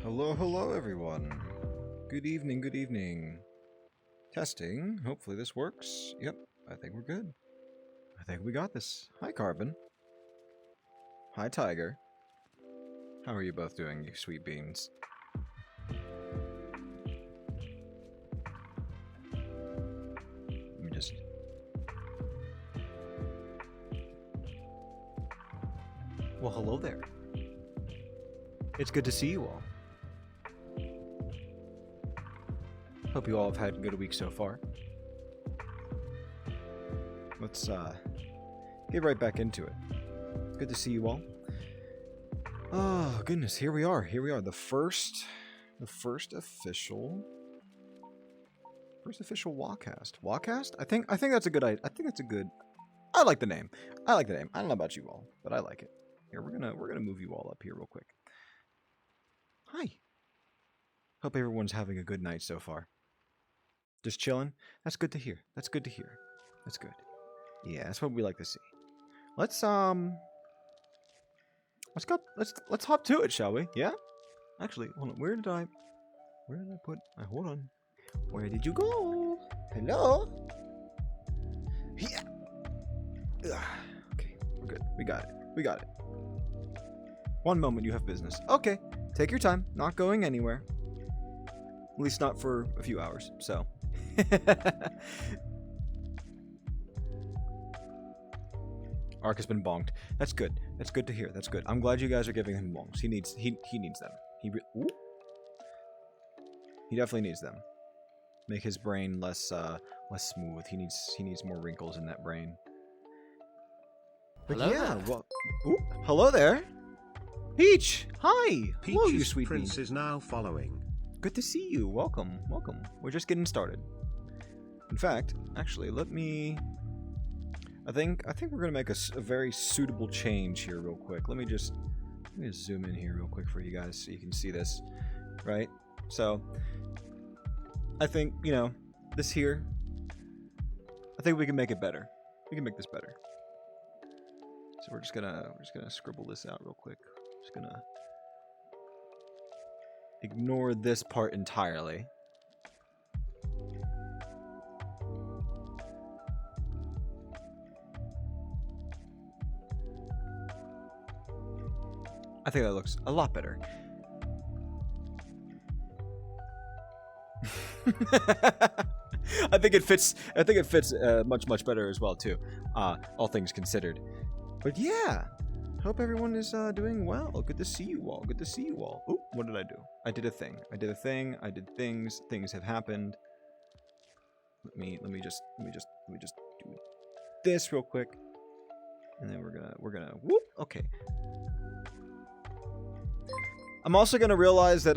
Hello, hello everyone. Good evening, good evening. Testing. Hopefully this works. Yep, I think we're good. I think we got this. Hi, Carbon. Hi, Tiger. How are you both doing, you sweet beans? Let me just... Well, hello there. It's good to see you all. Hope you all have had a good week so far. Let's get right back into it. Good to see you all. Oh goodness, here we are. Here we are. The first official WahCast. WahCast? I think that's a good idea. I think that's a good. I like the name. I like the name. I don't know about you all, but I like it. Here, we're gonna move you all up here real quick. Hi. Hope everyone's having a good night so far. Just chilling? That's good to hear. That's good to hear. That's good. Yeah, that's what we like to see. Let's hop to it, shall we? Yeah? Actually, hold on. Where did I put hold on. Where did you go? Hello? Yeah. Okay, we're good. We got it. We got it. One moment, you have business. Okay. Take your time. Not going anywhere. At least not for a few hours, so. Ark has been bonked. That's good. That's good to hear. That's good. I'm glad you guys are giving him bonks. He needs them. He definitely needs them. Make his brain less smooth. He needs more wrinkles in that brain. But hello yeah, there. well, hello there. Peach, hi. Hello, you sweet Prince bean. is now following. Good to see you. Welcome, welcome. We're just getting started. In fact, actually, let me... I think we're gonna make a very suitable change here real quick. Let me just zoom in here real quick for you guys so you can see this, right? So, I think, you know, this here, I think we can make it better. We can make this better. So we're just gonna scribble this out real quick. Just gonna ignore this part entirely. I think that looks a lot better. I think it fits much better as well too. All things considered. But yeah, hope everyone is doing well. Good to see you all. Good to see you all. Oh, what did I do? I did a thing. I did things. Things have happened. Let me just do this real quick, and then we're gonna whoop. Okay. I'm also gonna realize that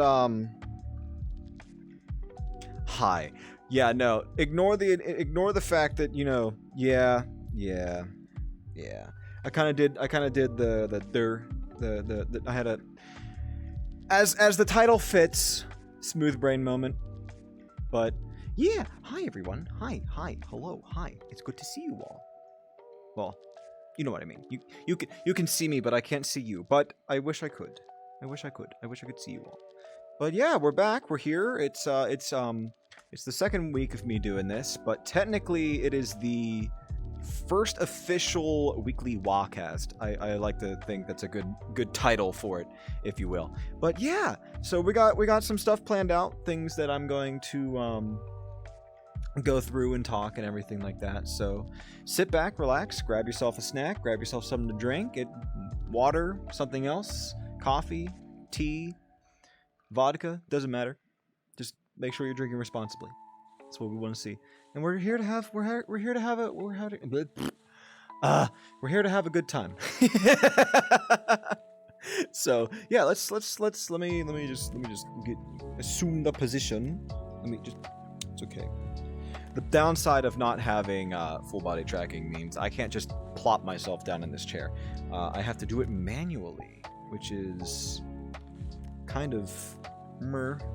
hi. Yeah, no. Ignore the fact that, you know, yeah. I kind of did the I had a as the title fits, smooth brain moment. But yeah, hi everyone. Hi. Hello. Hi. It's good to see you all. Well, you know what I mean. You can see me, but I can't see you. But I wish I could. I wish I could see you all. But yeah, we're back. We're here. It's the second week of me doing this, but technically it is the first official weekly WahCast. I like to think that's a good title for it, if you will. But yeah, so we got some stuff planned out, things that I'm going to go through and talk and everything like that. So sit back, relax, grab yourself a snack, grab yourself something to drink, water, something else. Coffee, tea, vodka, doesn't matter. Just make sure you're drinking responsibly. That's what we want to see. And we're here to have a good time. So yeah, let me just assume the position. It's okay. The downside of not having full body tracking means I can't just plop myself down in this chair. I have to do it manually, which is kind of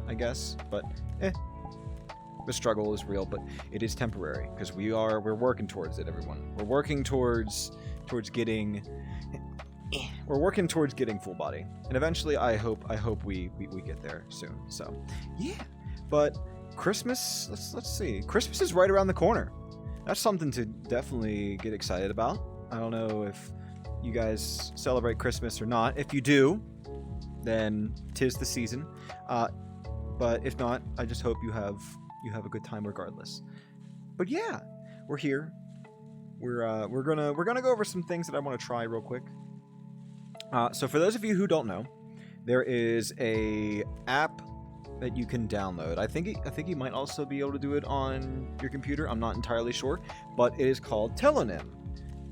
I guess, but the struggle is real, but it is temporary because we're working towards it, everyone. We're working towards getting we're working towards getting full body, and eventually I hope we get there soon. So yeah, but Christmas, let's see, Christmas is right around the corner. That's something to definitely get excited about. I don't know if you guys celebrate Christmas or not. If you do, then 'tis the season. But if not, I just hope you have a good time regardless. But yeah, we're here. We're gonna go over some things that I want to try real quick. So for those of you who don't know, there is a app that you can download. I think you might also be able to do it on your computer. I'm not entirely sure, but it is called Telonym.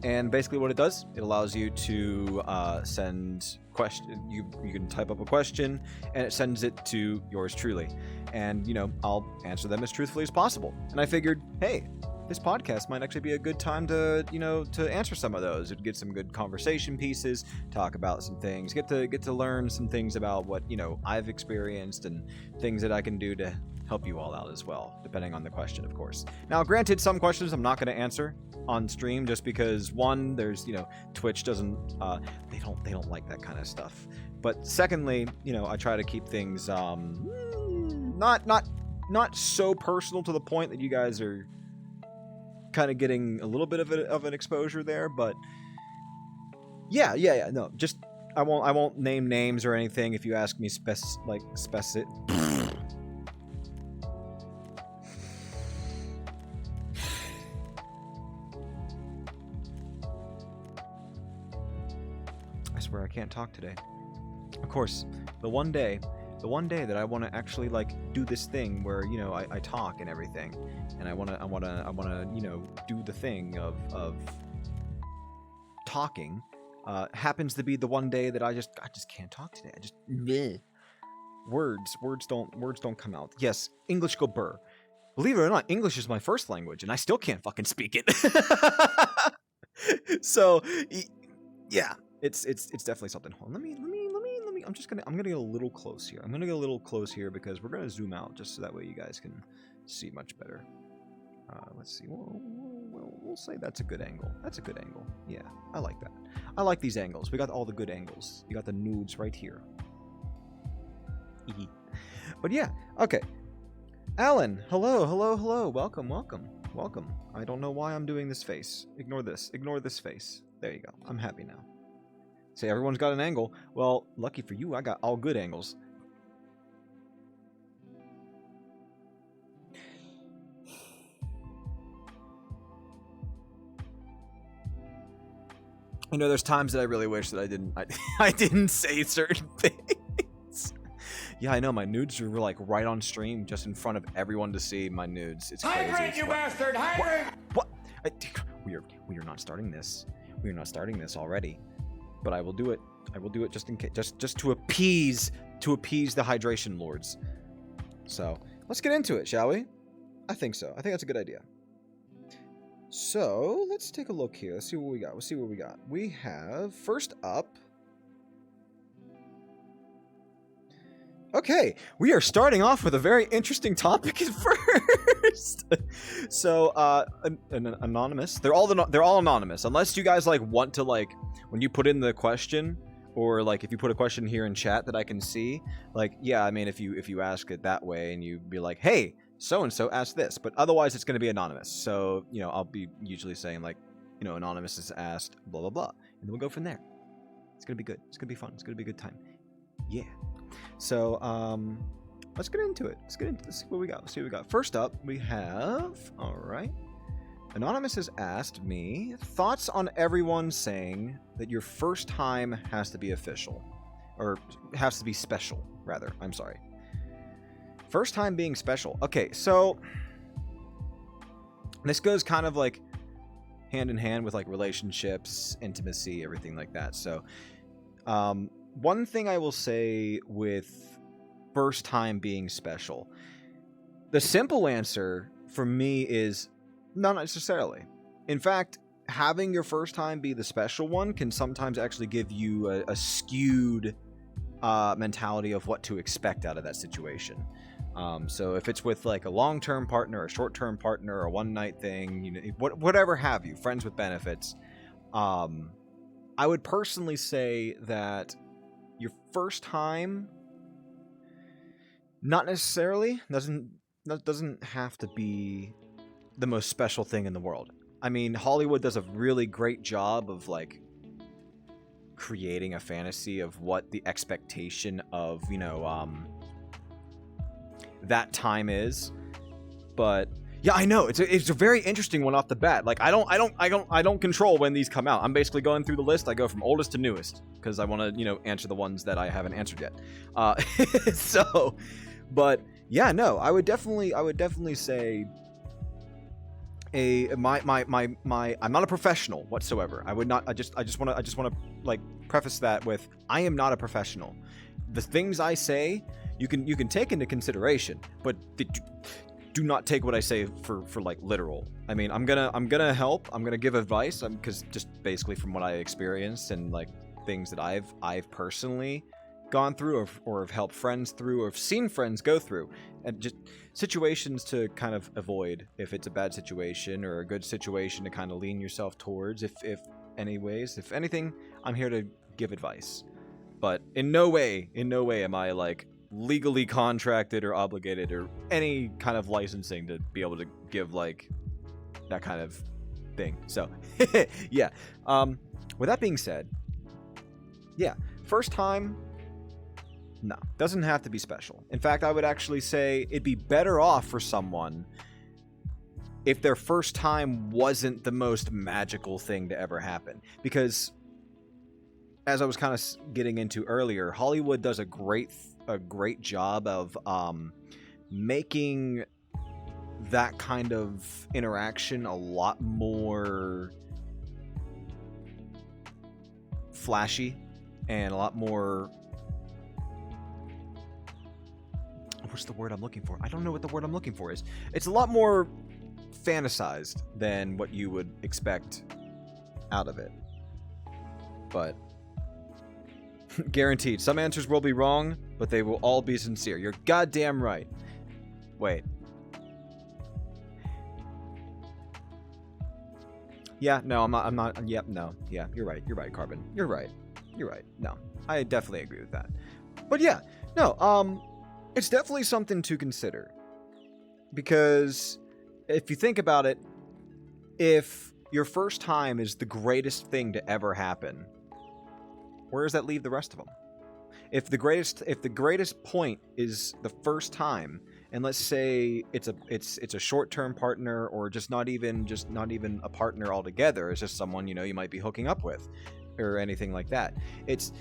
And basically what it does, it allows you to send question. You can type up a question, and it sends it to yours truly. And, I'll answer them as truthfully as possible. And I figured, hey, this podcast might actually be a good time to, to answer some of those. It'd get some good conversation pieces, talk about some things, get to learn some things about what, I've experienced and things that I can do to help you all out as well, depending on the question, of course. Now, granted, some questions I'm not going to answer on stream just because, one, there's, Twitch doesn't, they don't like that kind of stuff. But secondly, I try to keep things, not so personal to the point that you guys are kind of getting a little bit of an exposure there, but yeah, no, just I won't name names or anything if you ask me specific. I swear I can't talk today. Of course, the one day that I want to actually do this thing where I talk and everything, and I want to do the thing of talking, happens to be the one day that I just can't talk today. I just bleh. words don't come out. Yes, English go burr. Believe it or not, English is my first language, and I still can't fucking speak it. So yeah, it's definitely something. Hold on, let me. I'm gonna get a little close here. I'm gonna get a little close here because we're gonna zoom out just so that way you guys can see much better. Let's see. We'll say that's a good angle. That's a good angle. Yeah, I like that. I like these angles. We got all the good angles. You got the nudes right here. But yeah, okay. Alan, hello. Welcome. I don't know why I'm doing this face. Ignore this face. There you go. I'm happy now. Say everyone's got an angle. Well, lucky for you, I got all good angles. There's times that I really wish that I didn't say certain things. Yeah, I know, my nudes are right on stream, just in front of everyone to see my nudes. It's crazy. Hydrate, you bastard! Hydrate! What? We are not starting this. We are not starting this already. But I will do it. I will do it just in case, just to appease the hydration lords. So let's get into it, shall we? I think so. I think that's a good idea. So let's take a look here. Let's see what we got. We have first up. Okay, we are starting off with a very interesting topic at first. So, an anonymous. They're all anonymous, unless you guys want to when you put in the question, or if you put a question here in chat that I can see. Yeah, I mean, if you ask it that way and you be like, hey, so and so asked this, but otherwise it's going to be anonymous. So I'll be usually saying anonymous is asked blah blah blah, and then we'll go from there. It's gonna be good. It's gonna be fun. It's gonna be a good time. Yeah. So, let's get into it. Let's see what we got. First up, we have, all right. Anonymous has asked me, thoughts on everyone saying that your first time has to be official. Or has to be special, rather. I'm sorry. First time being special. Okay, so this goes kind of hand in hand with relationships, intimacy, everything like that. So, one thing I will say with first time being special, the simple answer for me is not necessarily. In fact, having your first time be the special one can sometimes actually give you a skewed mentality of what to expect out of that situation. So if it's with a long-term partner, a short-term partner, a one-night thing, whatever have you, friends with benefits, I would personally say that your first time, not necessarily, doesn't have to be the most special thing in the world. I mean, Hollywood does a really great job of like creating a fantasy of what the expectation of, that time is. But yeah, I know it's a very interesting one off the bat. Like I don't control when these come out. I'm basically going through the list. I go from oldest to newest because I want to answer the ones that I haven't answered yet. So, but yeah, no, I would definitely say I'm not a professional whatsoever. I would not. I just want to like preface that with I am not a professional. The things I say you can take into consideration, but do not take what I say for like literal. I mean, I'm gonna help. I'm gonna give advice. Because just basically from what I experienced and like things that I've personally gone through or have helped friends through or have seen friends go through, and just situations to kind of avoid if it's a bad situation or a good situation to kind of lean yourself towards. If anything, I'm here to give advice. But in no way am I like legally contracted or obligated or any kind of licensing to be able to give like that kind of thing. So yeah. With that being said, yeah, first time, no, doesn't have to be special. In fact, I would actually say it'd be better off for someone if their first time wasn't the most magical thing to ever happen. Because as I was kind of getting into earlier, Hollywood does a great job of making that kind of interaction a lot more flashy and a lot more, what's the word I'm looking for? I don't know what the word I'm looking for is. It's a lot more fantasized than what you would expect out of it. But guaranteed, some answers will be wrong, but they will all be sincere. You're goddamn right. Wait. Yeah, no, I'm not. Yep, no. Yeah, you're right. You're right, Carbon. You're right. No, I definitely agree with that. But yeah, no, it's definitely something to consider. Because if you think about it, if your first time is the greatest thing to ever happen, where does that leave the rest of them? If the greatest point is the first time, and let's say it's a short-term partner, or just not even a partner altogether, it's just someone you might be hooking up with, or anything like that. It's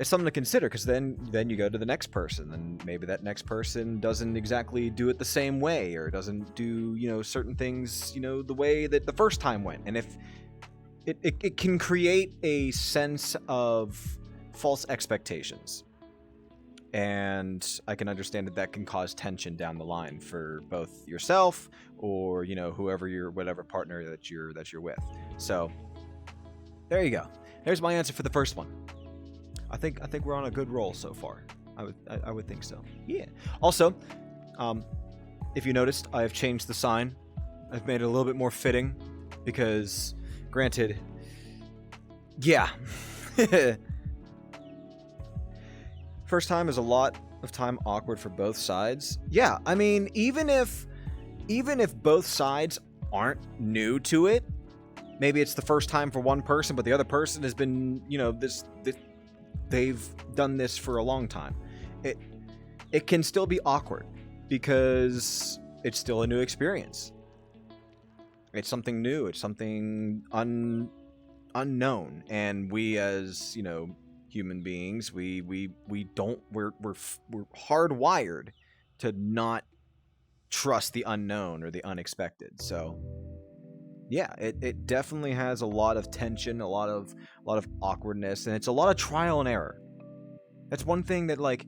something to consider, because then you go to the next person, and maybe that next person doesn't exactly do it the same way, or doesn't do certain things the way that the first time went, and if it can create a sense of false expectations. And I can understand that can cause tension down the line for both yourself or whatever partner that you're with. So there you go. There's my answer for the first one. I think we're on a good roll so far. I would think so. Yeah. Also, if you noticed, I have changed the sign. I've made it a little bit more fitting because, granted, yeah. First time is a lot of time awkward for both sides. Yeah, I mean, even if both sides aren't new to it, maybe it's the first time for one person, but the other person has been, they've done this for a long time. It can still be awkward because it's still a new experience. It's something new. It's something unknown, and we as human beings, we're hardwired to not trust the unknown or the unexpected. So yeah, it definitely has a lot of tension, a lot of awkwardness, and it's a lot of trial and error. That's one thing that, like,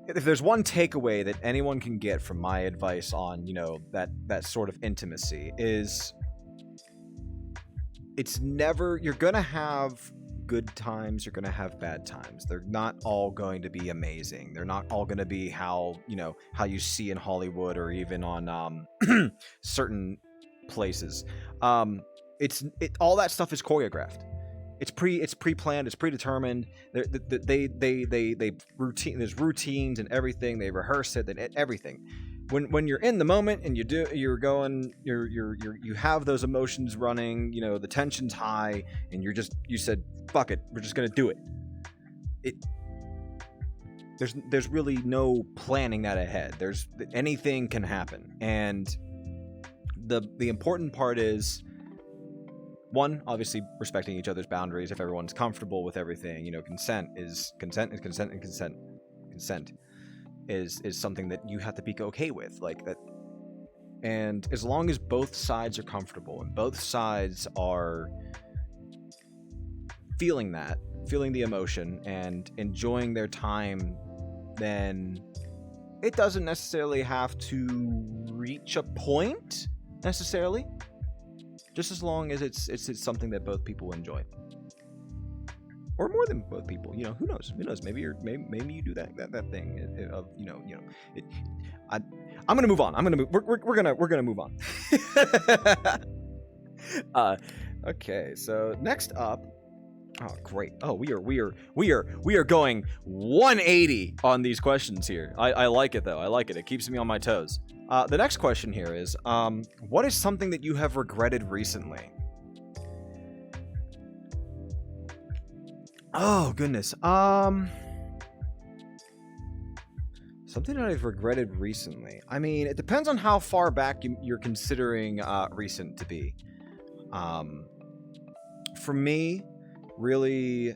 if there's one takeaway that anyone can get from my advice on that sort of intimacy, is it's never, you're gonna have good times, you're gonna have bad times. They're not all going to be amazing. They're not all going to be how you see in Hollywood or even on certain places. All that stuff is choreographed. It's pre-planned, it's predetermined. They routine. There's routines and everything. They rehearse it and everything. When you're in the moment and you have those emotions running, you know, the tension's high, and you said, fuck it, we're just gonna do it. There's really no planning that ahead. Anything can happen, and the important part is, one, obviously respecting each other's boundaries. If everyone's comfortable with everything, you know, consent is something that you have to be okay with, like that. And as long as both sides are comfortable and both sides are feeling the emotion and enjoying their time, then it doesn't necessarily have to reach a point necessarily. Just as long as it's something that both people enjoy, or more than both people, you know, who knows? Maybe you do that thing of, you know. I'm gonna move on. We're gonna move on. Okay. So next up, oh great. Oh, we are going 180 on these questions here. I like it though. I like it. It keeps me on my toes. The next question here is, what is something that you have regretted recently? Oh, goodness. Something that I've regretted recently. I mean, it depends on how far back you're considering recent to be. For me, really,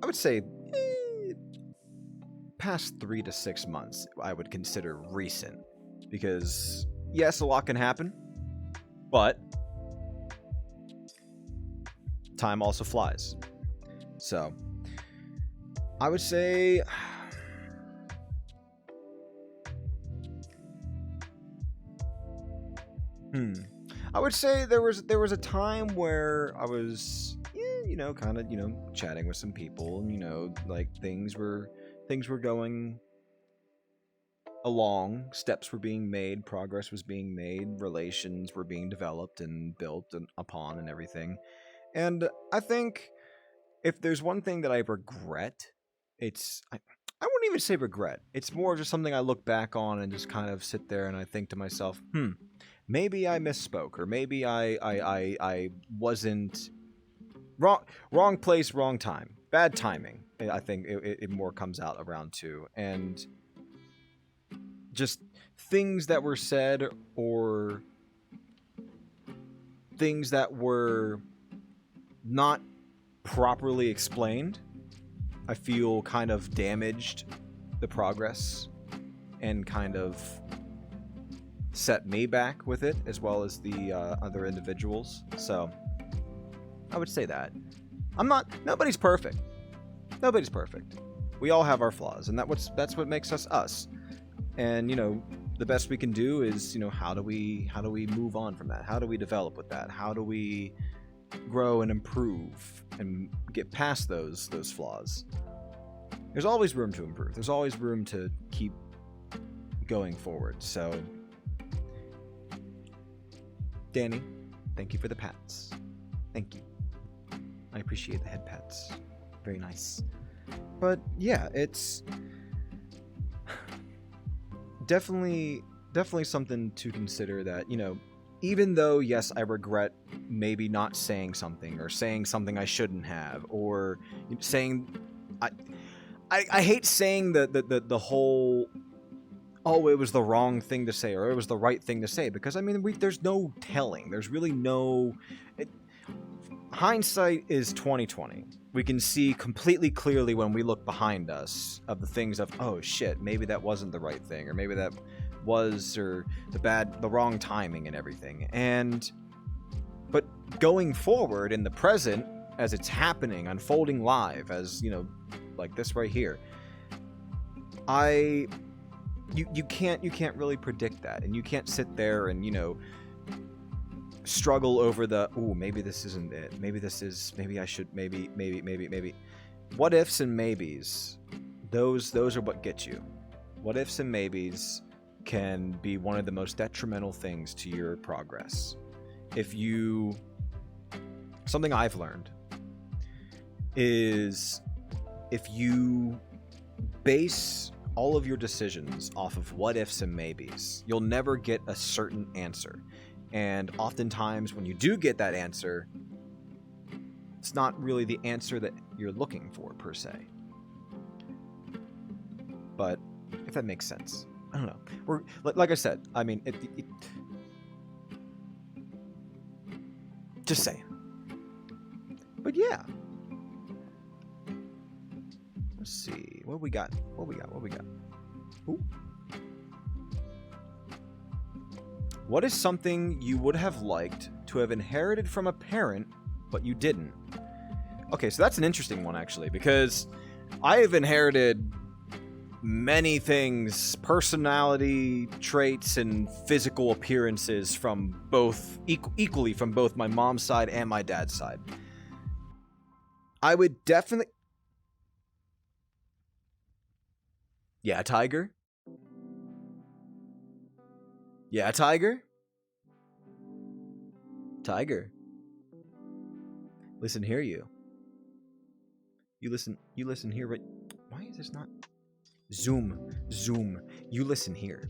I would say past 3 to 6 months I would consider recent, because yes, a lot can happen, but time also flies. So I would say there was a time where I was, you know, kind of, you know, chatting with some people, and, you know, like things were going along, steps were being made, progress was being made, relations were being developed and built upon and everything. And I think if there's one thing that I regret, I wouldn't even say regret. It's more just something I look back on and just kind of sit there and I think to myself, maybe I misspoke, or maybe I wasn't wrong place, wrong time, bad timing. I think it more comes out around too, and just things that were said or things that were not properly explained, I feel kind of damaged the progress and kind of set me back with it, as well as the other individuals. So I would say that nobody's perfect. Nobody's perfect. We all have our flaws, and that's what makes us us. And, you know, the best we can do is, you know, how do we move on from that? How do we develop with that? How do we grow and improve and get past those flaws? There's always room to improve. There's always room to keep going forward. So, Danny, thank you for the pats. Thank you. I appreciate the head pats. Very nice. But yeah, it's definitely something to consider, that, you know, even though, yes, I regret maybe not saying something, or saying something I shouldn't have, or saying, I hate saying the whole, oh, it was the wrong thing to say, or it was the right thing to say, because, I mean, there's no telling. There's really no... Hindsight is 20/20. We can see completely clearly when we look behind us of the things of, oh shit, maybe that wasn't the right thing, or maybe that was, or the wrong timing and everything. But going forward in the present, as it's happening, unfolding live, as, you know, like this right here, you can't really predict that, and you can't sit there and, you know, struggle over the, ooh, maybe this isn't it, maybe this is, maybe I should, maybe. What ifs and maybes, those are what get you. What ifs and maybes can be one of the most detrimental things to your progress. If you something I've learned is if you base all of your decisions off of what ifs and maybes, you'll never get a certain answer. And oftentimes when you do get that answer, it's not really the answer that you're looking for per se. But if that makes sense, I don't know. We're like I said, I mean, just saying. But yeah. Let's see. What we got? Ooh. What is something you would have liked to have inherited from a parent, but you didn't? Okay, so that's an interesting one, actually, because I have inherited many things, personality traits and physical appearances from both, equally from both my mom's side and my dad's side. I would definitely... Yeah, Tiger? Yeah, Tiger? Tiger. Listen here, you. You listen here, right? Why is this not... Zoom. You listen here.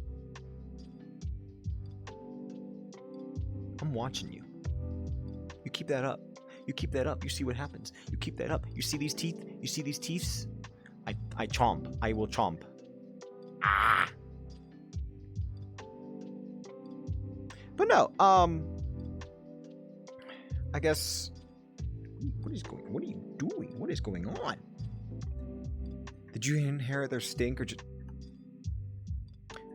I'm watching you. You keep that up. You see what happens. You keep that up. You see these teeth? You see these teeth? I chomp. I will chomp. Ah! But no, I guess... What are you doing? What is going on? Did you inherit their stink or just...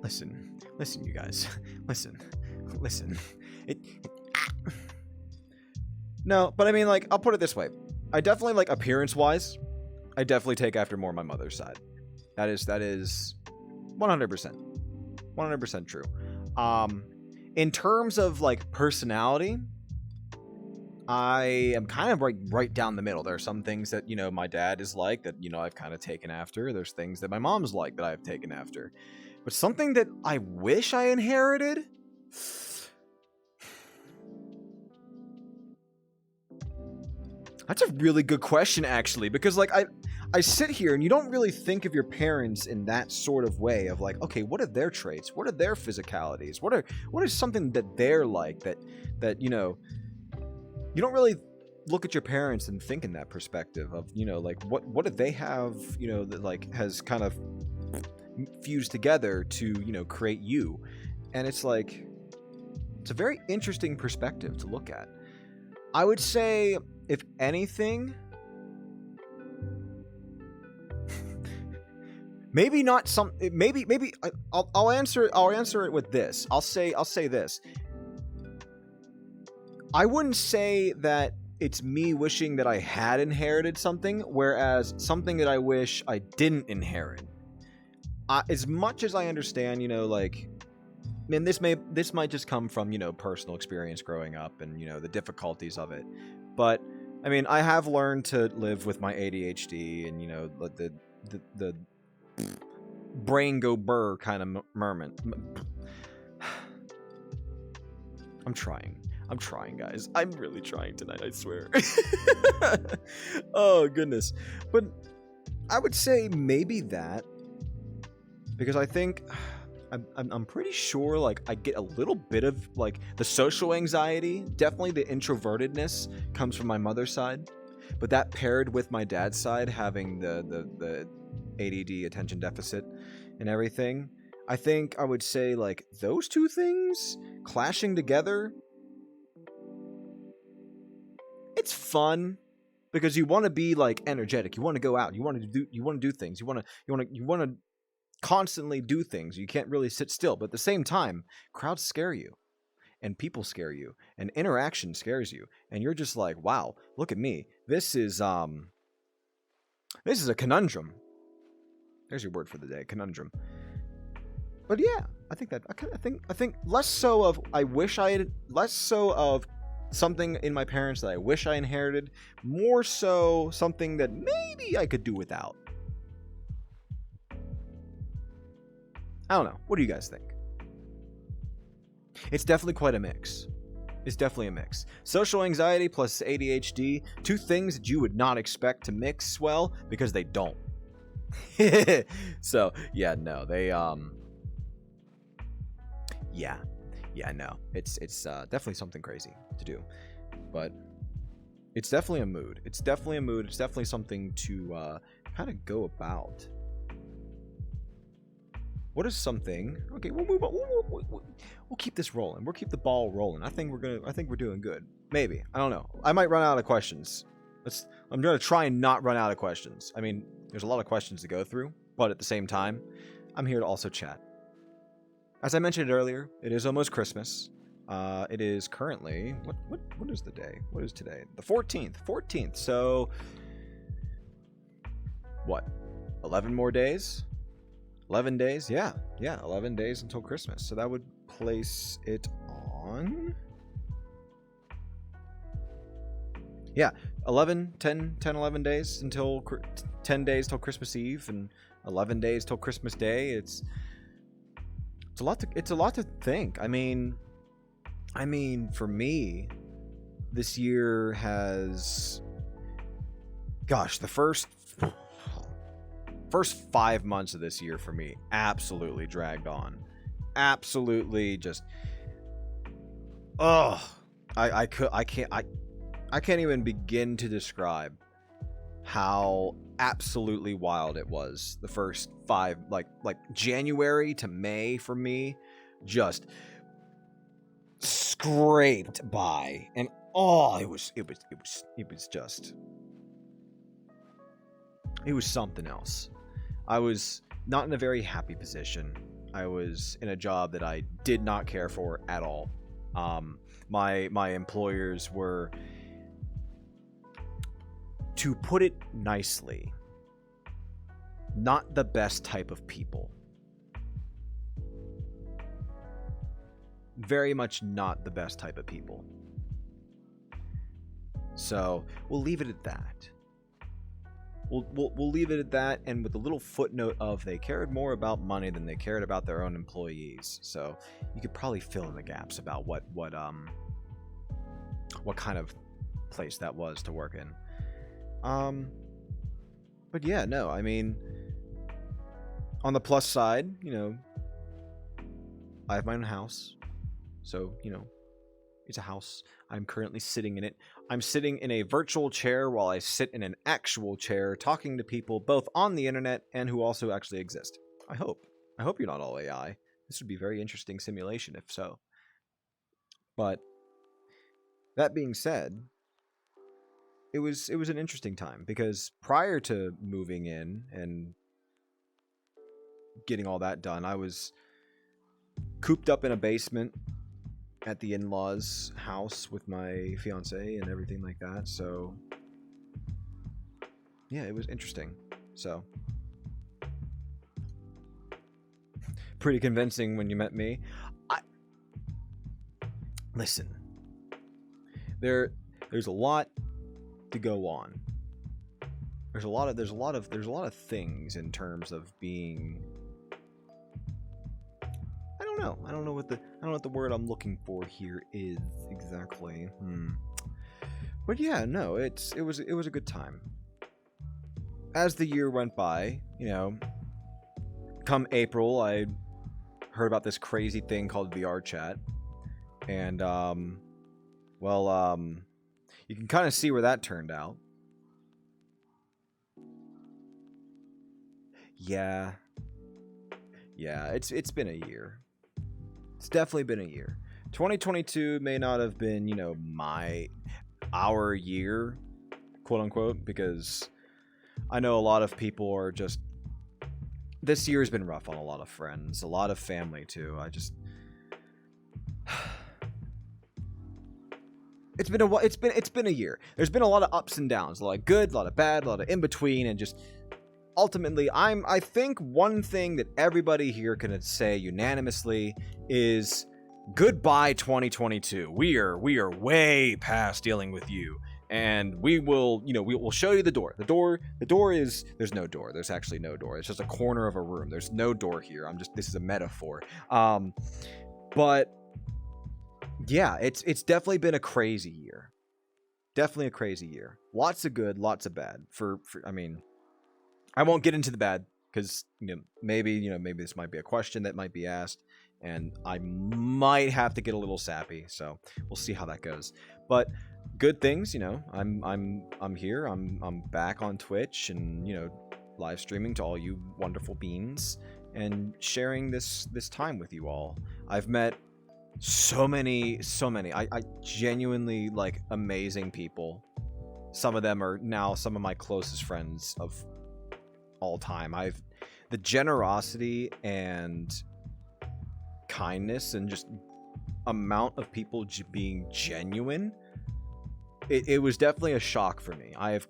Listen, you guys. Listen. No, but I mean, like, I'll put it this way. I definitely, like, appearance-wise, I definitely take after more my mother's side. That is 100%. 100% true. In terms of, like, personality, I am kind of right down the middle. There are some things that, you know, my dad is like that, you know, I've kind of taken after. There's things that my mom's like that I've taken after. But something that I wish I inherited... That's a really good question, actually, because, like, I sit here and you don't really think of your parents in that sort of way of, like, okay, what are their traits? What are their physicalities? What is something that they're like that, you know... You don't really look at your parents and think in that perspective of, you know, like, what do they have, you know, that, like, has kind of fused together to, you know, create you. And it's like, it's a very interesting perspective to look at. I would say, if anything, maybe not some, maybe I'll answer it with this. I'll say this. I wouldn't say that it's me wishing that I had inherited something, whereas something that I wish I didn't inherit. As much as I understand, you know, like, and this might just come from, you know, personal experience growing up and, you know, the difficulties of it. But I mean, I have learned to live with my ADHD and, you know, the brain go burr kind of moment. I'm trying, guys. I'm really trying tonight, I swear. Oh, goodness. But I would say maybe that, because I think I'm pretty sure, like, I get a little bit of, like, the social anxiety. Definitely the introvertedness comes from my mother's side. But that paired with my dad's side, having the ADD, attention deficit, and everything, I think I would say, like, those two things clashing together, it's fun because you want to be, like, energetic. You want to go out. You want to do things. You want to constantly do things. You can't really sit still. But at the same time, crowds scare you, and people scare you, and interaction scares you, and you're just like, wow, look at me. This is a conundrum. There's your word for the day, conundrum. But yeah, I think less so of something in my parents that I wish I inherited, more so something that maybe I could do without. I don't know. What do you guys think? It's definitely quite a mix. It's definitely a mix. Social anxiety plus ADHD, two things that you would not expect to mix well because they don't. So, yeah, no, they yeah, no. It's definitely something crazy to do. But it's definitely a mood. It's definitely something to kind of go about. What is something? Okay, we'll move on. We'll keep this rolling. We'll keep the ball rolling. I think we're doing good. Maybe. I don't know. I might run out of questions. I'm gonna try and not run out of questions. I mean, there's a lot of questions to go through, but at the same time, I'm here to also chat. As I mentioned earlier, it is almost Christmas. It is currently what is the day? What is today? The 14th. 14th. So what? 11 more days? 11 days? Yeah, 11 days until Christmas. So that would place it on... Yeah, 11 days until... 10 days till Christmas Eve and 11 days till Christmas Day. It's a lot to think. I mean, for me, this year has... Gosh, the first 5 months of this year for me absolutely dragged on. Absolutely just I can't even begin to describe how absolutely wild it was. The first 5 like January to May for me just scraped by, and it was something else. I was not in a very happy position. I was in a job that I did not care for at all. My employers were, to put it nicely, not the best type of people. Very much not the best type of people. So we'll leave it at that. We'll leave it at that, and with a little footnote of they cared more about money than they cared about their own employees. So you could probably fill in the gaps about what kind of place that was to work in. But yeah, no, I mean, on the plus side, I have my own house. So, it's a house. I'm currently sitting in it. I'm sitting in a virtual chair while I sit in an actual chair talking to people both on the internet and who also actually exist. I hope. I hope you're not all AI. This would be a very interesting simulation if so. But that being said, it was an interesting time because prior to moving in and getting all that done, I was cooped up in a basement at the in-laws' house with my fiance and everything like that. So yeah, it was interesting. So pretty convincing when you met me. Listen, there's a lot to go on. There's a lot of things in terms of being, I don't know what the word I'm looking for here is exactly. But yeah, no, it was a good time. As the year went by, come April, I heard about this crazy thing called VR chat, and you can kind of see where that turned out. Yeah, it's been a year. It's definitely been a year. 2022 may not have been, our year, quote unquote, because I know a lot of people are just, this year's been rough on a lot of friends, a lot of family too. It's been a year. There's been a lot of ups and downs, a lot of good, a lot of bad, a lot of in between, and just ultimately, I think one thing that everybody here can say unanimously is goodbye 2022. We are way past dealing with you, and we will show you the door. The door is, there's no door. There's actually no door. It's just a corner of a room. There's no door here. This is a metaphor. But yeah, it's definitely been a crazy year. Definitely a crazy year. Lots of good, lots of bad. I mean, I won't get into the bad because maybe this might be a question that might be asked, and I might have to get a little sappy. So we'll see how that goes. But good things, I'm here. I'm back on Twitch and live streaming to all you wonderful beings and sharing this time with you all. I've met so many I genuinely like amazing people. Some of them are now some of my closest friends of all time. The generosity and kindness and just amount of people being genuine, it was definitely a shock for me. I've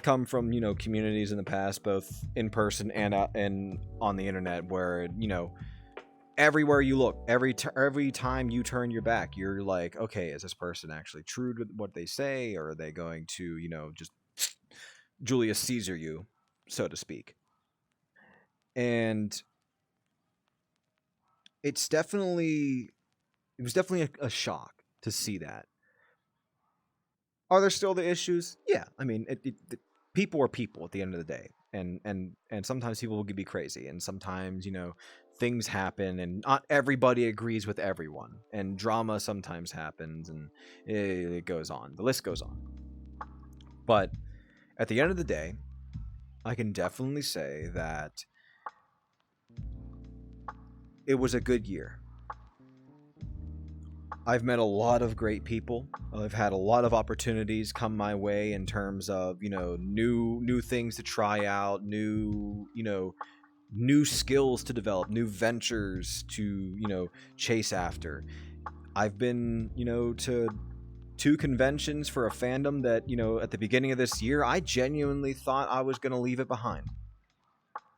come from communities in the past, both in person and on the internet, where everywhere you look, every time you turn your back, you're like, okay, is this person actually true to what they say, or are they going to just Julius Caesar you, so to speak? And it was definitely a shock to see that. Are there still the issues? Yeah, I mean, people are people at the end of the day, and sometimes people will be crazy, and sometimes things happen, and not everybody agrees with everyone, and drama sometimes happens, and it goes on. The list goes on. But at the end of the day, I can definitely say that it was a good year. I've met a lot of great people. I've had a lot of opportunities come my way in terms of, new things to try out, new skills to develop, new ventures to, chase after. I've been, to 2 conventions for a fandom that, at the beginning of this year, I genuinely thought I was going to leave it behind.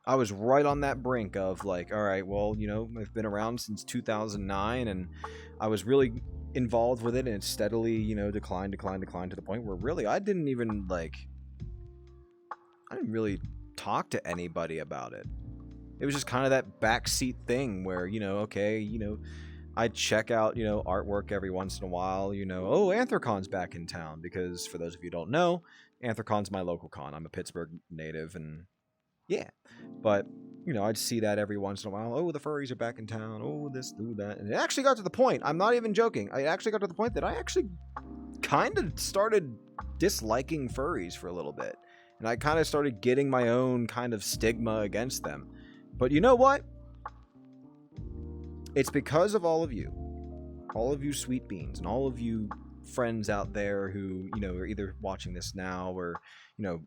I was right on that brink of like, all right, well, I've been around since 2009, and I was really involved with it, and it steadily, declined to the point where really I didn't really talk to anybody about it. It was just kind of that backseat thing where, I'd check out, artwork every once in a while, oh, Anthracon's back in town, because for those of you who don't know, Anthracon's my local con. I'm a Pittsburgh native, and yeah, but I'd see that every once in a while. Oh, the furries are back in town. Oh, this, do that. And it actually got to the point, I'm not even joking, I actually got to the point that I actually kind of started disliking furries for a little bit. And I kind of started getting my own kind of stigma against them. But you know what? It's because of all of you sweet beans, and all of you friends out there who, are either watching this now or,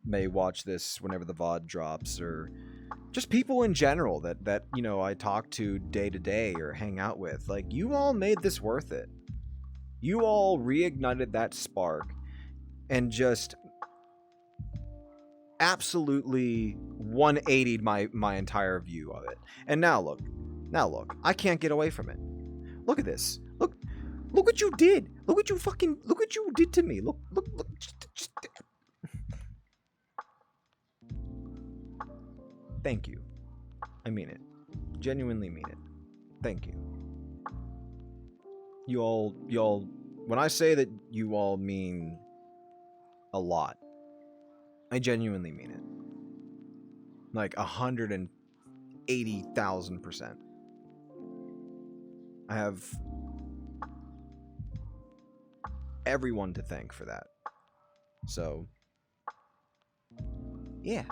may watch this whenever the VOD drops, or just people in general that I talk to day to day or hang out with. Like, you all made this worth it. You all reignited that spark and just absolutely 180'd my entire view of it. And now look, I can't get away from it. Look at this. Look what you did. Look what you did to me. Look. Just. Thank you. I mean it. Genuinely mean it. Thank you. You all, when I say that you all mean a lot, I genuinely mean it. Like 180,000%. I have everyone to thank for that. So, yeah.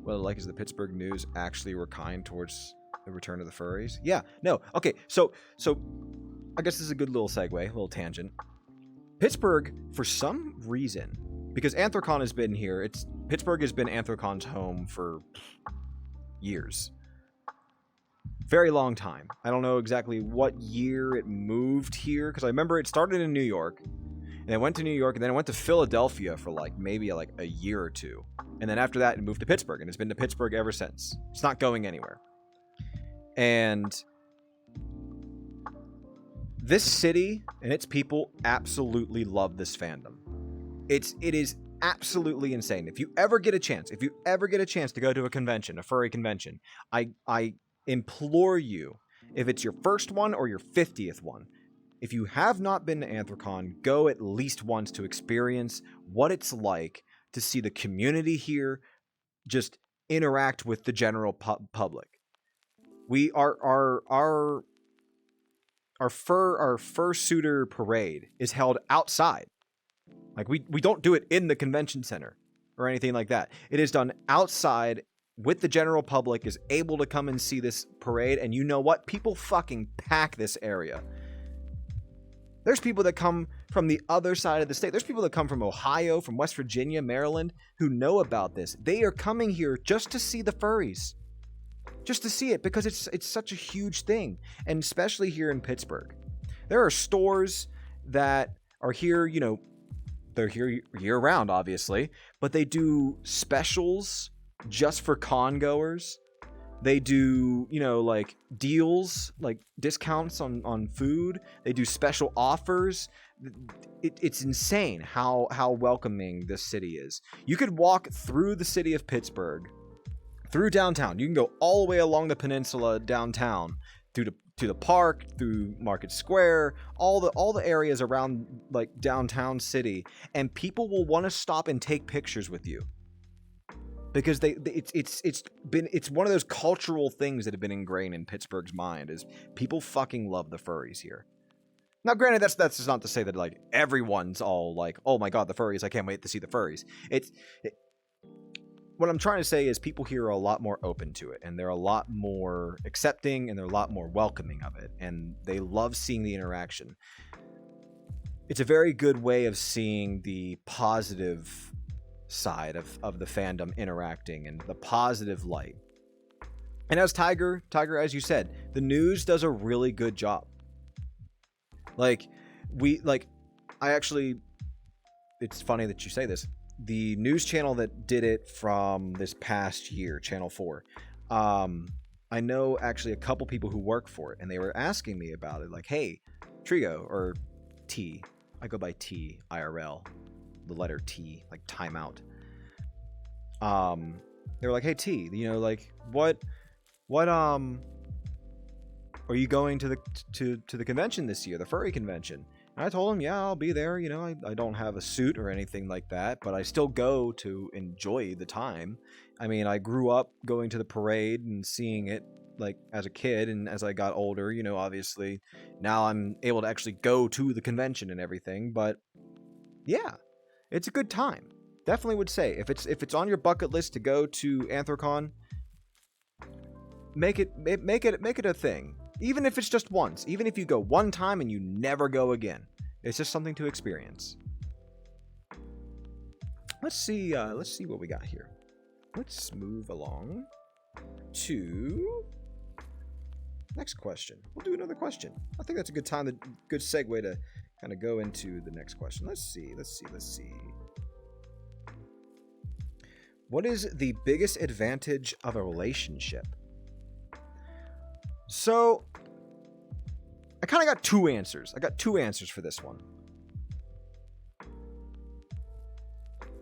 Well, like, is the Pittsburgh News actually were kind towards the return of the furries? Yeah, no. Okay, so I guess this is a good little segue, a little tangent. Pittsburgh, for some reason, because Anthrocon has been here, Pittsburgh has been Anthrocon's home for years. Very long time. I don't know exactly what year it moved here, because I remember it started in New York, and it went to New York, and then it went to Philadelphia for maybe a year or two. And then after that, it moved to Pittsburgh, and it's been to Pittsburgh ever since. It's not going anywhere. And this city and its people absolutely love this fandom. It is absolutely insane. If you ever get a chance to go to a convention, a furry convention, I implore you, if it's your first one or your 50th one, if you have not been to Anthrocon, go at least once to experience what it's like to see the community here just interact with the general public. We our fursuiter parade is held outside. Like we don't do it in the convention center or anything like that. It is done outside with the general public is able to come and see this parade. And you know what? People fucking pack this area. There's people that come from the other side of the state. There's people that come from Ohio, from West Virginia, Maryland, who know about this. They are coming here just to see the furries. Just to see it, because it's such a huge thing. And especially here in Pittsburgh. There are stores that are here, you know, they're here year-round, obviously, but they do specials just for con goers. They do, you know, like deals, like discounts on food. They do special offers. It's insane how welcoming this city is. You could walk through the city of Pittsburgh, through downtown. You can go all the way along the peninsula downtown, to the park, through Market Square, all the areas around like downtown city, and people will want to stop and take pictures with you. Because it's one of those cultural things that have been ingrained in Pittsburgh's mind, is people fucking love the furries here. Now, granted, that's just not to say that like everyone's all like, oh my god, the furries, I can't wait to see the furries. What I'm trying to say is people here are a lot more open to it, and they're a lot more accepting, and they're a lot more welcoming of it, and they love seeing the interaction. It's a very good way of seeing the positive side of the fandom interacting and the positive light. And as Tiger, as you said, the news does a really good job. It's funny that you say this. The news channel that did it from this past year, Channel 4, I know actually a couple people who work for it, and they were asking me about it. Like, hey, Trigo, or T, I go by T, IRL, the letter T, like timeout. They were like, hey T, you know, like what are you going to the convention this year, the furry convention? And I told him, yeah, I'll be there. You know, I don't have a suit or anything like that, but I still go to enjoy the time. I mean, I grew up going to the parade and seeing it like as a kid, and as I got older, you know, obviously now I'm able to actually go to the convention and everything. But yeah, it's a good time. Definitely would say if it's on your bucket list to go to Anthrocon, make it a thing. Even if it's just once, even if you go one time and you never go again, it's just something to experience. Let's see what we got here. Let's move along to next question. We'll do another question. I think that's a good segue to kind of go into the next question. Let's see. What is the biggest advantage of a relationship? So, I kind of got two answers. I got two answers for this one.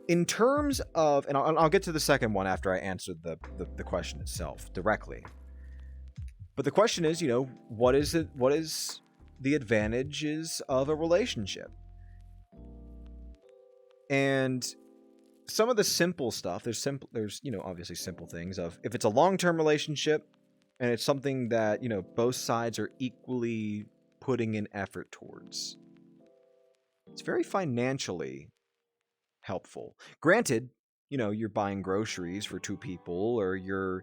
In terms of, and I'll get to the second one after I answer the question itself directly. But the question is, you know, what is the advantages of a relationship? And some of the simple stuff, there's you know, obviously simple things of, if it's a long-term relationship, and it's something that, you know, both sides are equally putting in effort towards, it's very financially helpful. Granted, you know, you're buying groceries for two people, or you're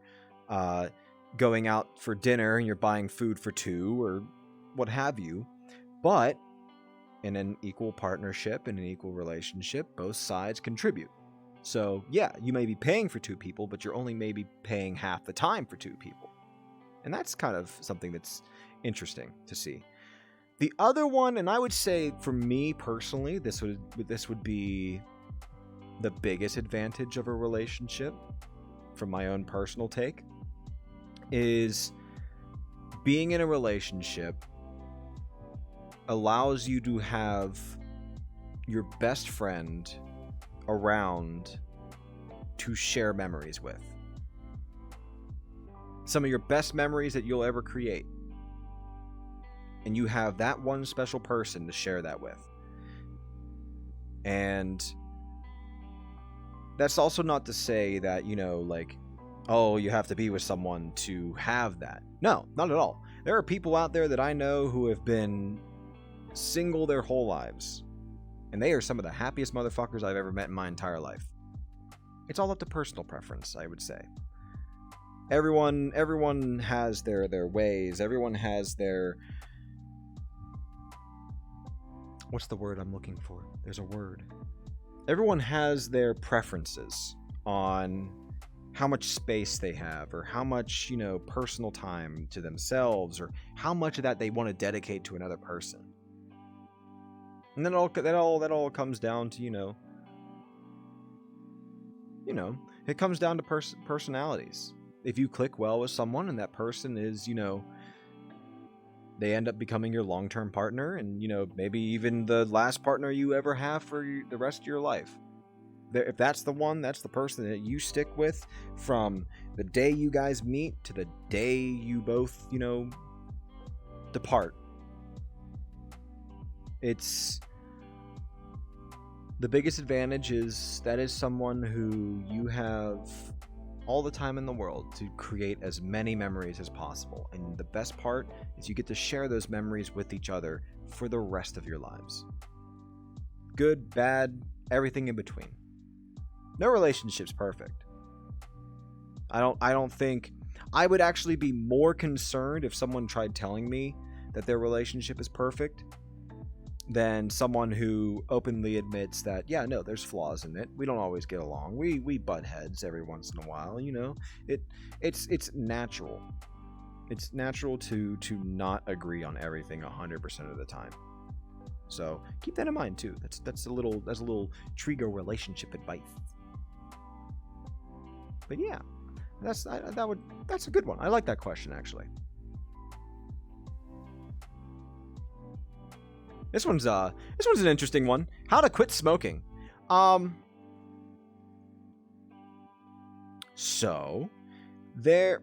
going out for dinner and you're buying food for two, or what have you. But in an equal partnership, in an equal relationship, both sides contribute. So yeah, you may be paying for two people, but you're only maybe paying half the time for two people. And that's kind of something that's interesting to see. The other one, and I would say for me personally, this would be the biggest advantage of a relationship, from my own personal take, is being in a relationship allows you to have your best friend around to share memories with. Some of your best memories that you'll ever create. And you have that one special person to share that with. And that's also not to say that, like, oh, you have to be with someone to have that. No, not at all. There are people out there that I know who have been single their whole lives. And they are some of the happiest motherfuckers I've ever met in my entire life. It's all up to personal preference, I would say. Everyone has their ways. Everyone has their... What's the word I'm looking for? There's a word. Everyone has their preferences on how much space they have, or how much, personal time to themselves, or how much of that they want to dedicate to another person. And then that all comes down to, it comes down to personalities. If you click well with someone and that person is, they end up becoming your long-term partner, and, maybe even the last partner you ever have for the rest of your life. If that's the one, that's the person that you stick with from the day you guys meet to the day you both, depart. It's... The biggest advantage is that is someone who you have all the time in the world to create as many memories as possible. And the best part is you get to share those memories with each other for the rest of your lives. Good, bad, everything in between. No relationship's perfect. I don't think... I would actually be more concerned if someone tried telling me that their relationship is perfect than someone who openly admits that, yeah, no, there's flaws in it. We don't always get along. We butt heads every once in a while, It's natural. It's natural to not agree on everything 100% of the time. So keep that in mind too. That's a little Trigo relationship advice. But yeah, that's a good one. I like that question actually. This one's an interesting one. How to quit smoking. So there,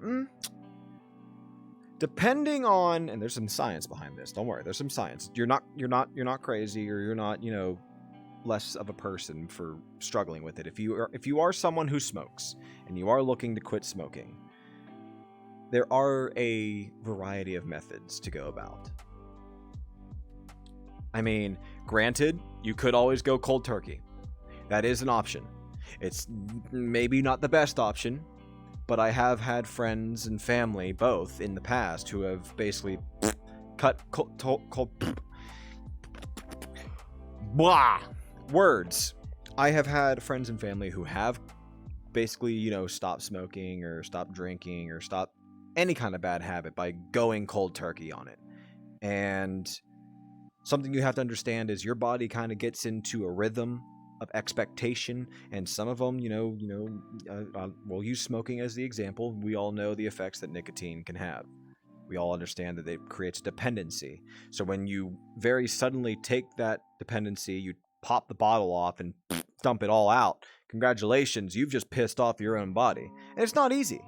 depending on, and there's some science behind this. Don't worry, there's some science. You're not crazy, or you're not, less of a person for struggling with it. If you are someone who smokes and you are looking to quit smoking, there are a variety of methods to go about. I mean, granted, you could always go cold turkey. That is an option. It's maybe not the best option, but I have had friends and family both in the past who have basically cut cold blah words. I have had friends and family who have basically, stopped smoking or stopped drinking or stopped any kind of bad habit by going cold turkey on it. And something you have to understand is your body kind of gets into a rhythm of expectation, and some of them, we'll use smoking as the example. We all know the effects that nicotine can have. We all understand that it creates dependency. So when you very suddenly take that dependency, you pop the bottle off and dump it all out, congratulations, you've just pissed off your own body. And it's not easy.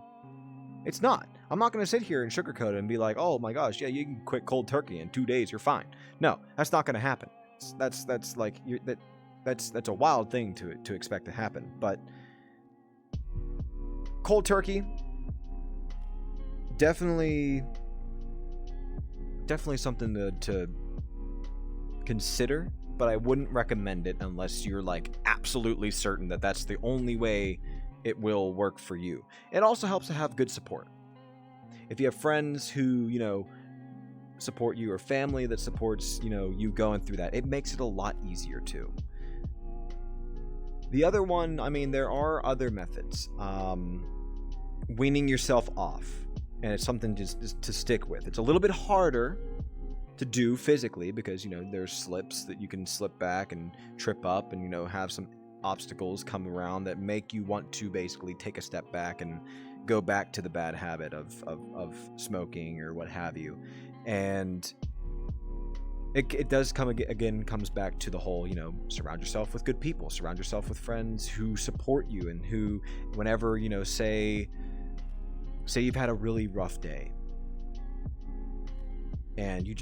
It's not. I'm not going to sit here and sugarcoat it and be like, oh my gosh, yeah, you can quit cold turkey in 2 days, you're fine. No, that's not going to happen. That's a wild thing to expect to happen. But cold turkey, definitely something to consider, but I wouldn't recommend it unless you're like absolutely certain that that's the only way it will work for you. It also helps to have good support. If you have friends who, support you, or family that supports, you going through that, it makes it a lot easier too. The other one, I mean, there are other methods. Weaning yourself off, and it's something to stick with. It's a little bit harder to do physically because, there's slips that you can slip back and trip up and, have some obstacles come around that make you want to basically take a step back and go back to the bad habit of smoking or what have you. And it does comes back to the whole, surround yourself with good people, surround yourself with friends who support you, and who, whenever, say you've had a really rough day and you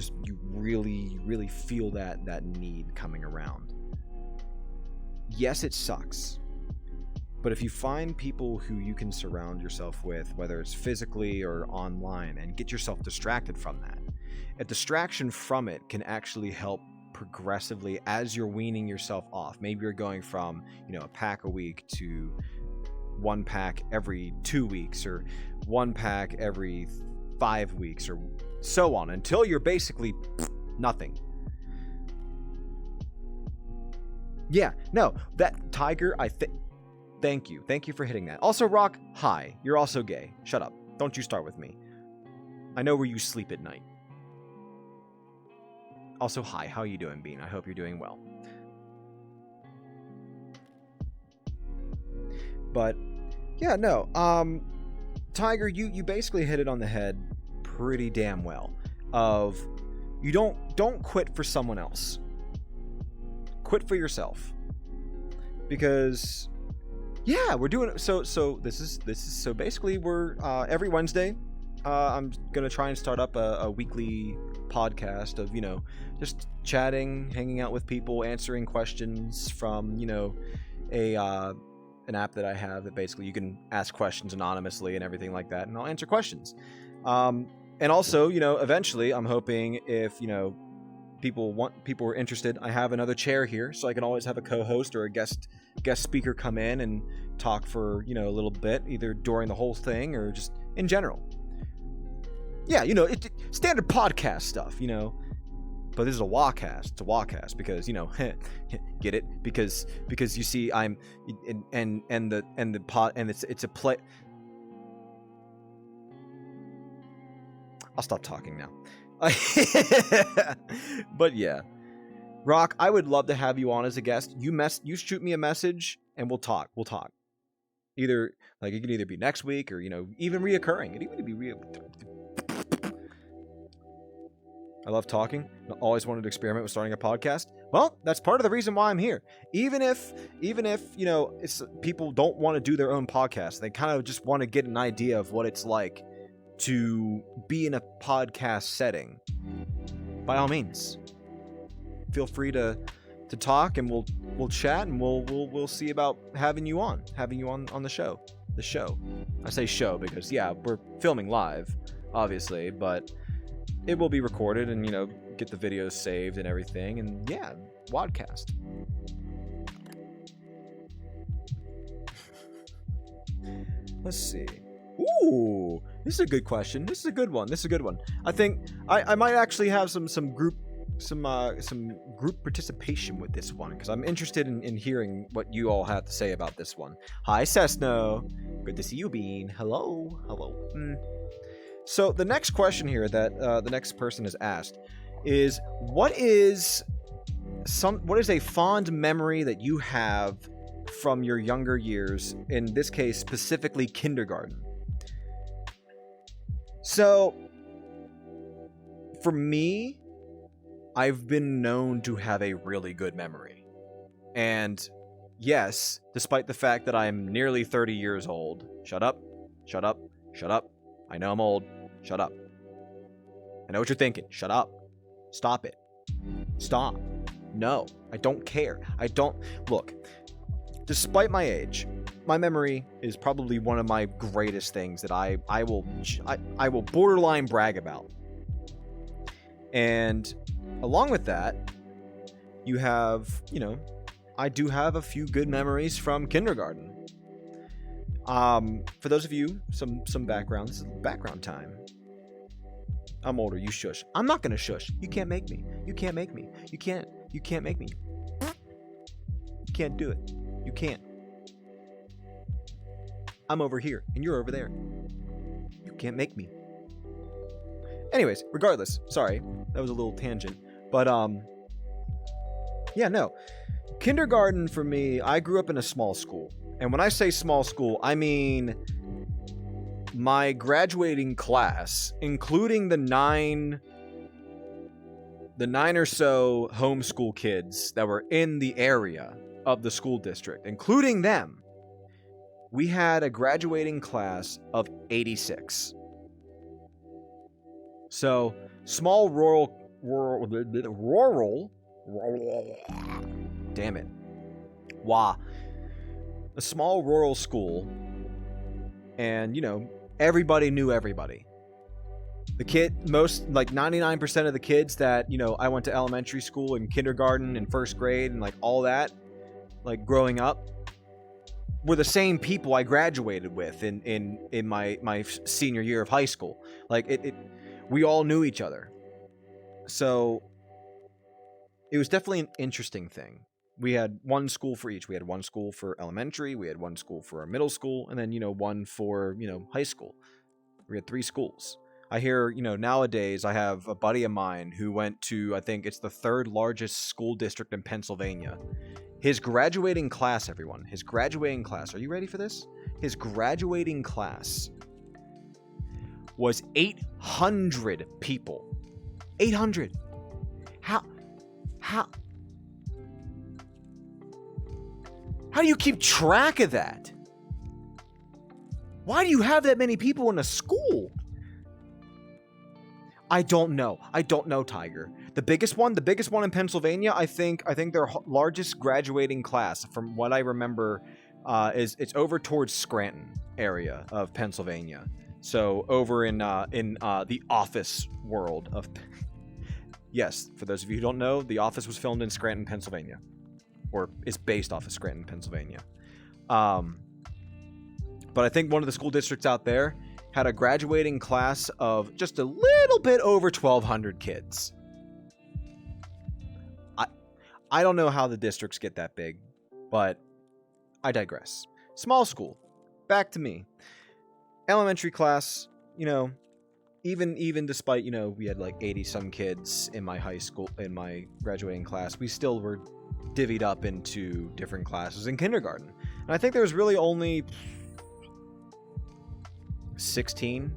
really, really feel that need coming around. Yes, it sucks. But if you find people who you can surround yourself with, whether it's physically or online, and get yourself distracted from that, a distraction from it can actually help progressively as you're weaning yourself off. Maybe you're going from, a pack a week to 1 pack every 2 weeks, or 1 pack every 5 weeks, or so on, until you're basically nothing. Yeah, no, that Tiger, thank you for hitting that. Also, Rock, hi, you're also gay. Shut up. Don't you start with me. I know where you sleep at night. Also, hi, how are you doing, Bean? I hope you're doing well. But, yeah, no, Tiger, you basically hit it on the head pretty damn well. Of, you don't quit for someone else. Quit for yourself. Because, yeah, we're doing it. So this is so basically we're every Wednesday. I'm gonna try and start up a weekly podcast of just chatting, hanging out with people, answering questions from an app that I have that basically you can ask questions anonymously and everything like that, and I'll answer questions. And also, eventually, I'm hoping if people are interested, I have another chair here, so I can always have a co-host or a guest speaker come in and talk for a little bit, either during the whole thing or just in general. Yeah, standard podcast stuff, But this is a WahCast. It's a WahCast because get it? Because you see, I'm and the pod, and it's a play. I'll stop talking now. But yeah, Rock, I would love to have you on as a guest. You shoot me a message and we'll talk. Either it can either be next week or even reoccurring. It even be I love talking. I always wanted to experiment with starting a podcast. Well, that's part of the reason why I'm here. Even if it's people don't want to do their own podcast, they kind of just want to get an idea of what it's like to be in a podcast setting. By all means, feel free to talk, and we'll chat, and we'll see about having you on the show. The show. I say show because we're filming live, obviously, but it will be recorded and get the videos saved and everything, and WahCast. Let's see. Ooh, this is a good question. This is a good one. I think I might actually have some group participation with this one, because I'm interested in hearing what you all have to say about this one. Hi, Cessno. Good to see you, Bean. Hello. So the next question here that the next person has asked is, what is a fond memory that you have from your younger years, in this case specifically kindergarten? So for me, I've been known to have a really good memory. And yes, despite the fact that I'm nearly 30 years old. Shut up. I know I'm old. Shut up. I know what you're thinking. Shut up. Stop it. Stop. No, I don't care. Look, despite my age, my memory is probably one of my greatest things that I will borderline brag about. And along with that, you have, I do have a few good memories from kindergarten. For those of you, some background. This is background time. I'm older. You shush. I'm not gonna shush. You can't make me. You can't make me. You can't make me. You can't do it. You can't. I'm over here and you're over there. You can't make me. Anyways, regardless, sorry, that was a little tangent. But kindergarten for me, I grew up in a small school. And when I say small school, I mean my graduating class, including the 9 the 9 or so homeschool kids that were in the area of the school district, including them, we had a graduating class of 86. So, small rural, damn it. A small rural school, and, everybody knew everybody. The kid, most, like 99% of the kids that, I went to elementary school and kindergarten and first grade and like all that, like growing up, were the same people I graduated with in my senior year of high school. Like we all knew each other. So it was definitely an interesting thing. We had one school for each. We had one school for elementary, we had one school for our middle school, and then, one for, high school. We had 3 schools. I hear, nowadays I have a buddy of mine who went to, I think it's the 3rd largest school district in Pennsylvania. His graduating class, everyone, his graduating class, are you ready for this? His graduating class was 800 people. 800. How do you keep track of that? Why do you have that many people in a school? I don't know, Tiger. The biggest one in Pennsylvania, I think their largest graduating class, from what I remember, it's over towards Scranton area of Pennsylvania. So over in the Office world of. Yes, for those of you who don't know, The Office was filmed in Scranton, Pennsylvania, or is based off of Scranton, Pennsylvania. But I think one of the school districts out there had a graduating class of just a little bit over 1,200 kids. I don't know how the districts get that big, but I digress. Small school. Back to me. Elementary class, even despite, we had like 80 some kids in my high school, in my graduating class, we still were divvied up into different classes in kindergarten. And I think there was really only 16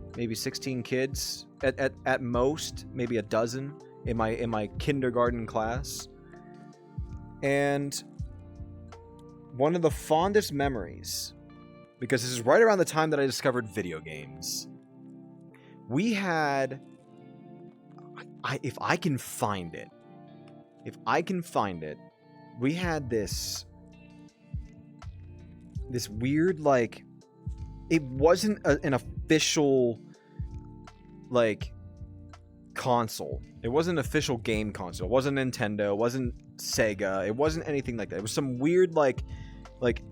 kids at most, maybe a dozen in my kindergarten class. And one of the fondest memories, because this is right around the time that I discovered video games, we had, if I can find it, we had this weird, like, it wasn't an official, like, console. It wasn't an official game console. It wasn't Nintendo. It wasn't Sega. It wasn't anything like that. It was some weird, like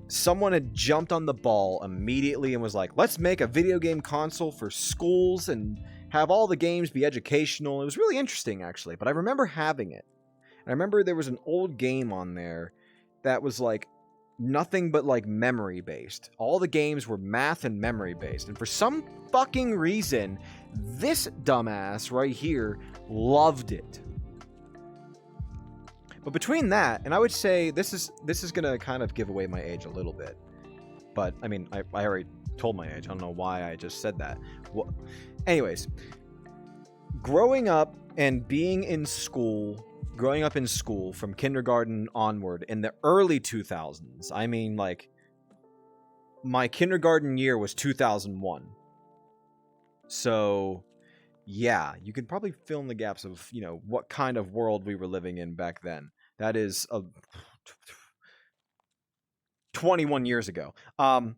someone had jumped on the ball immediately and was like, let's make a video game console for schools and have all the games be educational. It was really interesting, actually. But I remember having it. And I remember there was an old game on there that was like nothing but like memory based. All the games were math and memory based. And for some fucking reason, this dumbass right here loved it. But between that, and I would say this is gonna kind of give away my age a little bit. But I mean, I already told my age. I don't know why I just said that. Well, anyways, growing up in school from kindergarten onward in the early 2000s. I mean, like, my kindergarten year was 2001. So, yeah, you could probably fill in the gaps of, what kind of world we were living in back then. That is 21 years ago. Oh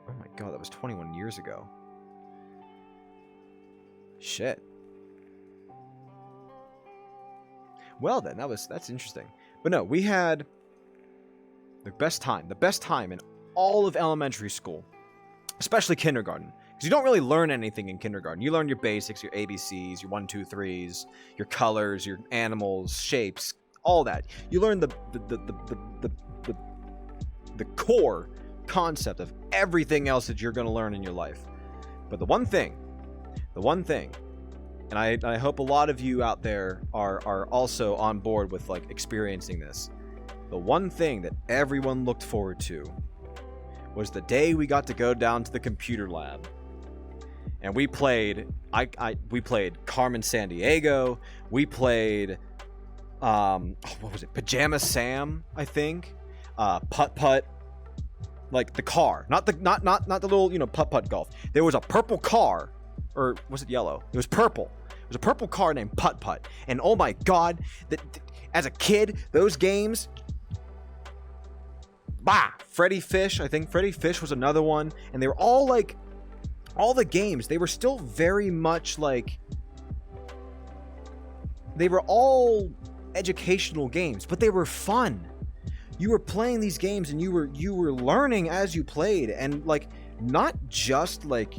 my god, that was 21 years ago. Shit. Well then, that's interesting. But no, we had the best time in all of elementary school, especially kindergarten. Because you don't really learn anything in kindergarten. You learn your basics, your ABCs, your 1, 2, 3s, your colors, your animals, shapes, all that. You learn the core concept of everything else that you're going to learn in your life. But the one thing, and I hope a lot of you out there are also on board with, like, experiencing this. The one thing that everyone looked forward to was the day we got to go down to the computer lab and we played. We played Carmen Sandiego. We played, what was it? Pajama Sam, I think. Putt Putt, like the car, not the little putt putt golf. There was a purple car, or was it yellow? It was purple. It was a purple car named Putt Putt, and oh my god, as a kid, those games. Freddy Fish, I think Freddy Fish was another one, and they were all like, all the games, they were still very much like, they were all educational games, but they were fun. You were playing these games and you were learning as you played, and like not just like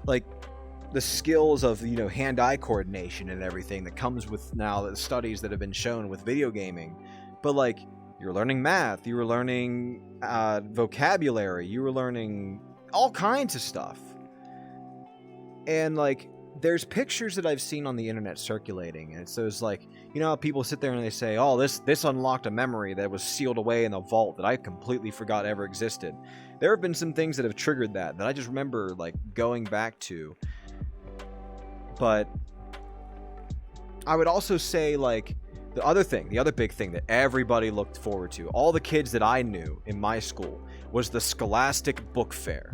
the skills of hand-eye coordination and everything that comes with now the studies that have been shown with video gaming, but like you were learning math, you were learning vocabulary, you were learning all kinds of stuff. And like there's pictures that I've seen on the internet circulating, and so it's like, how people sit there and they say, oh, this unlocked a memory that was sealed away in the vault that I completely forgot ever existed. There have been some things that have triggered that I just remember like going back to. But I would also say, like, the other big thing that everybody looked forward to, all the kids that I knew in my school, was the Scholastic Book Fair.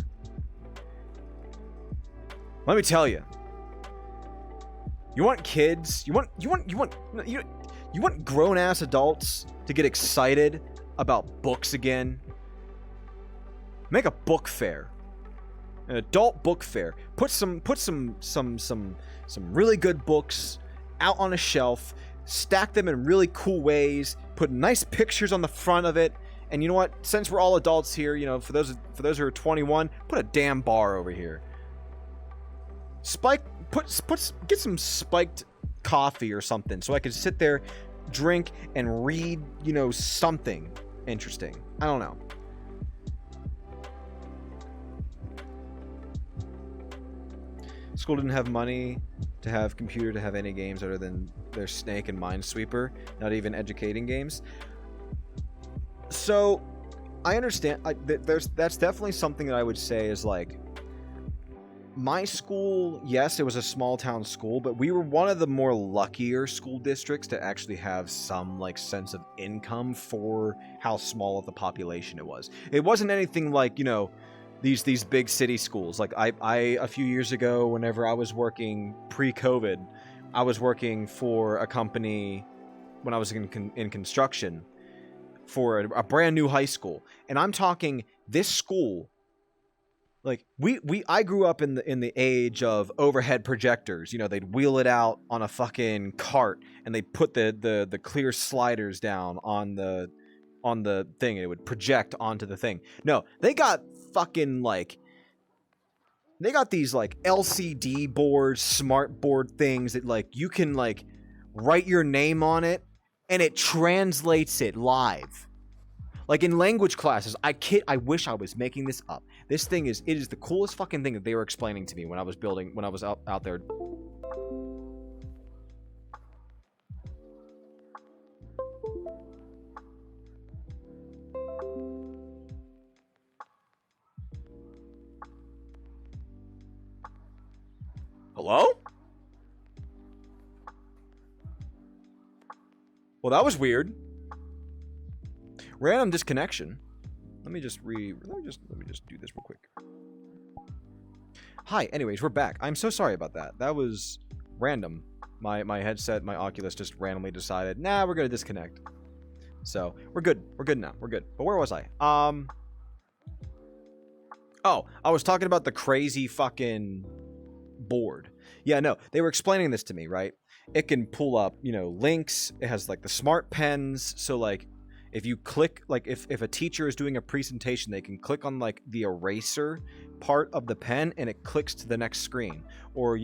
Let me tell you, you want kids, you want grown-ass adults to get excited about books again? Make a book fair. An adult book fair. Put some really good books out on a shelf, stack them in really cool ways, put nice pictures on the front of it, and you know what? Since we're all adults here, for those who are 21, put a damn bar over here. Get some spiked coffee or something so I can sit there, drink, and read, something interesting. I don't know. School didn't have money to have computer to have any games other than their Snake and Minesweeper, not even educating games. So I understand. That's definitely something that I would say is like, my school, yes, it was a small town school, but we were one of the more luckier school districts to actually have some like sense of income for how small of the population it was. It wasn't anything like, these big city schools. Like I a few years ago, whenever I was working pre-COVID, I was working for a company when I was in construction for a brand new high school, and I'm talking this school. Like I grew up in the age of overhead projectors. They'd wheel it out on a fucking cart, and they'd put the clear sliders down on the thing, and it would project onto the thing. No, they got fucking they got these like LCD boards, smart board things that like you can like write your name on it, and it translates it live. Like in language classes, I wish I was making this up. This thing it is the coolest fucking thing that they were explaining to me when I was out there. Hello? Well, that was weird. Random disconnection. Let me just do this real quick. Hi, anyways, we're back. I'm so sorry about that. That was random. My headset, my Oculus just randomly decided, nah, we're gonna disconnect. So, we're good. We're good now. We're good. But where was I? Oh, I was talking about the crazy fucking board. Yeah, no, they were explaining this to me, right? It can pull up, links. It has like the smart pens, so like if you click, like if a teacher is doing a presentation, they can click on like the eraser part of the pen and it clicks to the next screen. Or,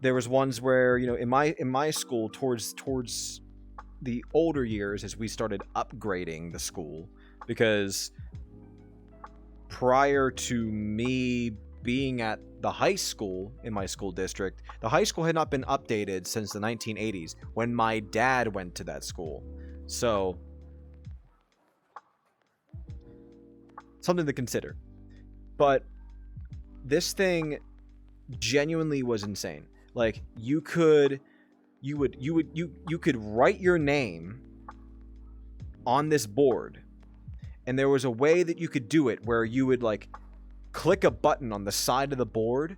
there was ones where, in my school towards the older years, as we started upgrading the school, because prior to me being at the high school in my school district, the high school had not been updated since the 1980s when my dad went to that school. So something to consider. But this thing, genuinely was insane. Like you could write your name on this board, and there was a way that you could do it where you would like click a button on the side of the board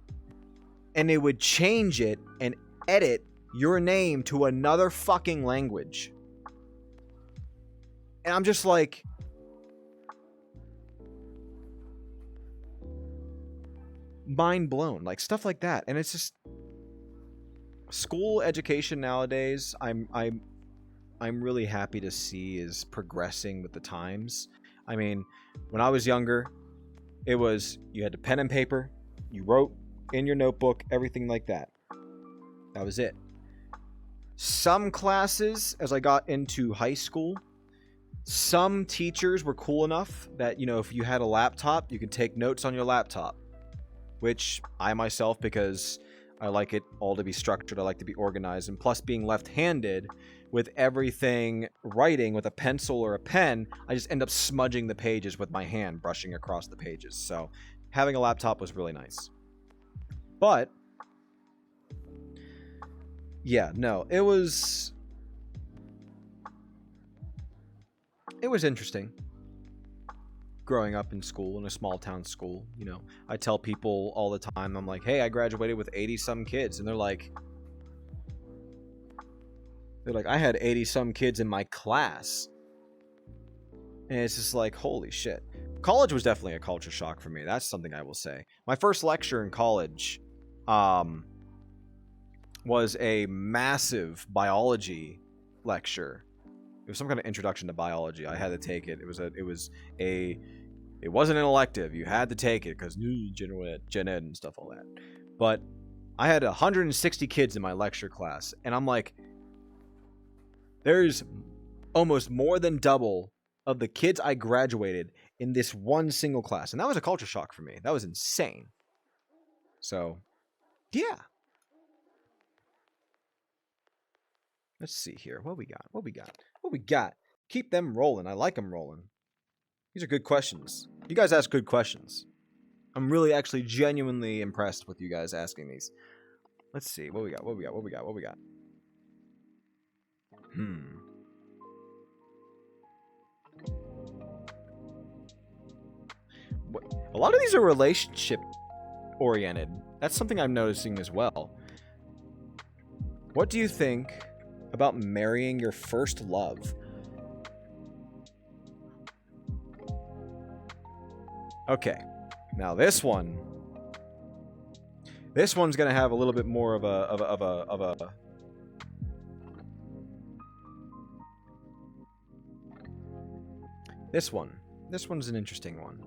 and it would change it and edit your name to another fucking language. And I'm just like, mind blown, like stuff like that. And it's just school education nowadays, I'm really happy to see is progressing with the times. I mean, when I was younger, it was you had to pen and paper, you wrote in your notebook, everything like that. That was it. Some classes, as I got into high school, some teachers were cool enough that, you know, if you had a laptop, you could take notes on your laptop, which I myself, because I like it all to be structured, I like to be organized, and plus being left-handed, with everything writing with a pencil or a pen, I just end up smudging the pages with my hand, brushing across the pages. So having a laptop was really nice. But yeah, no, it was interesting growing up in school, in a small town school. You know, I tell people all the time, I'm like, hey, I graduated with 80 some kids, and they're like, I had 80 some kids in my class. And it's just like, holy shit. College was definitely a culture shock for me. That's something I will say. My first lecture in college was a massive biology lecture. It was some kind of introduction to biology. I had to take it. It wasn't an elective. You had to take it because gen ed and stuff, all that. But I had 160 kids in my lecture class, and I'm like, there's almost more than double of the kids I graduated in this one single class. And that was a culture shock for me. That was insane. So, yeah. Let's see here. What we got? Keep them rolling. I like them rolling. These are good questions. You guys ask good questions. I'm really actually genuinely impressed with you guys asking these. Let's see. What we got? A lot of these are relationship oriented. That's something I'm noticing as well. What do you think about marrying your first love? Okay. Now this one's gonna have a little bit more of a This one's an interesting one.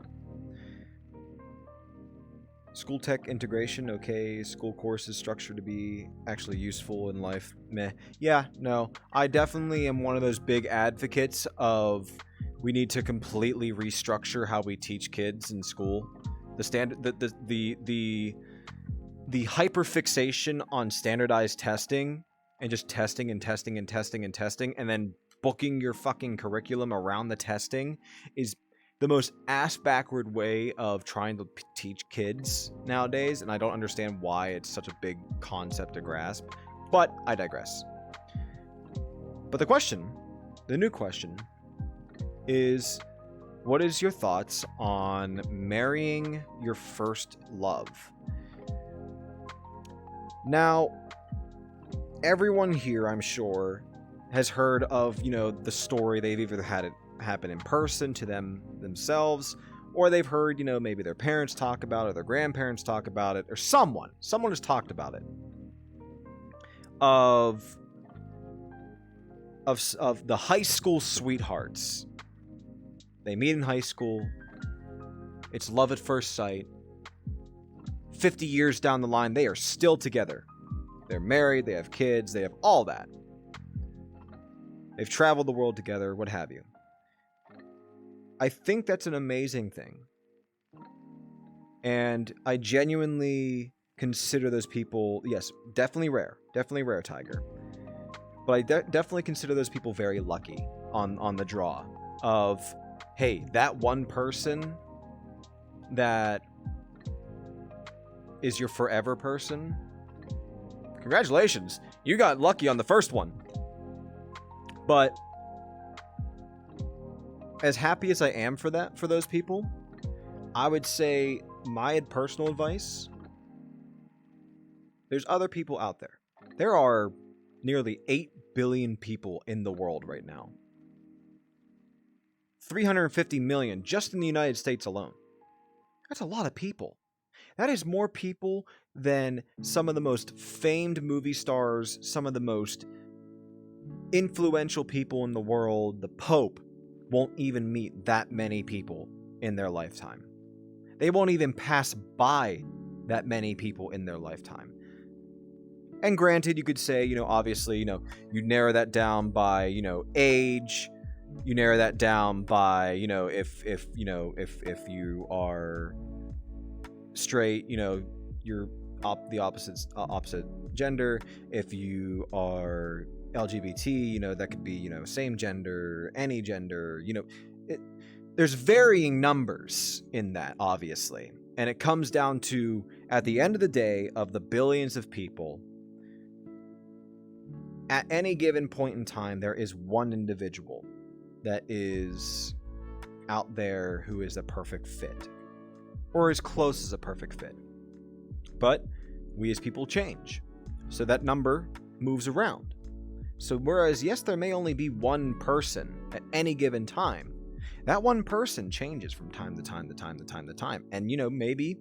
School tech integration, okay. School courses structured to be actually useful in life, meh. Yeah, no. I definitely am one of those big advocates of we need to completely restructure how we teach kids in school. The hyperfixation on standardized testing and just testing and testing and testing and testing, and then booking your fucking curriculum around the testing is the most ass-backward way of trying to teach kids nowadays, and I don't understand why it's such a big concept to grasp, but I digress. But the new question, is what is your thoughts on marrying your first love? Now, everyone here, I'm sure, has heard of, you know, the story. They've either had it happen in person to themselves, or they've heard, you know, maybe their parents talk about it, or their grandparents talk about it, or someone has talked about it, of the high school sweethearts. They meet in high school. It's love at first sight. 50 years down the line, they are still together. They're married, they have kids, they have all that. They've traveled the world together, what have you. I think that's an amazing thing. And I genuinely consider those people, yes, definitely rare, Tiger. But I definitely consider those people very lucky on the draw of, hey, that one person that is your forever person, congratulations. You got lucky on the first one. But as happy as I am for those people, I would say my personal advice, there's other people out there. There are nearly 8 billion people in the world right now. 350 million just in the United States alone. That's a lot of people. That is more people than some of the most famed movie stars, some of the most influential people in the world. The Pope won't even meet that many people in their lifetime. They won't even pass by that many people in their lifetime. And granted, you could say, obviously, you narrow that down by, age. You narrow that down by, if you are straight, you're the opposite gender. If you are LGBT, that could be, same gender, any gender, there's varying numbers in that, obviously. And it comes down to, at the end of the day, of the billions of people, at any given point in time, there is one individual that is out there who is a perfect fit, or as close as a perfect fit. But we as people change, so that number moves around. So whereas, yes, there may only be one person at any given time, that one person changes from time to time to time to time to time. And, maybe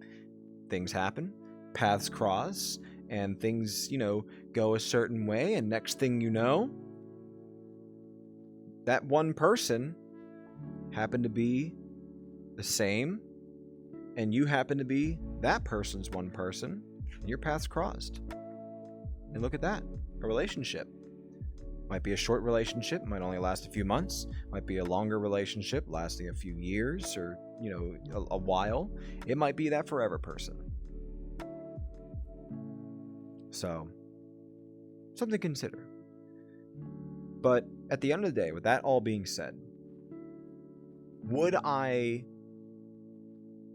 things happen, paths cross, and things, go a certain way, and next thing you know, that one person happened to be the same, and you happen to be that person's one person, and your paths crossed. And look at that, a relationship. Might be a short relationship, might only last a few months, might be a longer relationship lasting a few years or, a while. It might be that forever person. So, something to consider. But at the end of the day, with that all being said,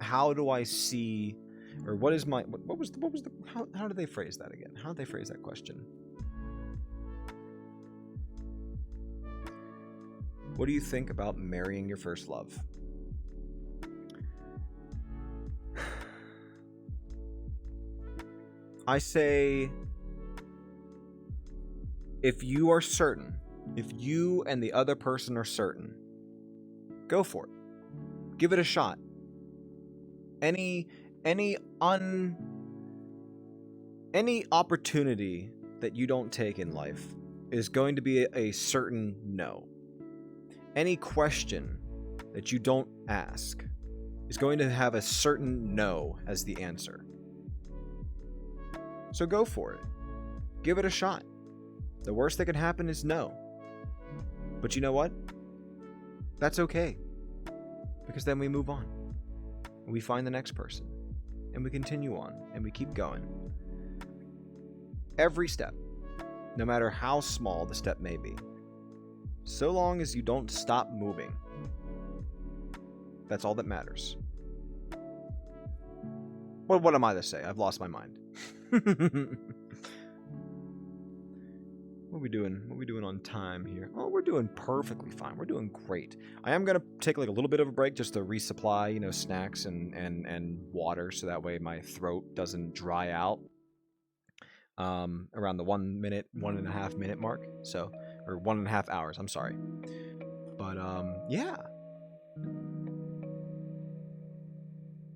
how do I see, or what is my, how did they phrase that again? How did they phrase that question? What do you think about marrying your first love? I say, if you are certain, if you and the other person are certain, go for it. Give it a shot. Any opportunity that you don't take in life is going to be a certain no. Any question that you don't ask is going to have a certain no as the answer. So go for it. Give it a shot. The worst that can happen is no. But you know what? That's okay. Because then we move on. We find the next person. And we continue on. And we keep going. Every step, no matter how small the step may be, so long as you don't stop moving, that's all that matters. What am I to say? I've lost my mind. What are we doing? What are we doing on time here? Oh, we're doing perfectly fine. We're doing great. I am gonna take like a little bit of a break just to resupply, snacks and water, so that way my throat doesn't dry out around the 1.5 minute mark. So, or 1.5 hours. I'm sorry. But yeah.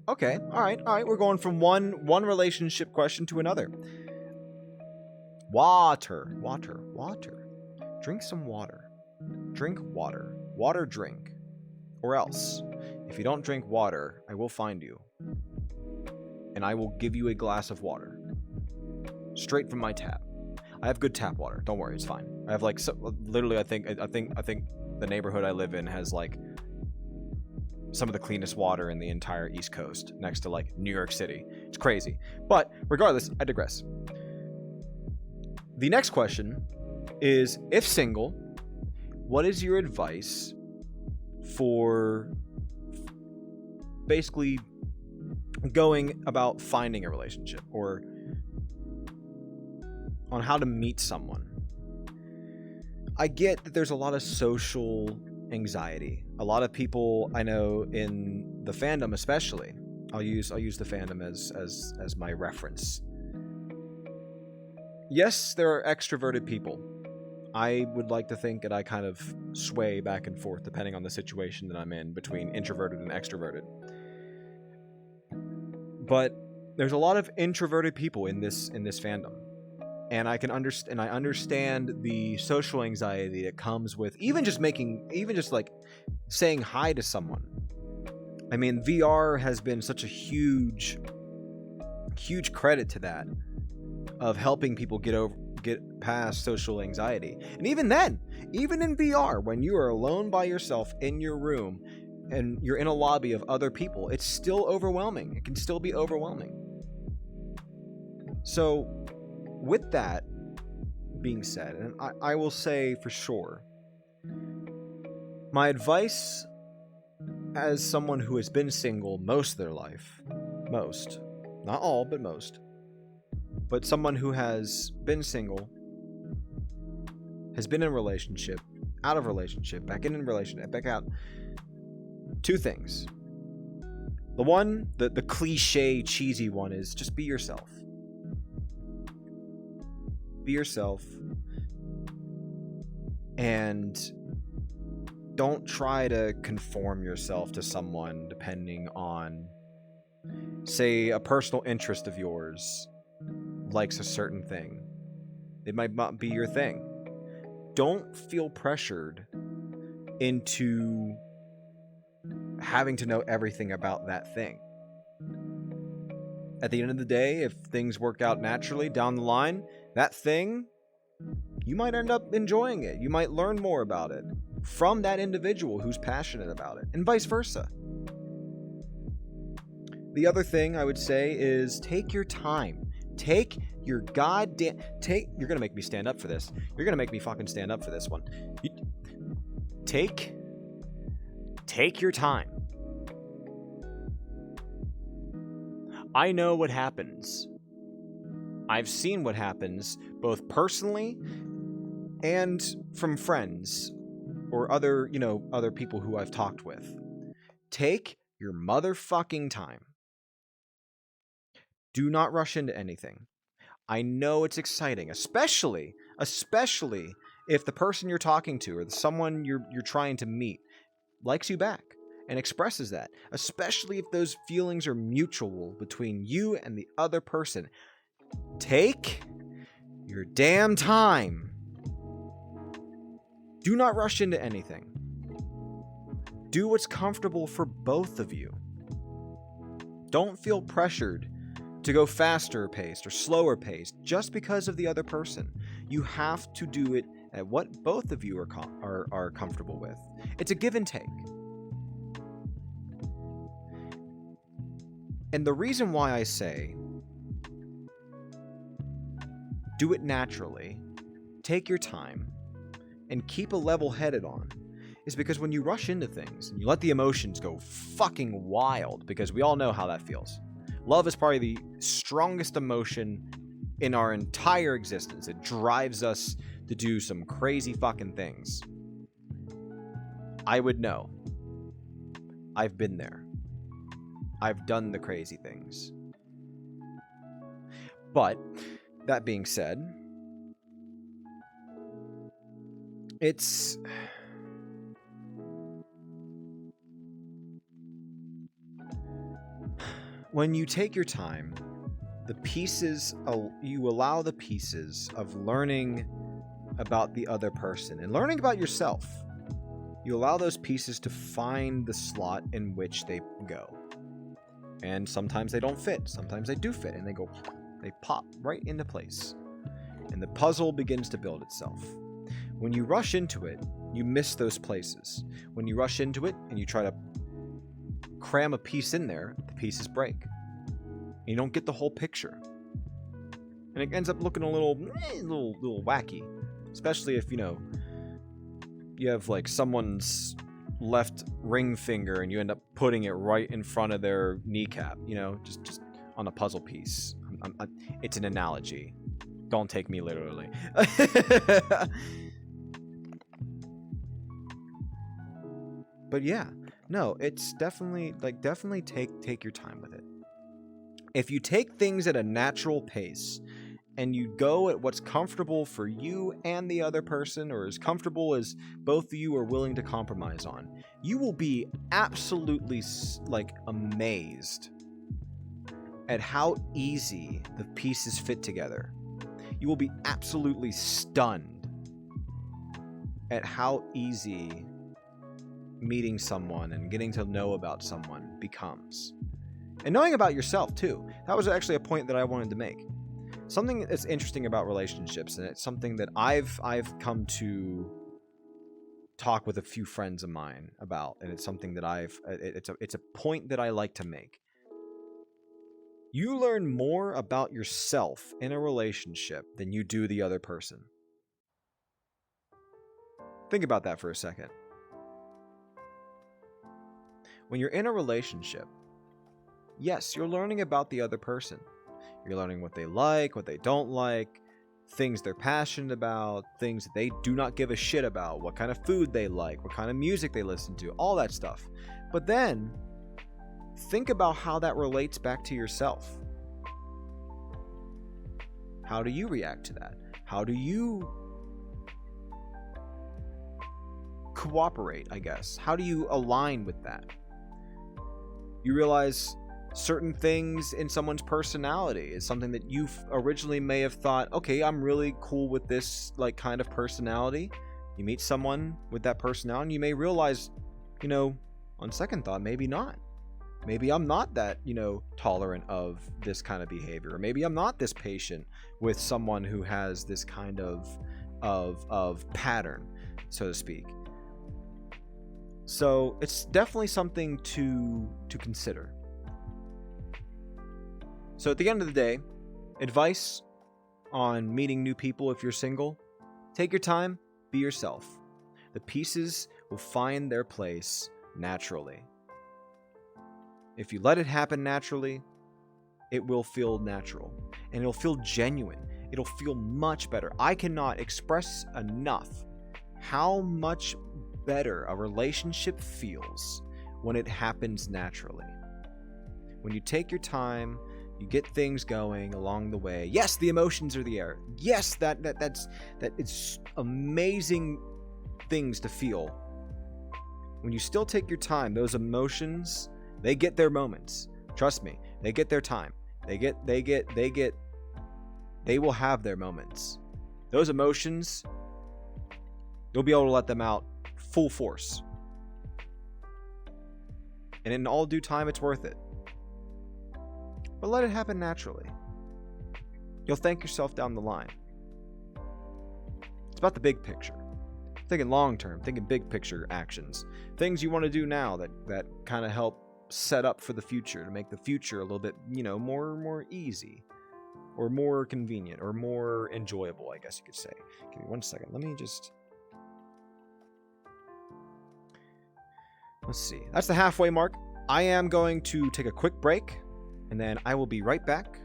Okay. All right. We're going from one relationship question to another. Water. Drink some water. Drink water. Water drink. Or else, if you don't drink water, I will find you. And I will give you a glass of water. Straight from my tap. I have good tap water. Don't worry, it's fine. I have like literally I think the neighborhood I live in has like some of the cleanest water in the entire East Coast, next to like New York City. It's crazy. But regardless, I digress. The next question is, if single, what is your advice for basically going about finding a relationship or on how to meet someone. I get that there's a lot of social anxiety. A lot of people I know in the fandom, especially, I'll use the fandom as my reference. Yes, there are extroverted people. I would like to think that I kind of sway back and forth depending on the situation that I'm in between introverted and extroverted. But there's a lot of introverted people in this fandom. And I understand the social anxiety that comes with even just like saying hi to someone. I mean, VR has been such a huge credit to that, of helping people get past social anxiety. And even then, even in VR, when you are alone by yourself in your room and you're in a lobby of other people, it's still overwhelming. It can still be overwhelming. So with that being said, and I will say for sure, my advice as someone who has been single most of their life, not all, but most, but someone who has been single, has been in a relationship, out of relationship, back in a relationship, back out, two things. The one, the cliche, cheesy one is just be yourself. Be yourself, and don't try to conform yourself to someone depending on, say, a personal interest of yours likes a certain thing. It might not be your thing. Don't feel pressured into having to know everything about that thing. At the end of the day, if things work out naturally down the line, that thing, you might end up enjoying it. You might learn more about it from that individual who's passionate about it, and vice versa. The other thing I would say is take your time. Take your goddamn... You're gonna make me stand up for this. You're gonna make me fucking stand up for this one. Take your time. I know what happens. I've seen what happens, both personally and from friends or other people who I've talked with. Take your motherfucking time. Do not rush into anything. I know it's exciting, especially if the person you're talking to or someone you're trying to meet likes you back and expresses that, especially if those feelings are mutual between you and the other person. Take your damn time. Do not rush into anything. Do what's comfortable for both of you. Don't feel pressured to go faster paced or slower paced just because of the other person. You have to do it at what both of you are comfortable with. It's a give and take. And the reason why I say do it naturally, take your time, and keep a level headed on is because when you rush into things and you let the emotions go fucking wild, because we all know how that feels. Love is probably the strongest emotion in our entire existence. It drives us to do some crazy fucking things. I would know. I've been there. I've done the crazy things. But that being said, it's when you take your time, you allow the pieces of learning about the other person and learning about yourself. You allow those pieces to find the slot in which they go. And sometimes they don't fit. Sometimes they do fit, and they pop right into place. And the puzzle begins to build itself. When you rush into it, you miss those places. When you rush into it and you try to cram a piece in there, the pieces break. And you don't get the whole picture. And it ends up looking a little wacky. Especially if, you have like someone's left ring finger and you end up putting it right in front of their kneecap, you know, just on a puzzle piece. It's an analogy. Don't take me literally. But yeah, no, it's definitely take your time with it. If you take things at a natural pace and you go at what's comfortable for you and the other person, or as comfortable as both of you are willing to compromise on, you will be absolutely amazed at how easy the pieces fit together. You will be absolutely stunned at how easy meeting someone and getting to know about someone becomes. And knowing about yourself too. That was actually a point that I wanted to make. Something that's interesting about relationships, and it's something that I've come to talk with a few friends of mine about, and it's something that it's a point that I like to make. You learn more about yourself in a relationship than you do the other person. Think about that for a second. When you're in a relationship, yes, you're learning about the other person. You're learning what they like, what they don't like, things they're passionate about, things that they do not give a shit about, what kind of food they like, what kind of music they listen to, all that stuff. But then, think about how that relates back to yourself. How do you react to that? How do you cooperate, I guess? How do you align with that? You realize certain things in someone's personality is something that you originally may have thought, okay, I'm really cool with this kind of personality. You meet someone with that personality and you may realize, on second thought, maybe not. Maybe I'm not that, tolerant of this kind of behavior. Or maybe I'm not this patient with someone who has this kind of pattern, so to speak. So it's definitely something to consider. So at the end of the day, advice on meeting new people if you're single: take your time, be yourself. The pieces will find their place naturally. If you let it happen naturally, it will feel natural and it'll feel genuine. It'll feel much better. I cannot express enough how much better a relationship feels when it happens naturally. When you take your time, you get things going along the way. Yes, the emotions are there. Yes, that it's amazing things to feel. When you still take your time, those emotions, they get their moments. Trust me, they get their time. They will have their moments. Those emotions, you'll be able to let them out full force. And in all due time, it's worth it. But let it happen naturally. You'll thank yourself down the line. It's about the big picture. Thinking long term, thinking big picture actions. Things you want to do now that kind of help set up for the future, to make the future a little bit, more easy. Or more convenient, or more enjoyable, I guess you could say. Give me 1 second. Let's see. That's the halfway mark. I am going to take a quick break, and then I will be right back.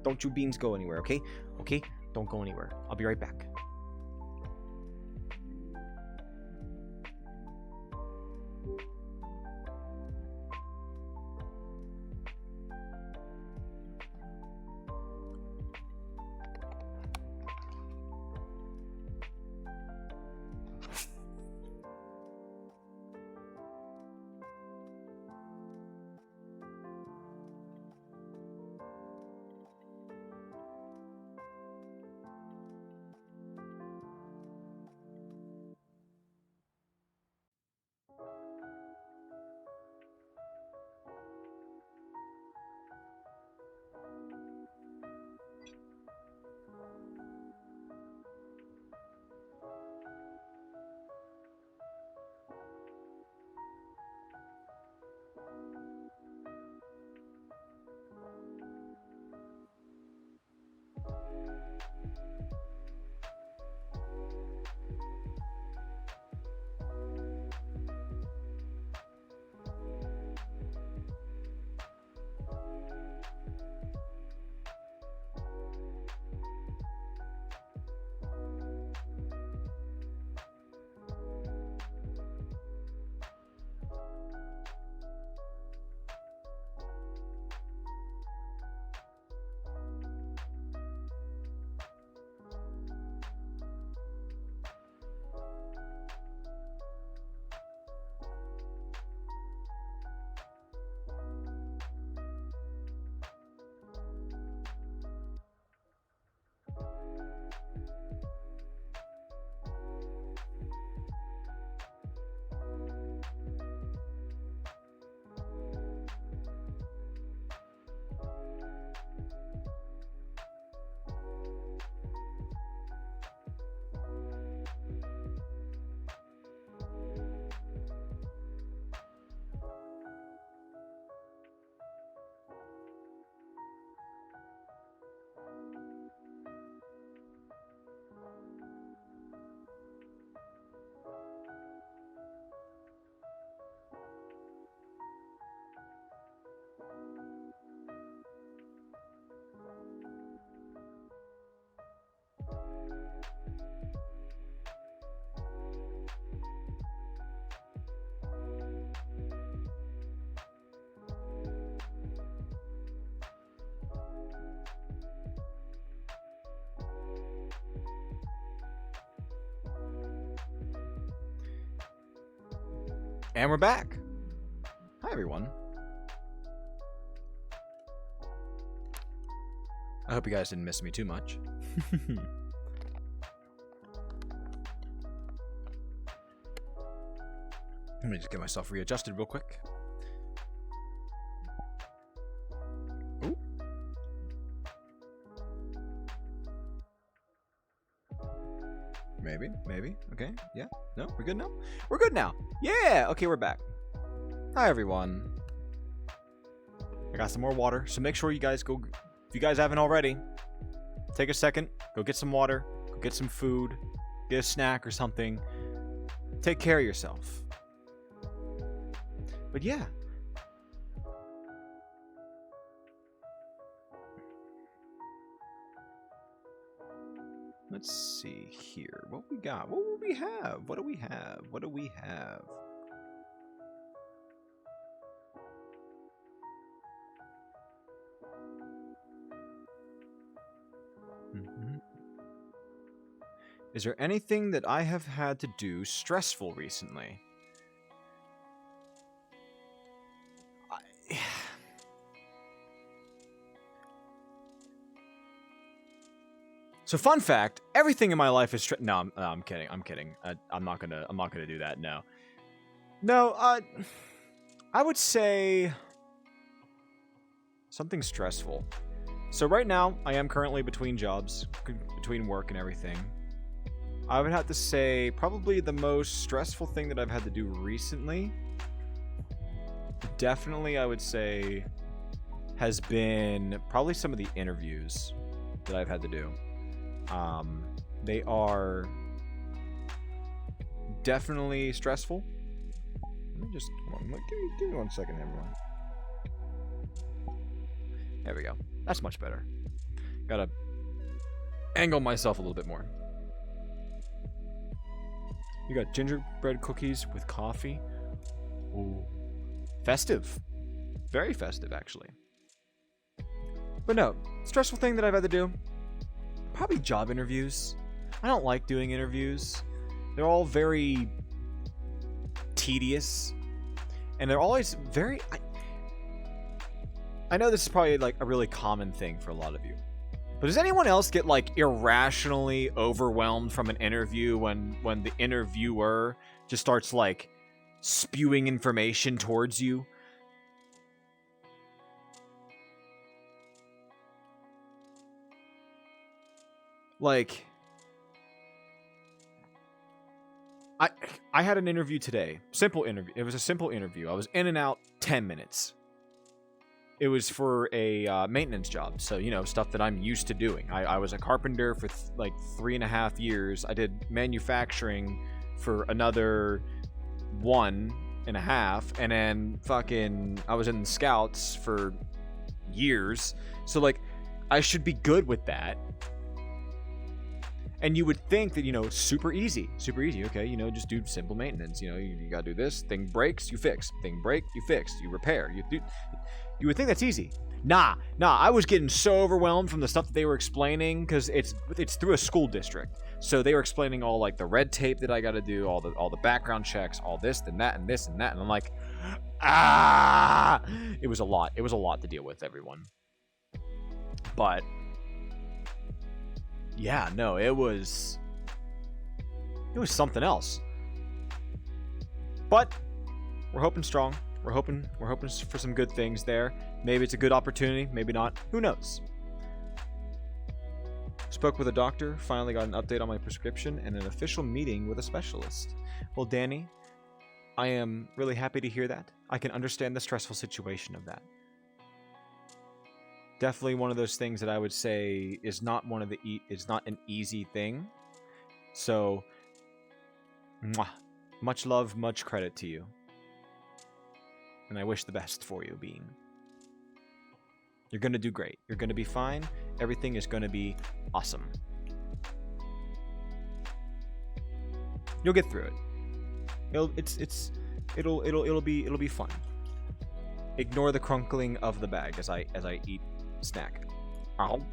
Don't you beans go anywhere, okay? Okay? Don't go anywhere. I'll be right back. And we're back. Hi, everyone. I hope you guys didn't miss me too much. Let me just get myself readjusted real quick. Ooh. Maybe. Okay, yeah. No, we're good now? We're good now. Yeah! Okay, we're back. Hi, everyone. I got some more water, so make sure you guys go... If you guys haven't already, take a second, go get some water, go get some food, get a snack or something. Take care of yourself. But yeah. Let's see here. What we got? What do we have? What do we have? What do we have? Is there anything that I have had to do stressful recently? So, fun fact: everything in my life is no. I'm kidding. I'm kidding. I'm not gonna do that. No. I would say something stressful. So right now, I am currently between jobs, between work and everything. I would have to say probably the most stressful thing that I've had to do recently, definitely I would say, has been probably some of the interviews that I've had to do. They are definitely stressful. Let me just give me 1 second, everyone. There we go. That's much better. Gotta angle myself a little bit more. You got gingerbread cookies with coffee. Ooh. Festive. Very festive, actually. But no, stressful thing that I've had to do, probably job interviews. I don't like doing interviews. They're all very tedious. And they're always very... I know this is probably like a really common thing for a lot of you. But does anyone else get like irrationally overwhelmed from an interview when the interviewer just starts like spewing information towards you? Like, I had an interview today. Simple interview. It was a simple interview. I was in and out 10 minutes. It was for a maintenance job, so, you know, stuff that I'm used to doing. I was a carpenter for like 3.5 years. I did manufacturing for another 1.5, and then fucking I was in the scouts for years. So, like, I should be good with that. And you would think that, you know, super easy, okay, you know, just do simple maintenance, you know, you gotta do this, thing breaks, you fix, thing break, you fix, you repair, you would think that's easy. Nah, I was getting so overwhelmed from the stuff that they were explaining, because it's through a school district, so they were explaining all, like, the red tape that I gotta do, all the background checks, all this and that, and this and that, and I'm like, it was a lot to deal with, everyone. But yeah, no, it was something else. But we're hoping strong. We're hoping for some good things there. Maybe it's a good opportunity, maybe not. Who knows? Spoke with a doctor, finally got an update on my prescription and an official meeting with a specialist. Well, Danny, I am really happy to hear that. I can understand the stressful situation of that. Definitely one of those things that I would say is not it's not an easy thing. So, much love, much credit to you. And I wish the best for you, Bean. You're going to do great. You're going to be fine. Everything is going to be awesome. You'll get through it. It'll be fun. Ignore the crunkling of the bag as I eat snack. Ow.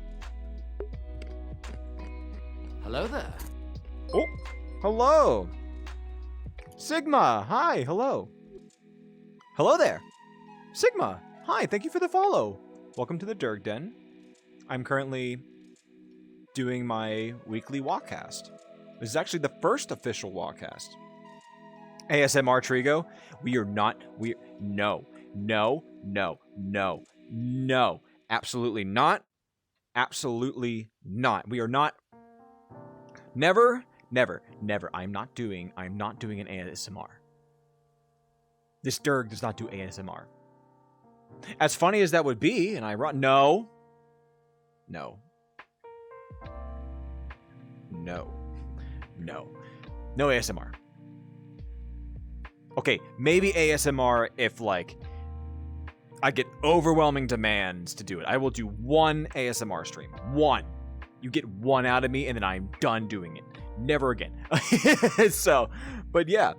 Hello there. Oh, hello. Sigma, hi, hello. Hello there! Sigma! Hi, thank you for the follow! Welcome to the Derg Den. I'm currently doing my weekly WahCast. This is actually the first official WahCast. ASMR Trigo, no. Absolutely not. Absolutely not. We are not. Never. I'm not doing an ASMR. This Derg does not do ASMR. As funny as that would be, and no ASMR. Okay, maybe ASMR if, like, I get overwhelming demands to do it. I will do one ASMR stream. One. You get one out of me, and then I'm done doing it. Never again. So, but yeah.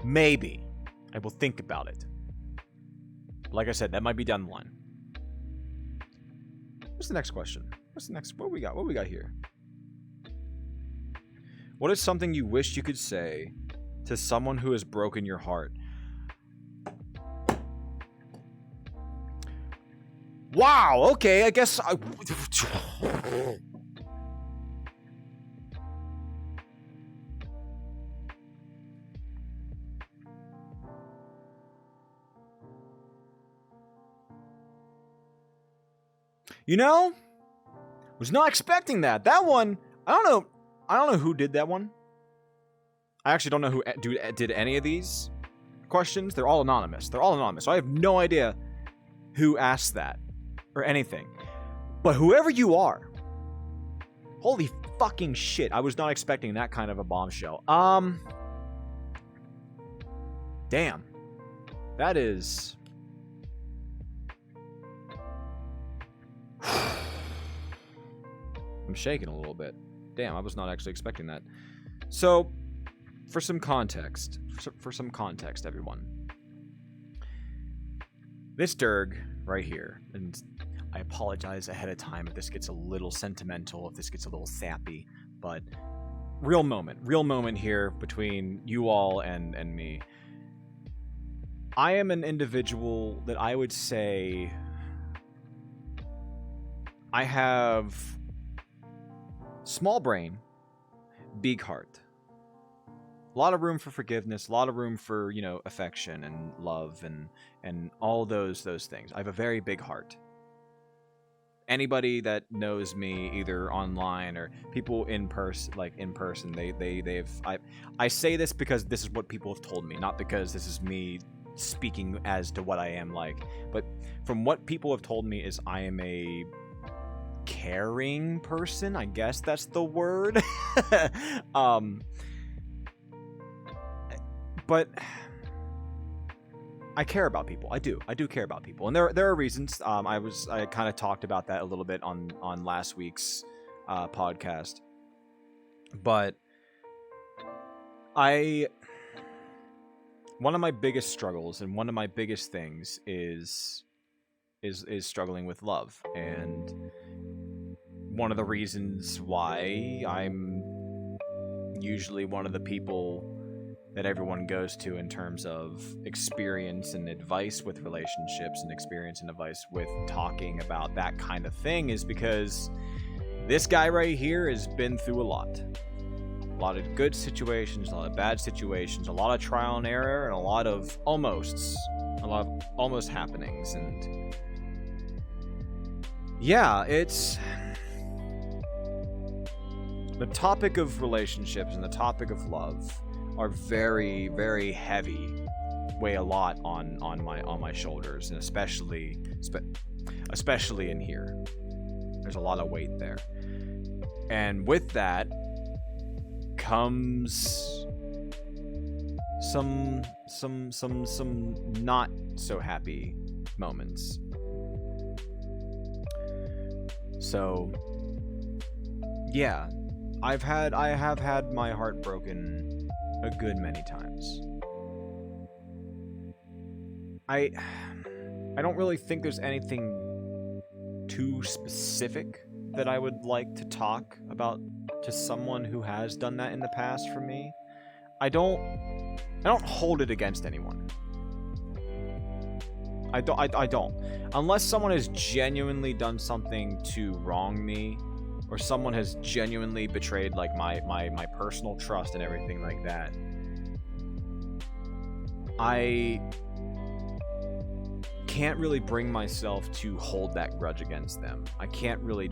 Maybe. I will think about it. Like I said, that might be down the line. What's the next question? What we got here? What is something you wish you could say to someone who has broken your heart? Wow, okay, I guess you know, was not expecting that. That one, I don't know who did that one. I actually don't know who did any of these questions. They're all anonymous. So I have no idea who asked that or anything. But whoever you are, holy fucking shit, I was not expecting that kind of a bombshell. Damn. That is... I'm shaking a little bit. Damn, I was not actually expecting that. So, for some context, everyone. This Derg right here, and I apologize ahead of time if this gets a little sentimental, if this gets a little sappy, but real moment here between you all and me. I am an individual that I would say I have small brain, big heart. A lot of room for forgiveness, a lot of room for, affection and love and all those things. I have a very big heart. Anybody that knows me either online or people in person, I say this because this is what people have told me, not because this is me speaking as to what I am like, but from what people have told me is I am a caring person. I guess that's the word. But I care about people. I do care about people, and there are reasons. I kind of talked about that a little bit on last week's podcast, but one of my biggest struggles and one of my biggest things is struggling with love, and one of the reasons why I'm usually one of the people that everyone goes to in terms of experience and advice with relationships and experience and advice with talking about that kind of thing is because this guy right here has been through a lot of good situations, a lot of bad situations, a lot of trial and error, and a lot of almost happenings. And yeah, it's the topic of relationships and the topic of love are very, very heavy, weigh a lot on my shoulders, and especially in here. There's a lot of weight there. And with that comes some not so happy moments. So yeah, I have had my heart broken a good many times. I don't really think there's anything too specific that I would like to talk about to someone who has done that in the past for me. I don't I don't hold it against anyone. I don't. Unless someone has genuinely done something to wrong me, or someone has genuinely betrayed like my personal trust and everything like that, I can't really bring myself to hold that grudge against them. I can't really...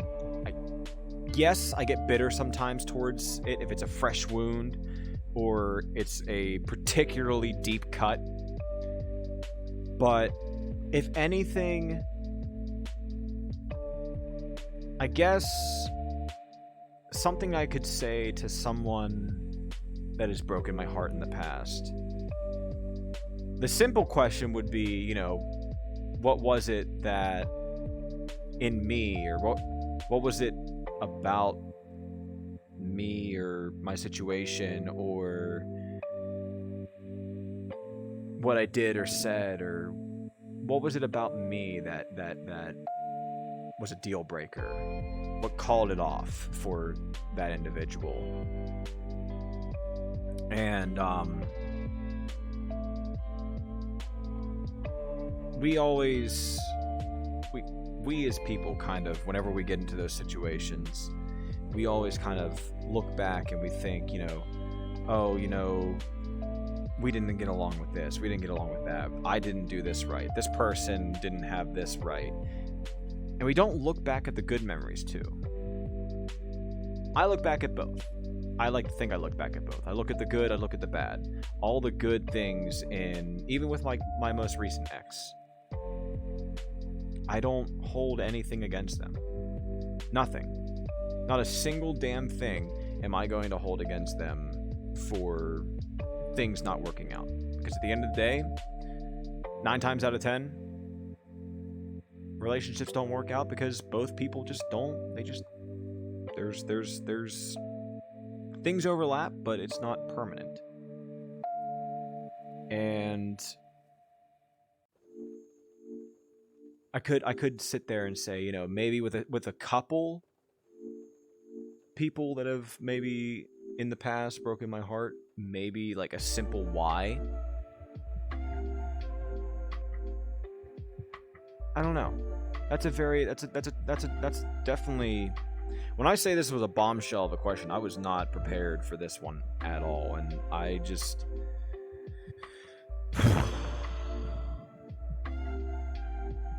Yes, I get bitter sometimes towards it if it's a fresh wound or it's a particularly deep cut. But if anything, I guess something I could say to someone that has broken my heart in the past. The simple question would be, you know, what was it that in me, or what was it about me or my situation or what I did or said, or what was it about me that was a deal breaker? What called it off for that individual? And we as people kind of, whenever we get into those situations, we always kind of look back and we think, you know, oh, you know, we didn't get along with this, we didn't get along with that, I didn't do this right, this person didn't have this right. And we don't look back at the good memories too. I look back at both. I like to think I look back at both. I look at the good, I look at the bad. All the good things even with my most recent ex. I don't hold anything against them. Nothing. Not a single damn thing am I going to hold against them for things not working out. Because at the end of the day, 9 times out of 10, relationships don't work out because both people just don't. They just... There's things overlap, but it's not permanent. And I could sit there and say, you know, maybe with a couple people that have maybe in the past broken my heart, maybe like a simple why. I don't know. That's definitely... When I say this was a bombshell of a question, I was not prepared for this one at all, and I just...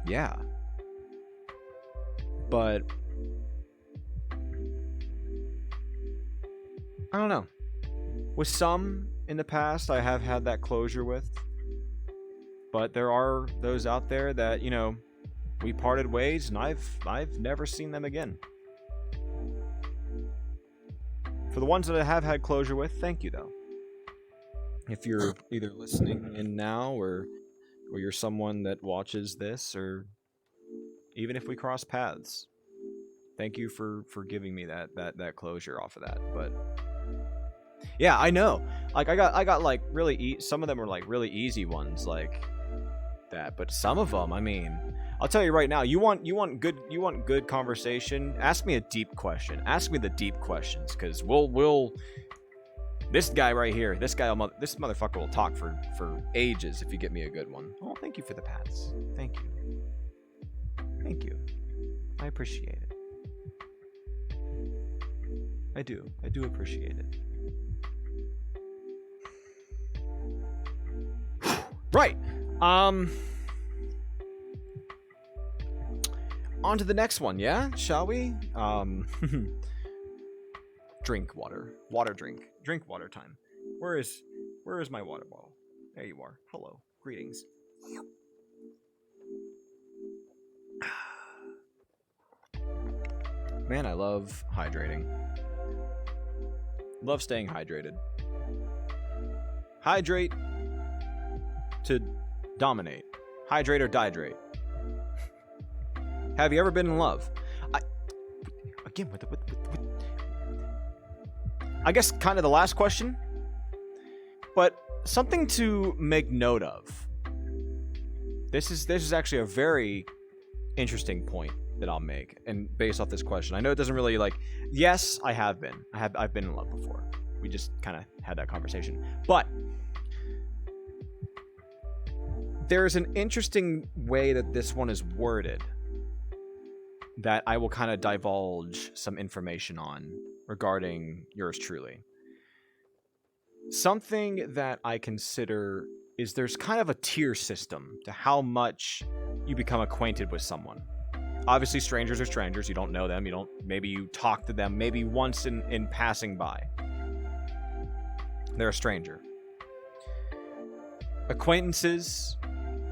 yeah. But I don't know. With some in the past, I have had that closure with. But there are those out there that, you know, we parted ways, and I've never seen them again. For the ones that I have had closure with, thank you, though. If you're either listening in now, or you're someone that watches this, or even if we cross paths, thank you for giving me that closure off of that. But yeah, I know. Like I got like really some of them are like really easy ones like that, but some of them, I mean, I'll tell you right now, you want good conversation, ask me a deep question. Ask me the deep questions, because we'll this guy right here, this motherfucker will talk for ages if you get me a good one. Oh, thank you for the pats. Thank you. I appreciate it. I do appreciate it. Right. On to the next one, yeah? Shall we? Drink water. Drink water time. Where is my water bottle? There you are. Hello. Greetings. Man, I love hydrating. Love staying hydrated. Hydrate to dominate. Hydrate or dihydrate. Have you ever been in love? I guess kind of the last question, but something to make note of. This is actually a very interesting point that I'll make, and based off this question. I know it doesn't really like... Yes, I have been. I've been in love before. We just kind of had that conversation. But there's an interesting way that this one is worded that I will kind of divulge some information on regarding yours truly. Something that I consider is there's kind of a tier system to how much you become acquainted with someone. Obviously, strangers are strangers. You don't know them. Maybe you talk to them maybe once in passing by. They're a stranger. Acquaintances,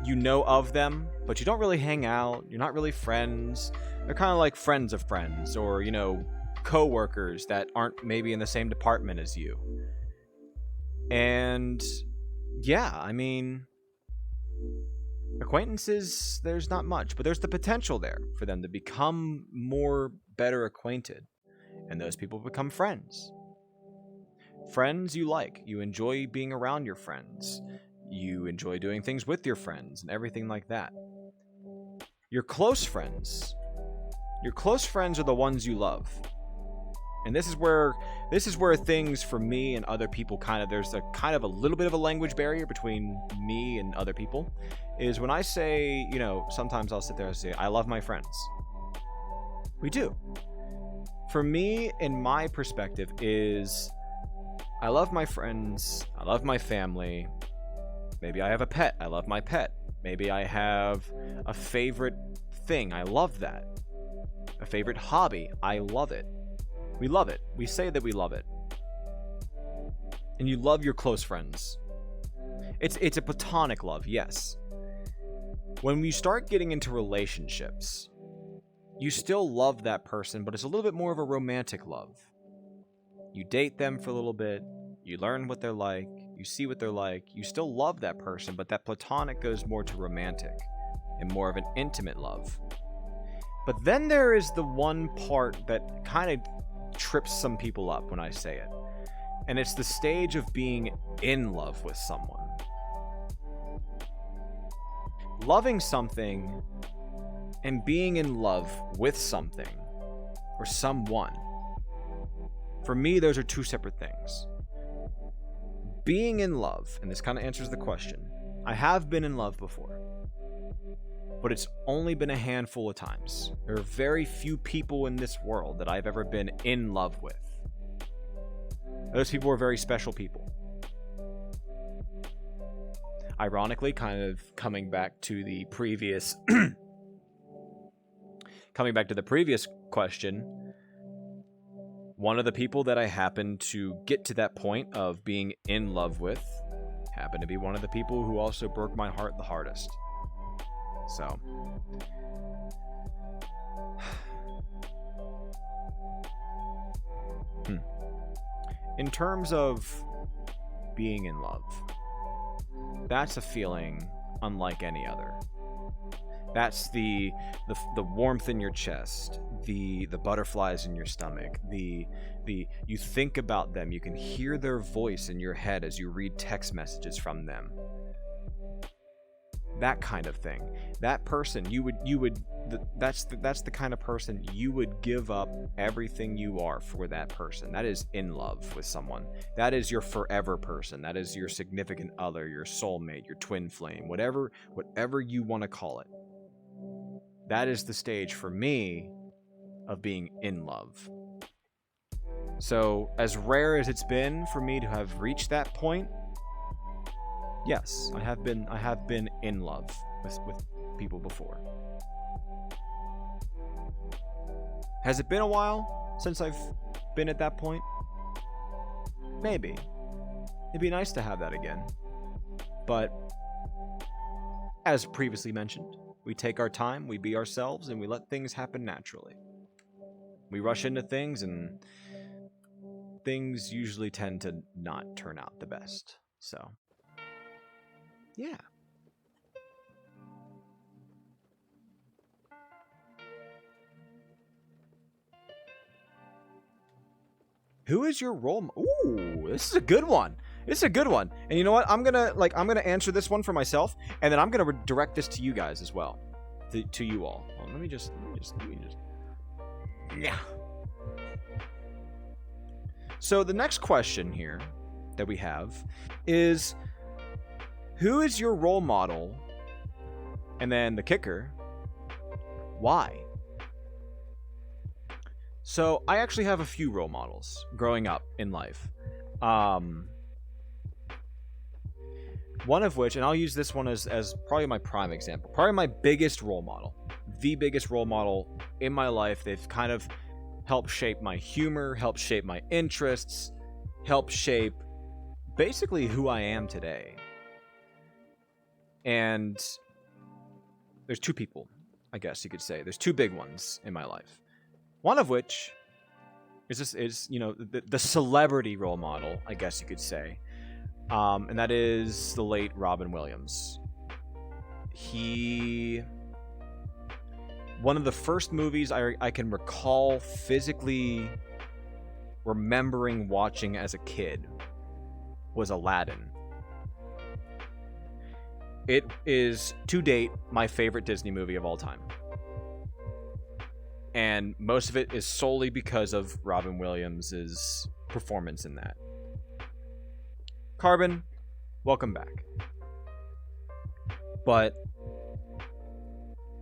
you know of them, but you don't really hang out. You're not really friends. They're kind of like friends of friends, or, co-workers that aren't maybe in the same department as you. And yeah, I mean, acquaintances, there's not much, but there's the potential there for them to become better acquainted, and those people become friends. Friends you like. You enjoy being around your friends. You enjoy doing things with your friends and everything like that. Your close friends are the ones you love. And this is where things for me and other people there's a little bit of a language barrier between me and other people, is when I say, sometimes I'll sit there and say, I love my friends. We do. For me, in my perspective, is I love my friends, I love my family. Maybe I have a pet, I love my pet. Maybe I have a favorite thing, I love that. A favorite hobby, I love it. We love it. We say that we love it. And you love your close friends. It's a platonic love, yes. When you start getting into relationships, you still love that person, but it's a little bit more of a romantic love. You date them for a little bit, you learn what they're like, you see what they're like, you still love that person, but that platonic goes more to romantic and more of an intimate love. But then there is the one part that kind of trips some people up when I say it. And it's the stage of being in love with someone. Loving something and being in love with something or someone. For me, those are two separate things. Being in love, and this kind of answers the question, I have been in love before, but it's only been a handful of times. There are very few people in this world that I've ever been in love with. Those people were very special people. Ironically, kind of coming back to the previous question, one of the people that I happened to get to that point of being in love with happened to be one of the people who also broke my heart the hardest. So, in terms of being in love, that's a feeling unlike any other. That's the warmth in your chest, the butterflies in your stomach, the you think about them, you can hear their voice in your head as you read text messages from them. That kind of thing. That person, that's the kind of person you would give up everything you are for that person. That is in love with someone. That is your forever person. That is your significant other, your soulmate, your twin flame, whatever you want to call it. That is the stage for me of being in love. So, as rare as it's been for me to have reached that point, yes, I have been in love with people before. Has it been a while since I've been at that point? Maybe. It'd be nice to have that again. But, as previously mentioned, we take our time, we be ourselves, and we let things happen naturally. We rush into things, and things usually tend to not turn out the best. So, yeah. Who is your role? Ooh, this is a good one. And you know what? I'm gonna answer this one for myself, and then I'm gonna direct this to you guys as well, to you all. Well, let me just. Yeah. So the next question here, that we have, is, who is your role model And then the kicker, why? So I actually have a few role models growing up in life. One of which, and I'll use this one as probably my prime example, probably my biggest role model, the biggest role model in my life. They've kind of helped shape my humor, helped shape my interests, helped shape basically who I am today. And there's two people, I guess you could say. There's two big ones in my life. One of which is the celebrity role model, I guess you could say. And that is the late Robin Williams. One of the first movies I can recall physically remembering watching as a kid was Aladdin. It is, to date, my favorite Disney movie of all time. And most of it is solely because of Robin Williams' performance in that. Carbon, welcome back. But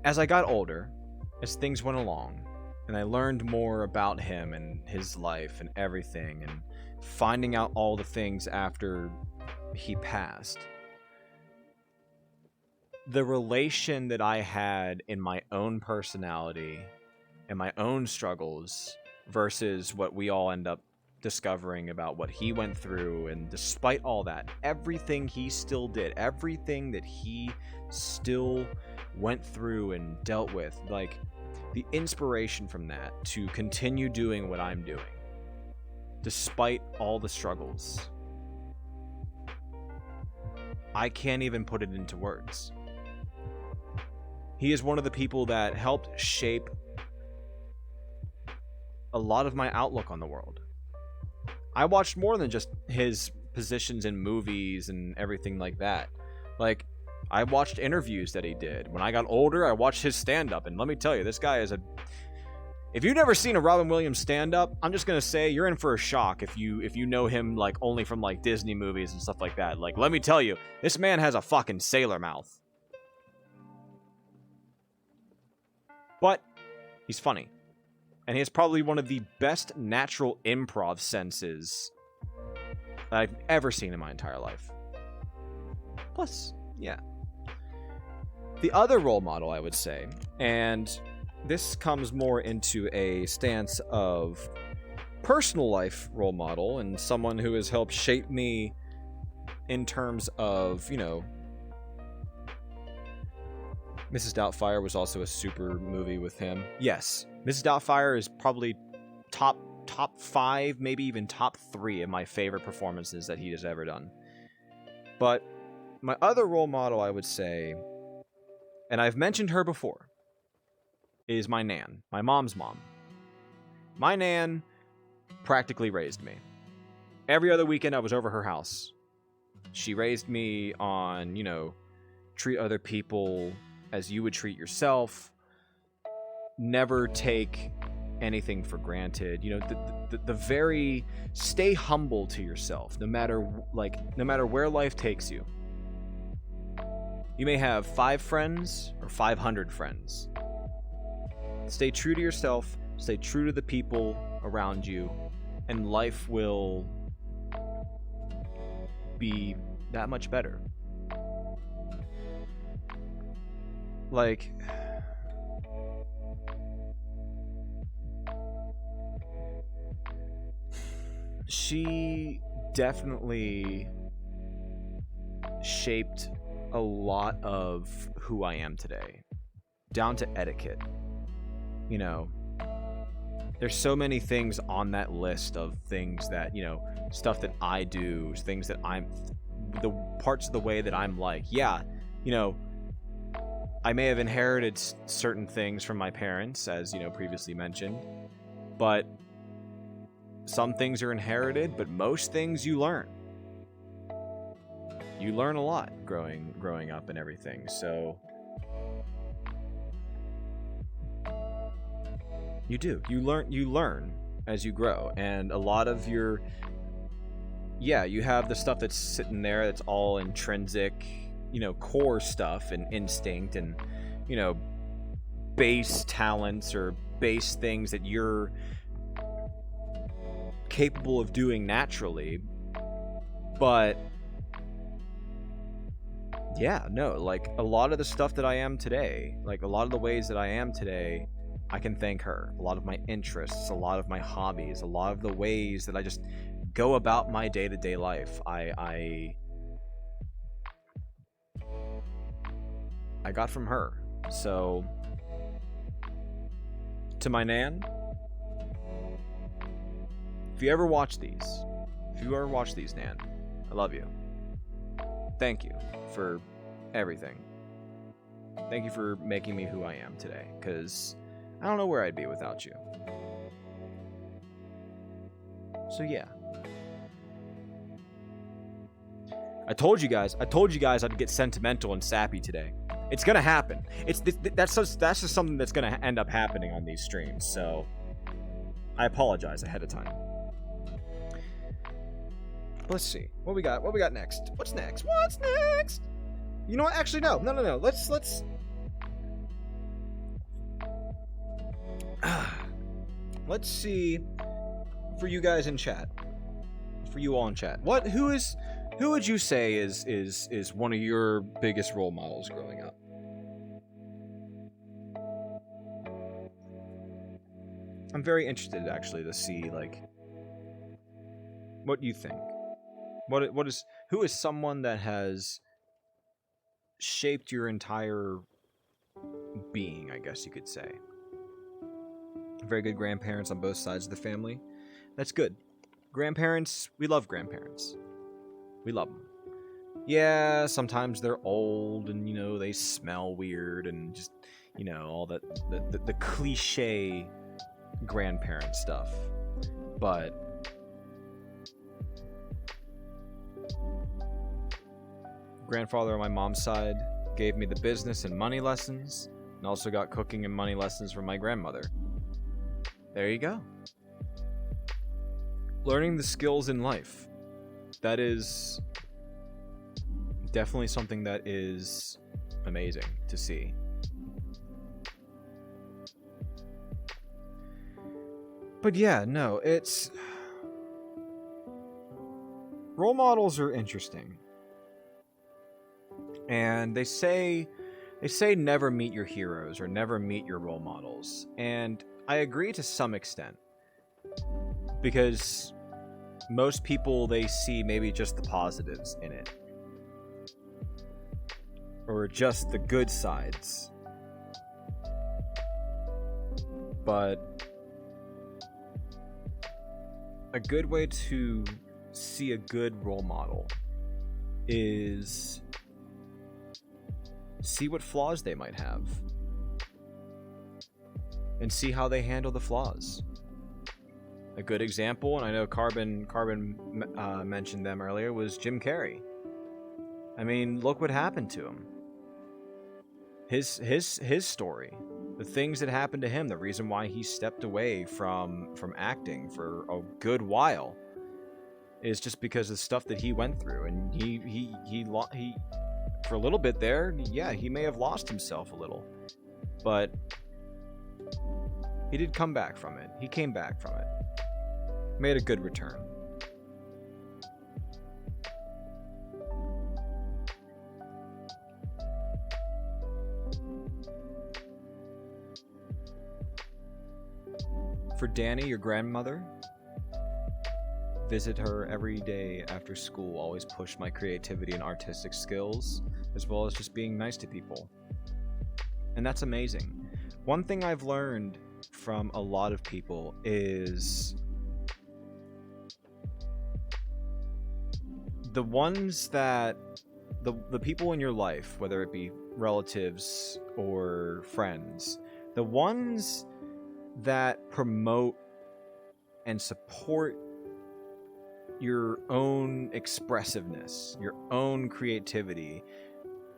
as I got older, as things went along, and I learned more about him and his life and everything, and finding out all the things after he passed, the relation that I had in my own personality and my own struggles versus what we all end up discovering about what he went through, and despite all that, everything he still did, everything that he still went through and dealt with, like the inspiration from that to continue doing what I'm doing despite all the struggles, I can't even put it into words. He is one of the people that helped shape a lot of my outlook on the world. I watched more than just his positions in movies and everything like that. Like, I watched interviews that he did. When I got older, I watched his stand-up, and let me tell you, this guy is if you've never seen a Robin Williams stand-up, I'm just gonna say you're in for a shock if you know him like only from like Disney movies and stuff like that. Like, let me tell you, this man has a fucking sailor mouth. But he's funny. And he has probably one of the best natural improv senses that I've ever seen in my entire life. Plus, yeah. The other role model, I would say, and this comes more into a stance of personal life role model and someone who has helped shape me in terms of, Mrs. Doubtfire was also a super movie with him. Yes, Mrs. Doubtfire is probably top 5, maybe even top 3 of my favorite performances that he has ever done. But my other role model, I would say, and I've mentioned her before, is my Nan, my mom's mom. My Nan practically raised me. Every other weekend I was over her house. She raised me on, treat other people as you would treat yourself. Never take anything for granted. The very stay humble to yourself, no matter where life takes you. You may have 5 friends or 500 friends. Stay true to yourself, stay true to the people around you, and life will be that much better. Like, she definitely shaped a lot of who I am today, down to etiquette. There's so many things on that list of things that, stuff that I do, things that the parts of the way that I'm like, yeah, I may have inherited certain things from my parents, as, previously mentioned, but some things are inherited, but most things you learn. You learn a lot growing up and everything, so you do. You learn as you grow, and a lot of you have the stuff that's sitting there that's all intrinsic core stuff and instinct and, base talents or base things that you're capable of doing naturally. But yeah, no, like a lot of the stuff that I am today, like a lot of the ways that I am today, I can thank her. A lot of my interests, a lot of my hobbies, a lot of the ways that I just go about my day-to-day life, I got from her. So to my Nan, if you ever watch these, Nan, I love you. Thank you for everything. Thank you for making me who I am today, because I don't know where I'd be without you. So yeah. I told you guys I'd get sentimental and sappy today. It's gonna happen. That's just something that's gonna end up happening on these streams, so I apologize ahead of time. Let's see. What we got next? What's next? You know what? Actually, no. Let's let's see for you guys in chat. For you all in chat. Who would you say is one of your biggest role models growing up? I'm very interested actually to see like what you think. Who is someone that has shaped your entire being, I guess you could say. Very good grandparents on both sides of the family. That's good. Grandparents, we love grandparents. We love them. Yeah, sometimes they're old and, they smell weird and just, all the cliche grandparent stuff. But grandfather on my mom's side gave me the business and money lessons, and also got cooking and money lessons from my grandmother. There you go. Learning the skills in life. That is definitely something that is amazing to see. But yeah, no, it's... Role models are interesting. And they say never meet your heroes or never meet your role models. And I agree to some extent. Because most people, they see maybe just the positives in it. Or just the good sides. But a good way to see a good role model is see what flaws they might have and see how they handle the flaws. A good example, and I know Carbon mentioned them earlier, was Jim Carrey. I mean, look what happened to him. His story, the things that happened to him, the reason why he stepped away from acting for a good while is just because of the stuff that he went through, and he for a little bit there, yeah, he may have lost himself a little, but he did come back from it. He came back from it. Made a good return. For Danny, your grandmother, visit her every day after school. Always push my creativity and artistic skills, as well as just being nice to people. And that's amazing. One thing I've learned from a lot of people is the ones that the people in your life, whether it be relatives or friends, the ones that promote and support your own expressiveness, your own creativity,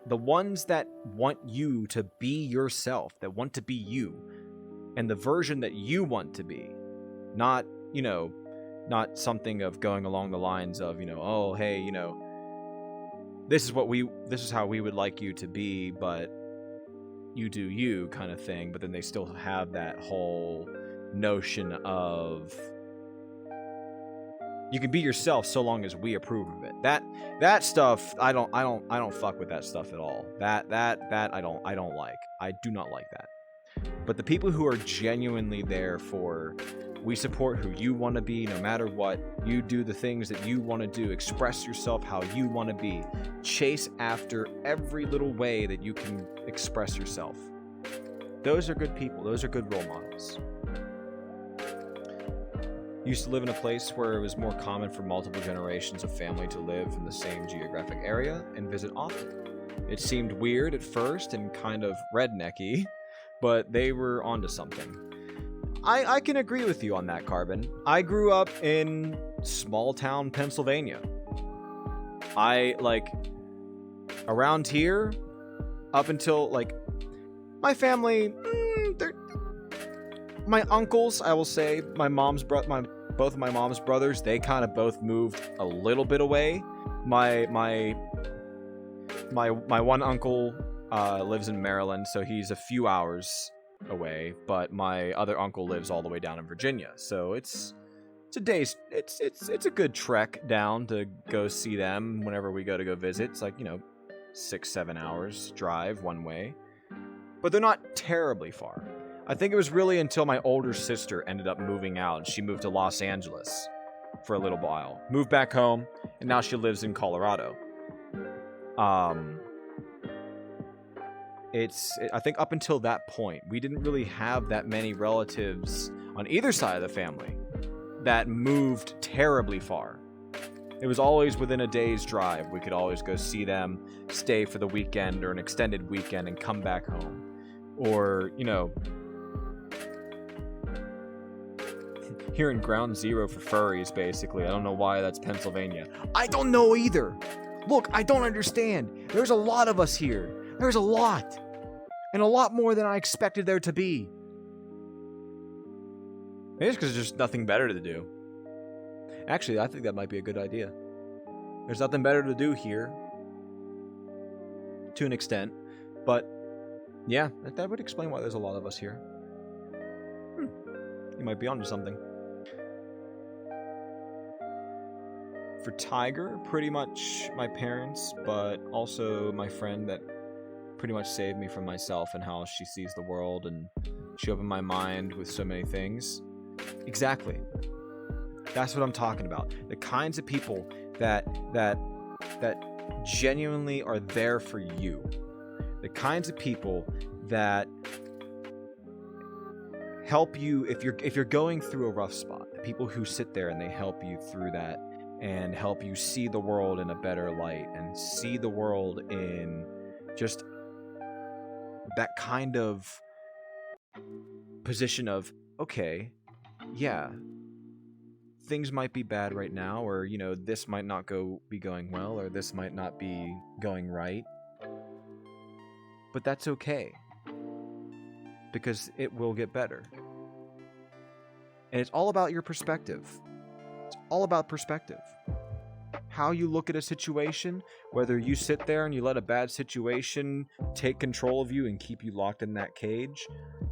the ones that want you to be yourself, that want to be you, and the version that you want to be, not, not something of going along the lines of, oh, hey, this is how we would like you to be, but you do you kind of thing. But then they still have that whole notion of you can be yourself so long as we approve of it. That stuff I don't fuck with that stuff at all. That I don't like. I do not like that. But the people who are genuinely there for, we support who you want to be no matter what. You do the things that you want to do. Express yourself how you want to be. Chase after every little way that you can express yourself. Those are good people. Those are good role models. Used to live in a place where it was more common for multiple generations of family to live in the same geographic area and visit often. It seemed weird at first and kind of rednecky, but they were onto something. I can agree with you on that, Carbon. I grew up in small town Pennsylvania. Around here, up until, my family, my uncles, I will say, both of my mom's brothers, they kind of both moved a little bit away. My one uncle lives in Maryland, so he's a few hours away, but my other uncle lives all the way down in Virginia. So it's a good trek down to go see them whenever we go visit. It's 6-7 hours drive one way. But they're not terribly far. I think it was really until my older sister ended up moving out, and she moved to Los Angeles for a little while. Moved back home, and now she lives in Colorado. I think up until that point, we didn't really have that many relatives on either side of the family that moved terribly far. It was always within a day's drive. We could always go see them, stay for the weekend or an extended weekend, and come back home. Or, here in Ground Zero for furries, basically. I don't know why that's Pennsylvania. I don't know either. Look, I don't understand. There's a lot of us here. There's a lot. And a lot more than I expected there to be. Maybe it's because there's just nothing better to do. Actually, I think that might be a good idea. There's nothing better to do here. To an extent. But, yeah, that would explain why there's a lot of us here. You might be onto something. For Tiger, pretty much my parents, but also my friend that pretty much saved me from myself and how she sees the world, and she opened my mind with so many things. Exactly. That's what I'm talking about. The kinds of people that genuinely are there for you. The kinds of people that help you if you're going through a rough spot. The people who sit there and they help you through that and help you see the world in a better light and see the world in just that kind of position of, okay, yeah, things might be bad right now, or, this might not be going well, or this might not be going right. But that's okay. Because it will get better. And it's all about your perspective. It's all about perspective. How you look at a situation, whether you sit there and you let a bad situation take control of you and keep you locked in that cage,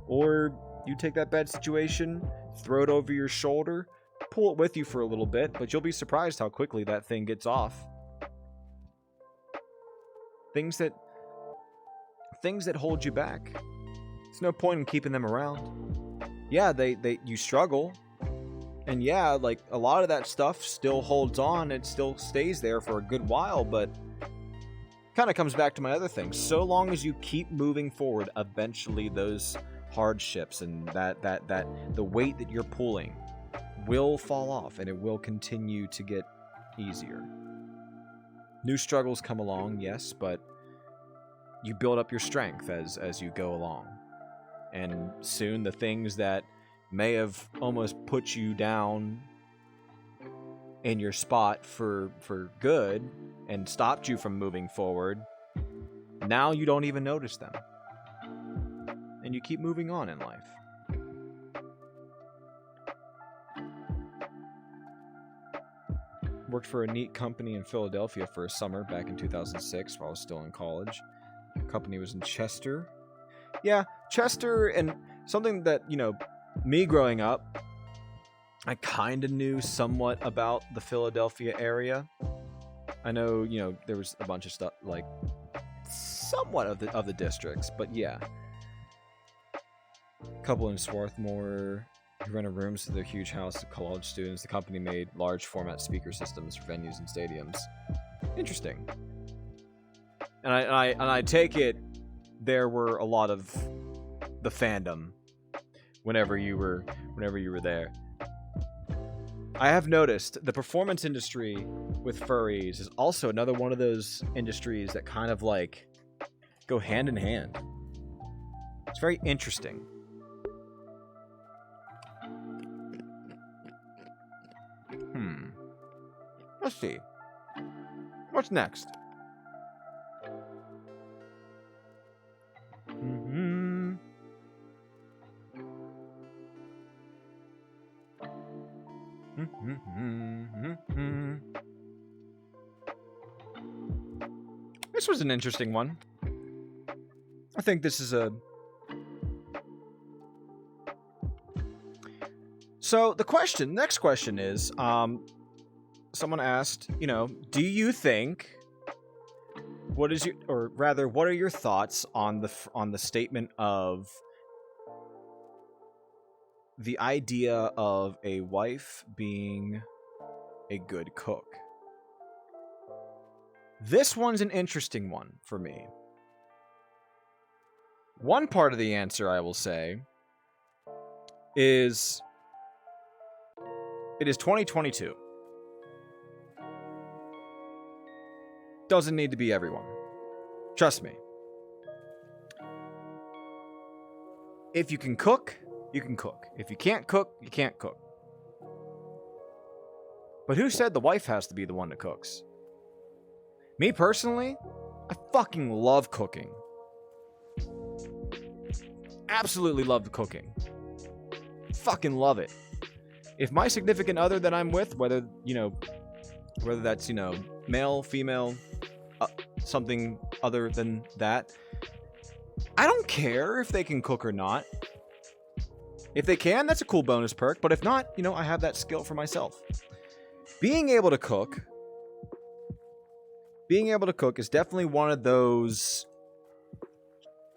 or you take that bad situation, throw it over your shoulder, pull it with you for a little bit, but you'll be surprised how quickly that thing gets off. Things that hold you back. There's no point in keeping them around. Yeah, you struggle. And yeah, a lot of that stuff still holds on. It still stays there for a good while, but kind of comes back to my other thing. So long as you keep moving forward, eventually those hardships and that the weight that you're pulling will fall off, and it will continue to get easier. New struggles come along, yes, but you build up your strength as you go along. And soon the things that may have almost put you down in your spot for good and stopped you from moving forward, now you don't even notice them. And you keep moving on in life. Worked for a neat company in Philadelphia for a summer back in 2006 while I was still in college. The company was in Chester. Yeah, Chester, and something that, me growing up, I kind of knew somewhat about the Philadelphia area. I know, there was a bunch of stuff, like, somewhat of the districts, but yeah. A couple in Swarthmore, who rented rooms to their huge house to college students. The company made large format speaker systems for venues and stadiums. Interesting. And I take it there were a lot of the fandom whenever you were there. I have noticed the performance industry with furries is also another one of those industries that kind of like go hand in hand. It's very interesting. Let's see. What's next? This was an interesting one. I think this is a... So the next question is, someone asked, do you think, what are your thoughts on the statement of the idea of a wife being a good cook? This one's an interesting one for me. One part of the answer, I will say, is it is 2022. Doesn't need to be everyone. Trust me. If you can cook, you can cook. If you can't cook, you can't cook. But who said the wife has to be the one that cooks? Me personally, I fucking love cooking. Absolutely love the cooking. Fucking love it. If my significant other that I'm with, whether that's, male, female, something other than that, I don't care if they can cook or not. If they can, that's a cool bonus perk. But if not, I have that skill for myself. Being able to cook is definitely one of those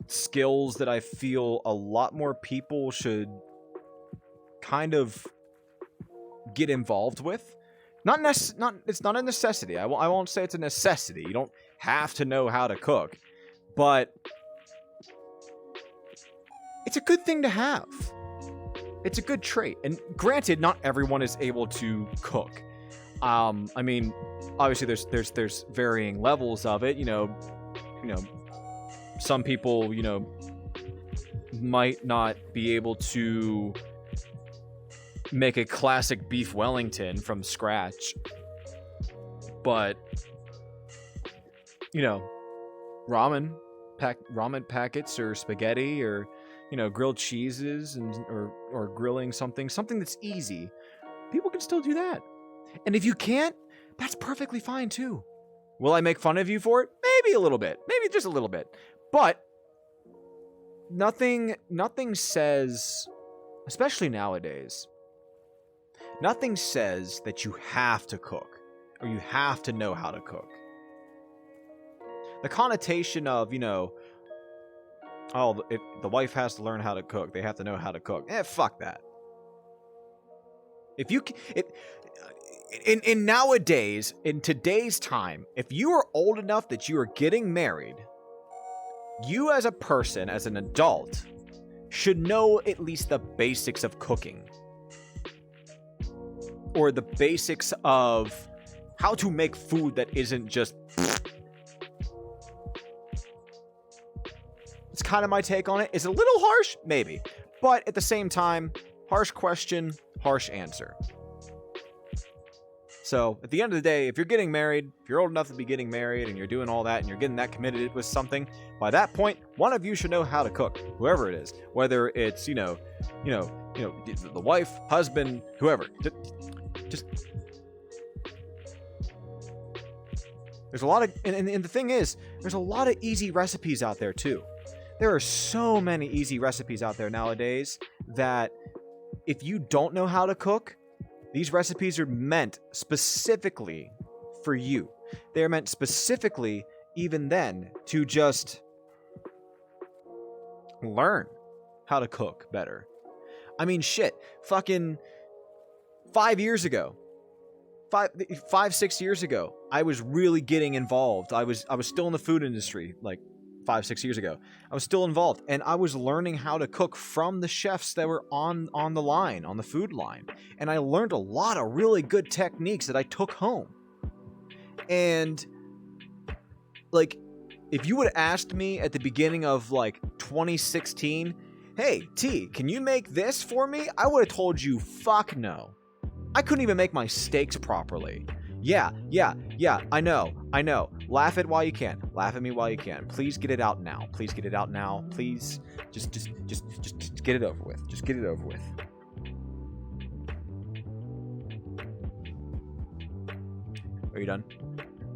skills that I feel a lot more people should kind of get involved with. It's not a necessity. I won't say it's a necessity. You don't have to know how to cook, but it's a good thing to have. It's a good trait. And granted, not everyone is able to cook. I mean, obviously there's varying levels of it. Some people, might not be able to make a classic beef Wellington from scratch, but ramen packets or spaghetti or grilled cheeses or grilling something that's easy, people can still do that. And if you can't, that's perfectly fine too. Will I make fun of you for it? Maybe a little bit, maybe just a little bit, but nothing says, especially nowadays, nothing says that you have to cook or you have to know how to cook. The connotation of, if the wife has to learn how to cook, they have to know how to cook. Fuck that. In nowadays, in today's time, if you are old enough that you are getting married, you as a person, as an adult, should know at least the basics of cooking. Or the basics of how to make food that isn't just... It's kind of my take on it. It's a little harsh, maybe. But at the same time, harsh question, harsh answer. So, at the end of the day, if you're getting married, if you're old enough to be getting married, and you're doing all that, and you're getting that committed with something, by that point, one of you should know how to cook. Whoever it is. Whether it's, the wife, husband, whoever. Just There's a lot of, and the thing is, there's a lot of easy recipes out there too. There are so many easy recipes out there nowadays that if you don't know how to cook, these recipes are meant specifically for you. They're meant specifically, even then, to just learn how to cook better. I mean, shit, fucking 5 years ago, 6 years ago, I was really getting involved. I was still in the food industry, like 5-6 years ago. I was still involved, and I was learning how to cook from the chefs that were on the line, on the food line. And I learned a lot of really good techniques that I took home. And like, if you would have asked me at the beginning of like 2016, hey, T, can you make this for me? I would have told you, fuck no. I couldn't even make my steaks properly. Yeah, I know. Laugh it while you can. Laugh at me while you can. Please get it out now. Please get it out now. Please, just get it over with. Just get it over with. Are you done?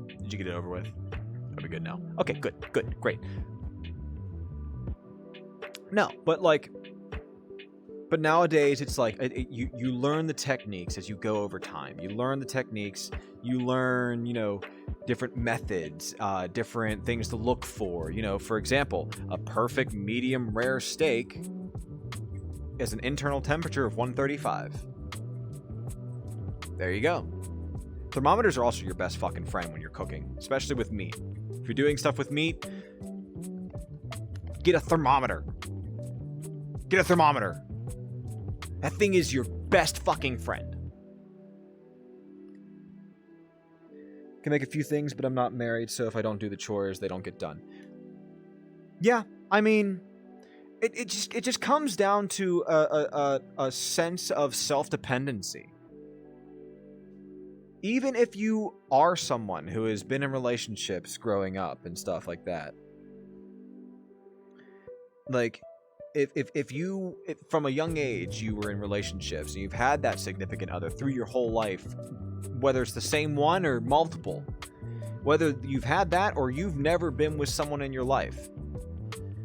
Did you get it over with? Are we good now? Okay, good, great. No, but nowadays it's like you learn the techniques as you go over time. You learn the techniques. You learn, different methods, different things to look for. For example, a perfect medium rare steak is an internal temperature of 135. There you go. Thermometers are also your best fucking friend when you're cooking, especially with meat. If you're doing stuff with meat, get a thermometer. Get a thermometer. That thing is your best fucking friend. Can make a few things, but I'm not married, so if I don't do the chores, they don't get done. Yeah, I mean, it just comes down to a sense of self-dependency. Even if you are someone who has been in relationships growing up and stuff like that, like, if you from a young age you were in relationships and you've had that significant other through your whole life, whether it's the same one or multiple, whether you've had that or you've never been with someone in your life,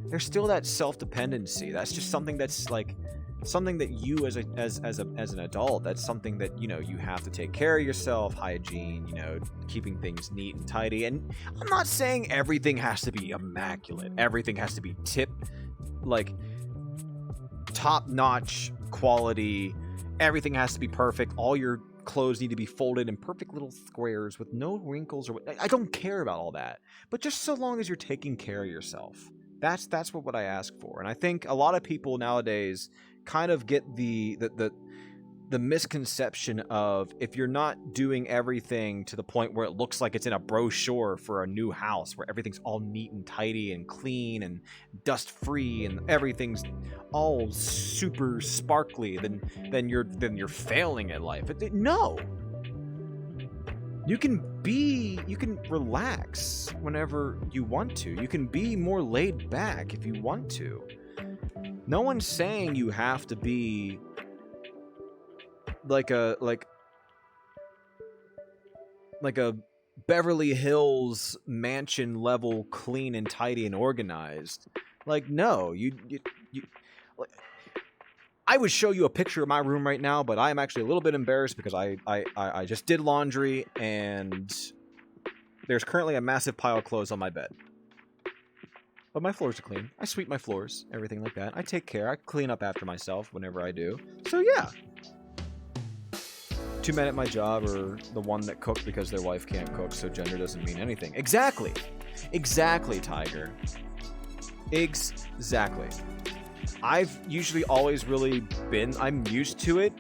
there's still that self-dependency. That's just something that's like something that you as an adult, that's something that you have to take care of yourself, hygiene, keeping things neat and tidy. And I'm not saying everything has to be immaculate, everything has to be top-notch quality, everything has to be perfect, all your clothes need to be folded in perfect little squares with no wrinkles or I don't care about all that, but just so long as you're taking care of yourself, that's what I ask for. And I think a lot of people nowadays kind of get the misconception of, if you're not doing everything to the point where it looks like it's in a brochure for a new house where everything's all neat and tidy and clean and dust free and everything's all super sparkly, then you're failing at life. No. You can relax whenever you want to. You can be more laid back if you want to. No one's saying you have to be like a Beverly Hills mansion level, clean and tidy and organized. Like, no, you I would show you a picture of my room right now, but I am actually a little bit embarrassed because I just did laundry and there's currently a massive pile of clothes on my bed. But my floors are clean. I sweep my floors, everything like that. I take care. I clean up after myself whenever I do. So yeah. 2 men at my job are the one that cook because their wife can't cook, so gender doesn't mean anything. Exactly, Tiger. Exactly. I've usually always really been, I'm used to it.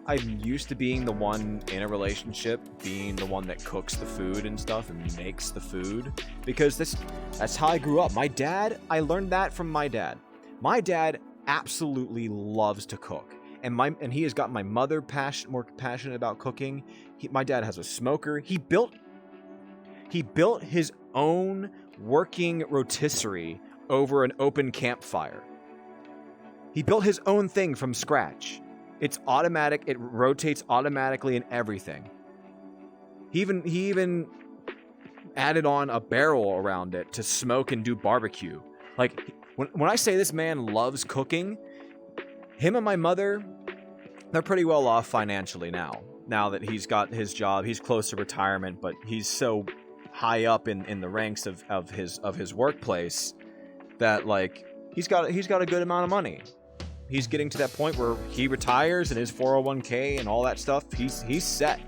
I'm used to being the one in a relationship, being the one that cooks the food and stuff and makes the food, because that's how I grew up. My dad, I learned that from my dad. My dad absolutely loves to cook. And he has got my mother more passionate about cooking. My dad has a smoker. He built his own working rotisserie over an open campfire. He built his own thing from scratch. It's automatic. It rotates automatically and everything. He even added on a barrel around it to smoke and do barbecue. Like, when I say this man loves cooking, him and my mother, they're pretty well off financially now. Now that he's got his job, he's close to retirement, but he's so high up in the ranks of his workplace that, like, he's got a good amount of money. He's getting to that point where he retires and his 401k and all that stuff, he's set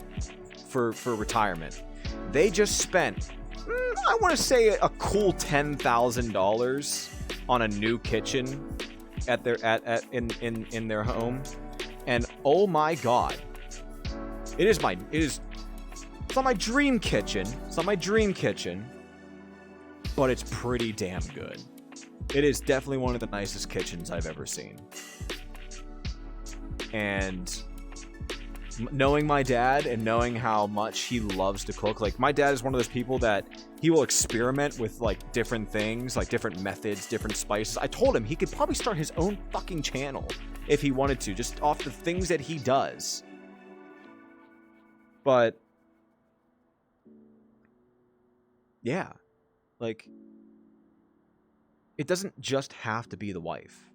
for retirement. They just spent, I want to say, a cool $10,000 on a new kitchen at their in their home, and oh my god, it's not my dream kitchen. It's not my dream kitchen, but it's pretty damn good. It is definitely one of the nicest kitchens I've ever seen. And knowing my dad and knowing how much he loves to cook, like, my dad is one of those people that he will experiment with, like, different things, like different methods, different spices. I told him he could probably start his own fucking channel if he wanted to, just off the things that he does. But yeah, like, it doesn't just have to be the wife.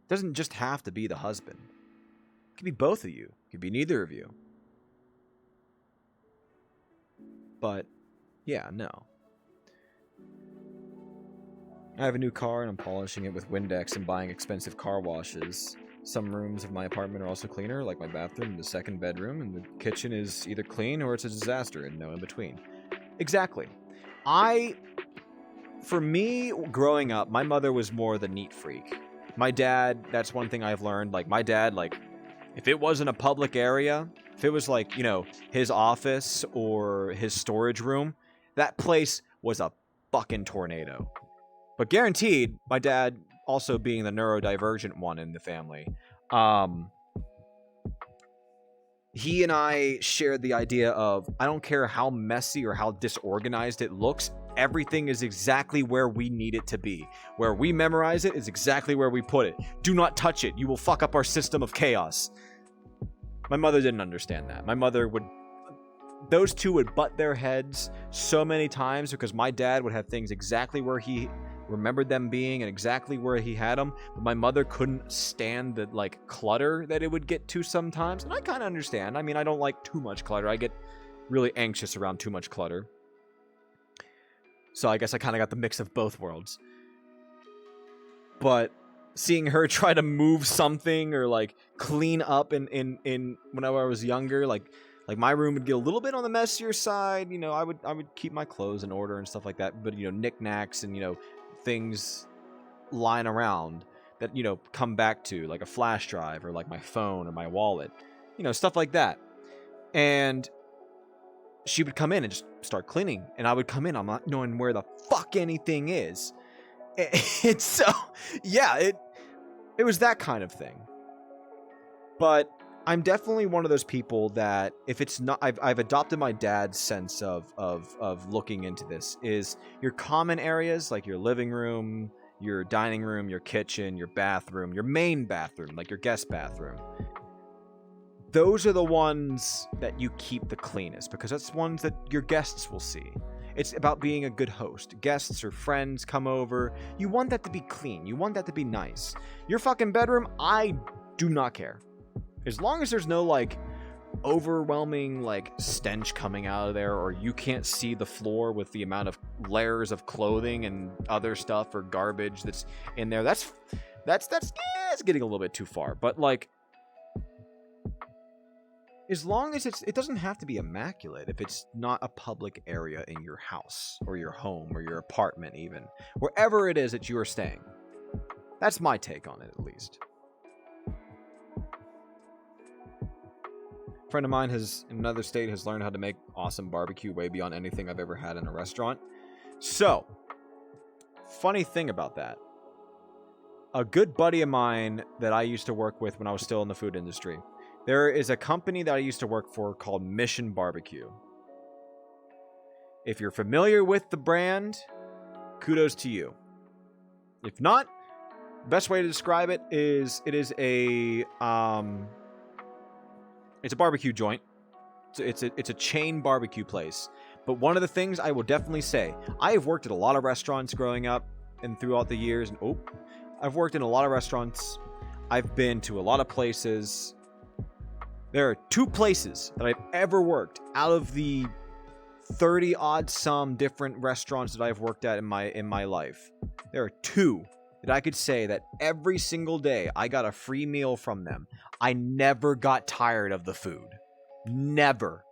It doesn't just have to be the husband. It could be both of you. It could be neither of you. But yeah, no. I have a new car and I'm polishing it with Windex and buying expensive car washes. Some rooms of my apartment are also cleaner, like my bathroom and the second bedroom, and the kitchen is either clean or it's a disaster and no in between. Exactly. For me, growing up, my mother was more the neat freak. My dad, that's one thing I've learned. Like, my dad, like, if it wasn't a public area, if it was like, you know, his office or his storage room, that place was a fucking tornado. But guaranteed, my dad also being the neurodivergent one in the family, he and I shared the idea of, I don't care how messy or how disorganized it looks, everything is exactly where we need it to be. Where we memorize it is exactly where we put it. Do not touch it. You will fuck up our system of chaos. My mother didn't understand that. My mother would... Those two would butt their heads so many times because my dad would have things exactly where he remembered them being and exactly where he had them. But my mother couldn't stand the, like, clutter that it would get to sometimes. And I kind of understand. I mean, I don't like too much clutter. I get really anxious around too much clutter. So I guess I kind of got the mix of both worlds. But seeing her try to move something or, like, clean up in whenever I was younger, like my room would get a little bit on the messier side. You know, I would keep my clothes in order and stuff like that. But, you know, knickknacks and, you know, things lying around that, you know, come back to, like a flash drive or like my phone or my wallet, you know, stuff like that. And she would come in and just start cleaning, and I would come in, I'm not knowing where the fuck anything is. It's so, yeah, it was that kind of thing. But I'm definitely one of those people that if it's not, I've adopted my dad's sense of looking into this, is your common areas, like your living room, your dining room, your kitchen, your bathroom, your main bathroom, like your guest bathroom. Those are the ones that you keep the cleanest because that's ones that your guests will see. It's about being a good host. Guests or friends come over. You want that to be clean. You want that to be nice. Your fucking bedroom, I do not care. As long as there's no, like, overwhelming, like, stench coming out of there, or you can't see the floor with the amount of layers of clothing and other stuff or garbage that's in there. That's it's getting a little bit too far. But, like, as long as it doesn't have to be immaculate if it's not a public area in your house or your home or your apartment, even wherever it is that you are staying. That's my take on it, at least. A friend of mine in another state has learned how to make awesome barbecue way beyond anything I've ever had in a restaurant. So, funny thing about that. A good buddy of mine that I used to work with when I was still in the food industry, there is a company that I used to work for called Mission Barbecue. If you're familiar with the brand, kudos to you. If not, the best way to describe it is it's a barbecue joint. It's a chain barbecue place, But one of the things I will definitely say, I have worked at a lot of restaurants growing up and throughout the years. And I've worked in a lot of restaurants. I've been to a lot of places. There are 2 places that I've ever worked out of the 30 odd some different restaurants that I've worked at in my life. There are 2 that I could say that every single day I got a free meal from them. I never got tired of the food. Never.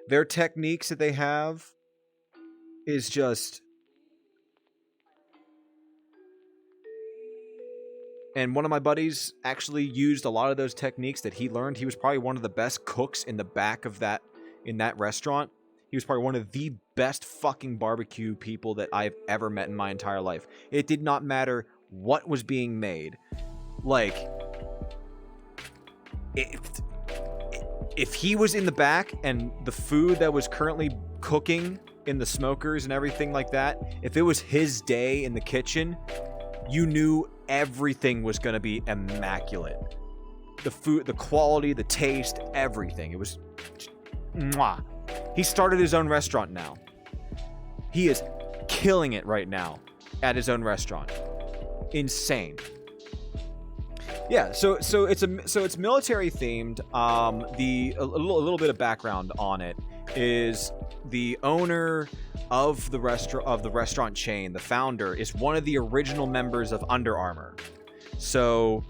Their techniques that they have is just... And one of my buddies actually used a lot of those techniques that he learned. He was probably one of the best cooks in the back of that, in that restaurant. He was probably one of the best fucking barbecue people that I've ever met in my entire life. It did not matter what was being made. Like, if he was in the back and the food that was currently cooking in the smokers and everything like that, if it was his day in the kitchen, you knew everything was going to be immaculate. The food, the quality, the taste, everything. It was... Mwah. He started his own restaurant now. He is killing it right now at his own restaurant. Insane. Yeah, so it's military themed. A little bit of background on it is the owner of the restaurant chain, the founder, is one of the original members of Under Armour. So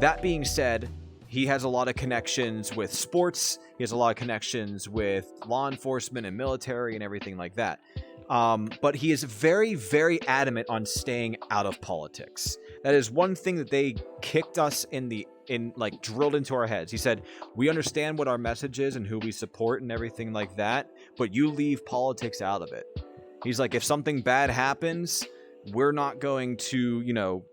that being said, he has a lot of connections with sports. He has a lot of connections with law enforcement and military and everything like that. But he is very, very adamant on staying out of politics. That is one thing that they kicked us drilled into our heads. He said, we understand what our message is and who we support and everything like that, but you leave politics out of it. He's like, if something bad happens, we're not going to,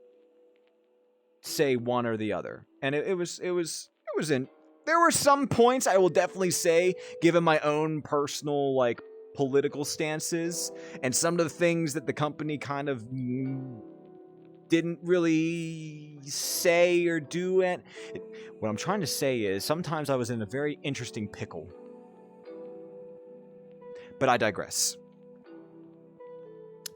say one or the other. And it was in, there were some points I will definitely say, given my own personal, political stances, and some of the things that the company kind of didn't really say or do. And what I'm trying to say is sometimes I was in a very interesting pickle. But I digress.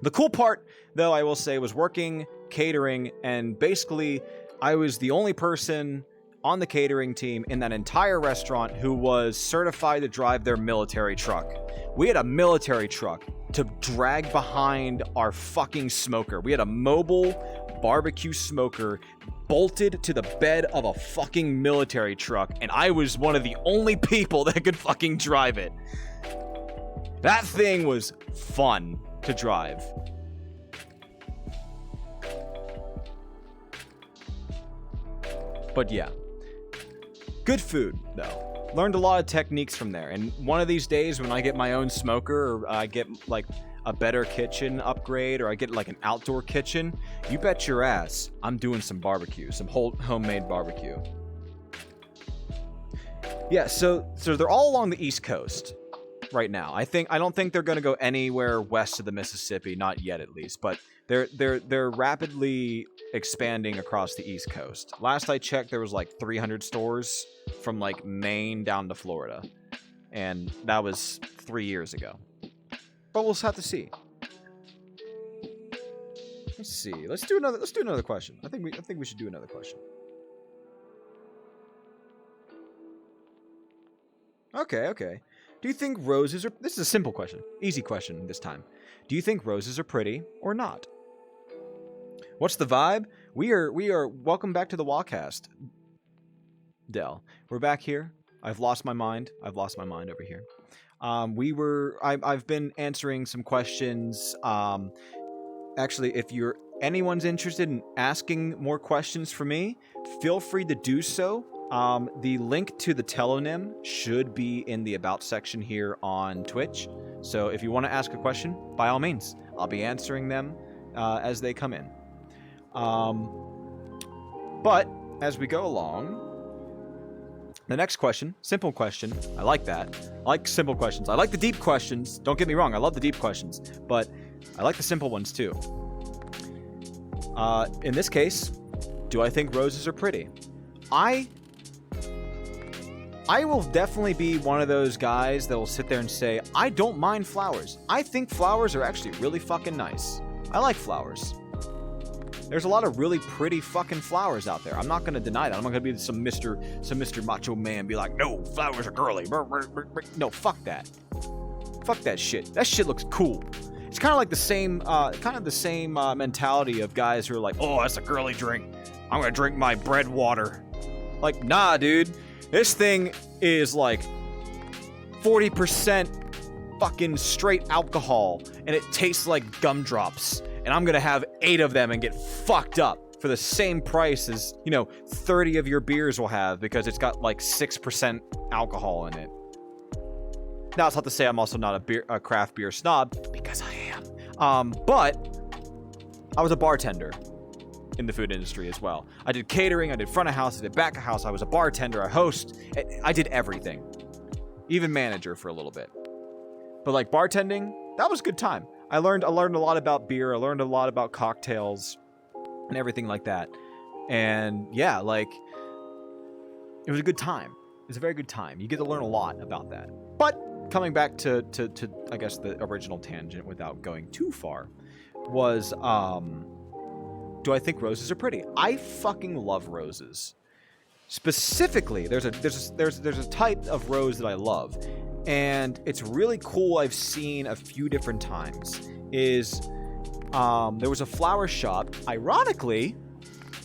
The cool part, though, I will say, was working catering, and basically I was the only person on the catering team in that entire restaurant who was certified to drive their military truck. We had a military truck to drag behind our fucking smoker. We had a mobile barbecue smoker bolted to the bed of a fucking military truck, and I was one of the only people that could fucking drive it. That thing was fun to drive. But yeah. Good food, though. Learned a lot of techniques from there. And one of these days when I get my own smoker, or I get a better kitchen upgrade, or I get an outdoor kitchen, you bet your ass I'm doing some barbecue, some homemade barbecue. Yeah, so they're all along the East Coast right now. I don't think they're going to go anywhere west of the Mississippi, not yet at least, but they're rapidly expanding across the East Coast. Last I checked, there was 300 stores from Maine down to Florida, and that was 3 years ago. But we'll have to see. Let's see. Let's do another question. I think we should do another question. Okay. Do you think roses are... This is a simple question. Easy question this time. Do you think roses are pretty or not? What's the vibe? We are welcome back to the WahCast. Dell. We're back here. I've lost my mind over here. I've been answering some questions. Actually, if anyone's interested in asking more questions for me, feel free to do so. The link to the telonym should be in the About section here on Twitch. So if you want to ask a question, by all means, I'll be answering them as they come in. But as we go along, the next question, simple question. I like that. I like simple questions. I like the deep questions. Don't get me wrong. I love the deep questions, but I like the simple ones too. In this case, do I think roses are pretty? I will definitely be one of those guys that will sit there and say, I don't mind flowers. I think flowers are actually really fucking nice. I like flowers. There's a lot of really pretty fucking flowers out there. I'm not going to deny that. I'm not going to be some Mr. Macho Man be like, no, flowers are girly. No, fuck that. Fuck that shit. That shit looks cool. It's kind of like the same mentality of guys who are like, oh, that's a girly drink. I'm going to drink my bread water. Like, nah, dude. This thing is like 40% fucking straight alcohol, and it tastes like gumdrops. And I'm gonna have 8 of them and get fucked up for the same price as, 30 of your beers will have, because it's got like 6% alcohol in it. Now, it's not to say I'm also not a craft beer snob, because I am. But I was a bartender in the food industry as well. I did catering, I did front of house, I did back of house, I was a bartender, a host, I did everything. Even manager for a little bit. But like bartending, that was a good time. I learned a lot about beer, I learned a lot about cocktails and everything like that. And yeah, like it was a good time. It was a very good time. You get to learn a lot about that. But coming back to I guess the original tangent without going too far was do I think roses are pretty? I fucking love roses. Specifically, there's a type of rose that I love, and it's really cool. I've seen a few different times. There was a flower shop, ironically,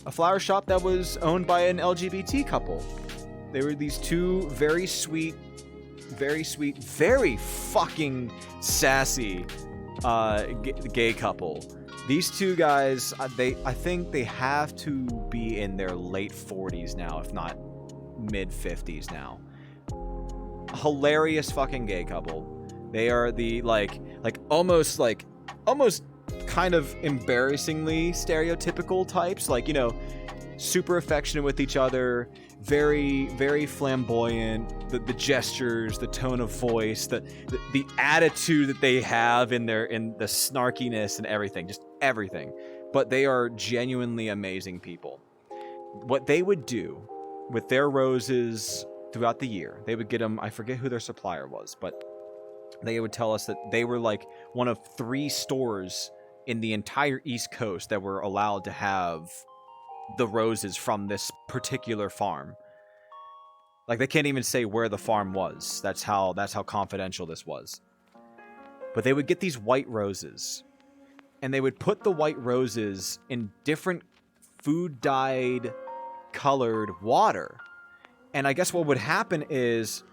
a flower shop that was owned by an LGBT couple. They were these two very sweet, very fucking sassy gay couple. These two guys, I think they have to be in their late 40s now, if not mid 50s now. Hilarious fucking gay couple. They are the almost kind of embarrassingly stereotypical types, super affectionate with each other, very flamboyant, the gestures, the tone of voice, the attitude that they have in the snarkiness and everything, just everything. But they are genuinely amazing people. What they would do with their roses throughout the year, they would get them, I forget who their supplier was, but they would tell us that they were like one of 3 stores in the entire East Coast that were allowed to have the roses from this particular farm. Like, they can't even say where the farm was. That's how confidential this was. But they would get these white roses, and they would put the white roses in different food-dyed colored water. And I guess what would happen is,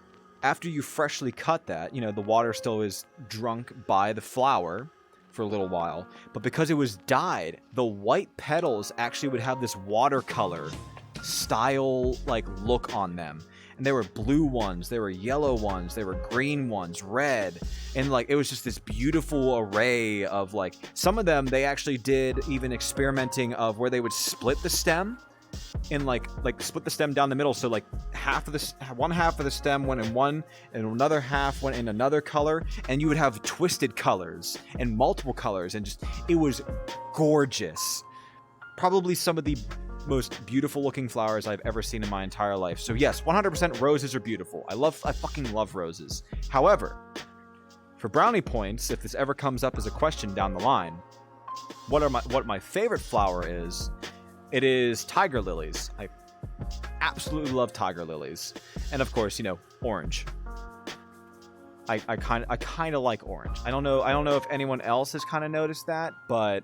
after you freshly cut that, the water still is drunk by the flower for a little while, but because it was dyed, the white petals actually would have this watercolor style look on them. And there were blue ones, there were yellow ones, there were green ones, red, and it was just this beautiful array of some of them they actually did even experimenting of where they would split the stem and split the stem down the middle, so one half of the stem went in one and another half went in another color, and you would have twisted colors and multiple colors, and just it was gorgeous. Probably some of the most beautiful looking flowers I've ever seen in my entire life. So yes, 100% roses are beautiful. I fucking love roses. However, for brownie points, if this ever comes up as a question down the line, what my favorite flower is, it is tiger lilies. I absolutely love tiger lilies. And of course, orange. I kind of like orange. I don't know if anyone else has kind of noticed that, but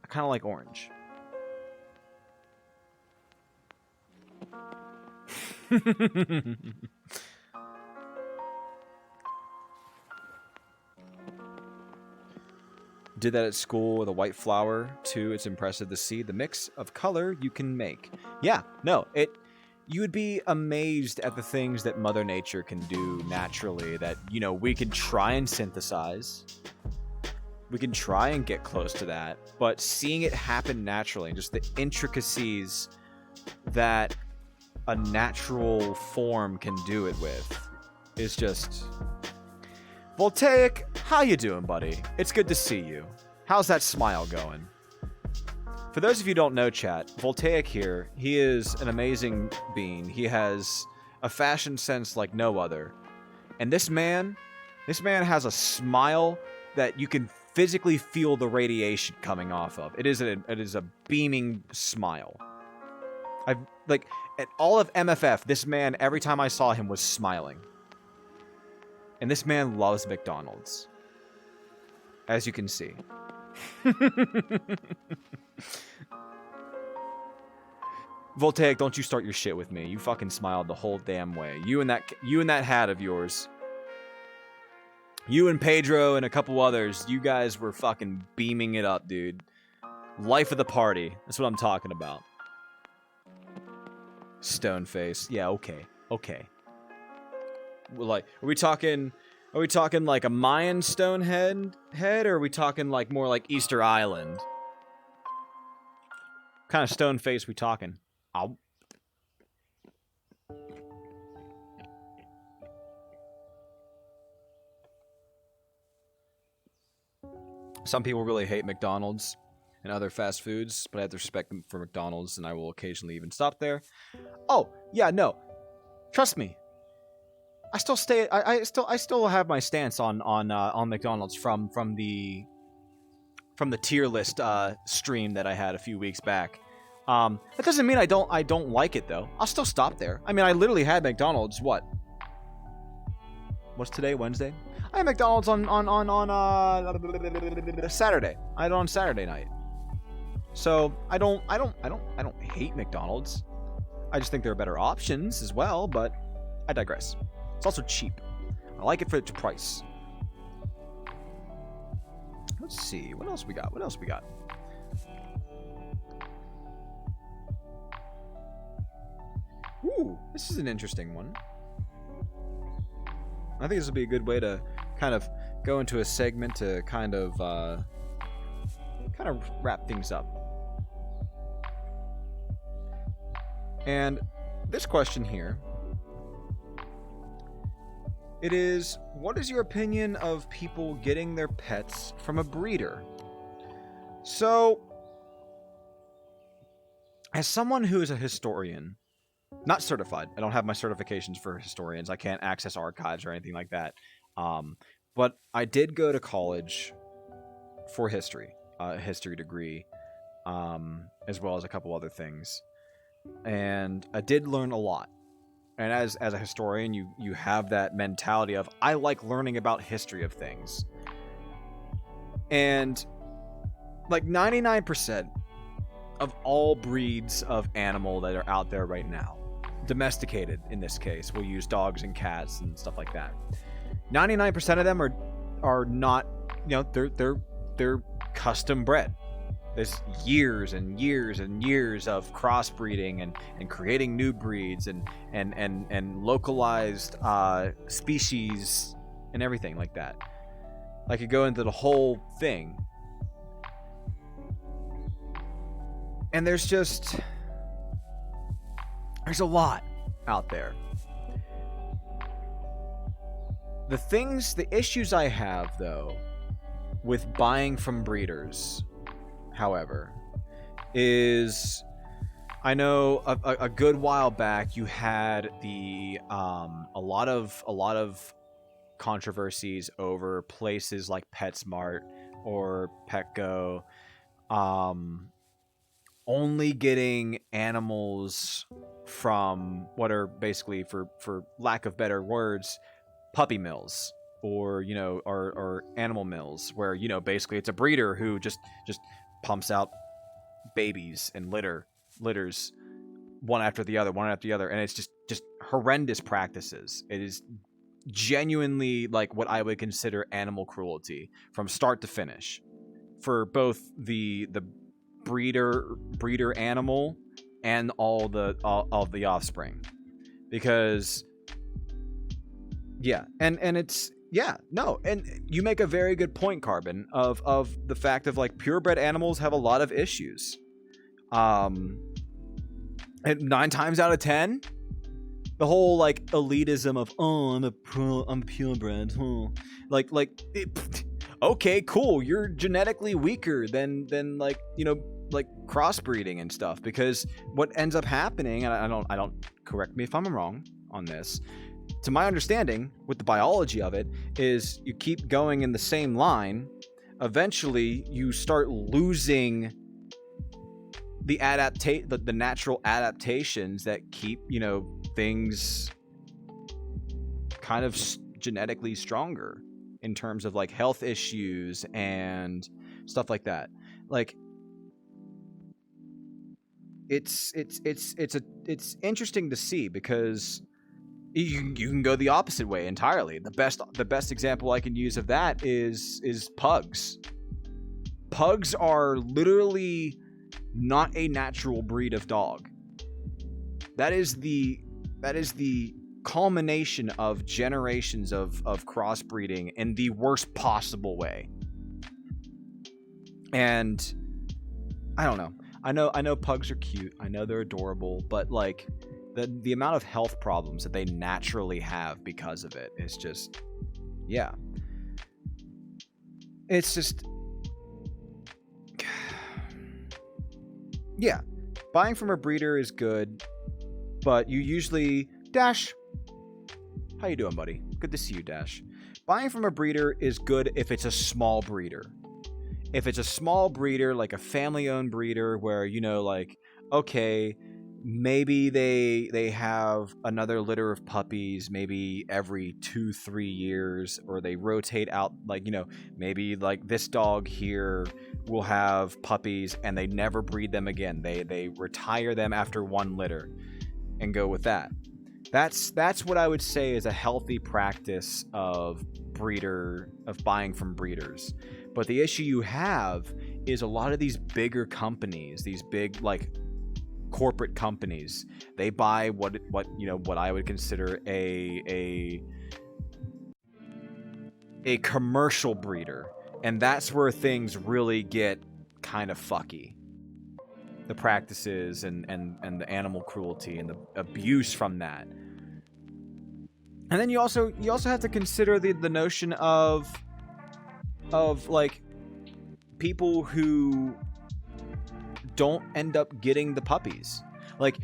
I kind of like orange. Did that at school with a white flower too. It's impressive to see the mix of color you can make. Yeah, no, you would be amazed at the things that Mother Nature can do naturally that, we can try and synthesize. We can try and get close to that, but seeing it happen naturally and just the intricacies that a natural form can do it with is just... Voltaic, how you doing, buddy? It's good to see you. How's that smile going? For those of you who don't know, chat, Voltaic here, he is an amazing being. He has a fashion sense like no other. And this man has a smile that you can physically feel the radiation coming off of. It is a beaming smile. I've like at all of MFF, this man, every time I saw him, was smiling. And this man loves McDonald's, as you can see. Voltaic, don't you start your shit with me. You fucking smiled the whole damn way. You and that hat of yours. You and Pedro and a couple others, you guys were fucking beaming it up, dude. Life of the party. That's what I'm talking about. Stone face. Yeah, okay. Like, are we talking like a Mayan stone head, or are we talking like more like Easter Island? What kind of stone face we talking? Ow. Some people really hate McDonald's and other fast foods, but I have respect for McDonald's, and I will occasionally even stop there. Oh, yeah, no. Trust me. I still stay. I still have my stance on McDonald's from the tier list stream that I had a few weeks back. That doesn't mean I don't like it though. I'll still stop there. I mean, I literally had McDonald's. What's today? Wednesday. I had McDonald's on Saturday. I had it on Saturday night. So I don't hate McDonald's. I just think there are better options as well. But I digress. It's also cheap. I like it for its price. Let's see. What else we got? Ooh, this is an interesting one. I think this will be a good way to kind of go into a segment to kind of wrap things up. And this question here, it is, what is your opinion of people getting their pets from a breeder? So, as someone who is a historian, not certified. I don't have my certifications for historians. I can't access archives or anything like that. But I did go to college for history, a history degree, as well as a couple other things. And I did learn a lot. And as a historian, you have that mentality of, I like learning about history of things. And like 99% of all breeds of animal that are out there right now, domesticated in this case, we'll use dogs and cats and stuff like that. 99% of them are not, they're custom bred. There's years and years and years of crossbreeding and creating new breeds and localized species and everything like that. I could go into the whole thing. And there's a lot out there. The issues I have, though, with buying from breeders, however, is I know a good while back you had a lot of controversies over places like PetSmart or Petco, only getting animals from what are basically, for lack of better words, puppy mills or animal mills, where basically it's a breeder who just pumps out babies and litters one after the other, and it's just horrendous practices. It is genuinely like what I would consider animal cruelty from start to finish for both the breeder animal and all the offspring, because and it's and you make a very good point, Carbon, of the fact of like purebred animals have a lot of issues, and 9 times out of 10 the whole like elitism of I'm purebred, okay, cool, you're genetically weaker than like, like crossbreeding and stuff. Because what ends up happening, and I don't correct me if I'm wrong on this, to my understanding with the biology of it, is you keep going in the same line, eventually you start losing the natural adaptations that keep, things kind of genetically stronger in terms of like health issues and stuff like that. Like, it's interesting to see, because you can go the opposite way entirely. The best example I can use of that is pugs. Pugs are literally not a natural breed of dog. That is the culmination of generations of crossbreeding in the worst possible way. And I don't know. I know pugs are cute. I know they're adorable, but like the amount of health problems that they naturally have because of it is just, yeah. It's just, yeah. Buying from a breeder is good, but you usually, Dash, how you doing, buddy? Good to see you, Dash. Buying from a breeder is good if it's a small breeder. If it's a small breeder, like a family-owned breeder, where, like, okay, maybe they have another litter of puppies maybe every 2-3 years, or they rotate out, like, maybe like this dog here will have puppies and they never breed them again. They retire them after one litter and go with that. That's what I would say is a healthy practice of buying from breeders. But the issue you have is a lot of these bigger companies, these big like corporate companies, they buy what I would consider a commercial breeder, and that's where things really get kind of fucky. The practices and the animal cruelty and the abuse from that. And then you also have to consider the notion of like people who don't end up getting the puppies. Like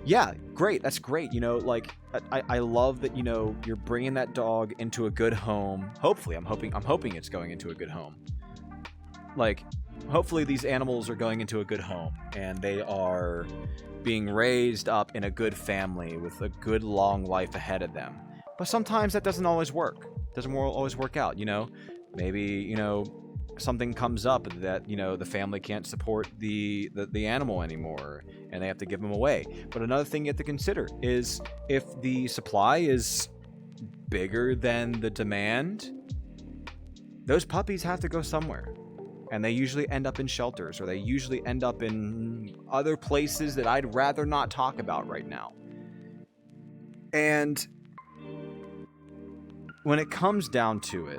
yeah, great, that's great. Like I love that you're bringing that dog into a good home. Hopefully, I'm hoping it's going into a good home. Like, hopefully these animals are going into a good home and they are being raised up in a good family with a good long life ahead of them. But sometimes that doesn't always work. Doesn't always work out, Maybe, something comes up that, the family can't support the animal anymore and they have to give them away. But another thing you have to consider is if the supply is bigger than the demand, those puppies have to go somewhere. And they usually end up in shelters, or they usually end up in other places that I'd rather not talk about right now. And when it comes down to it,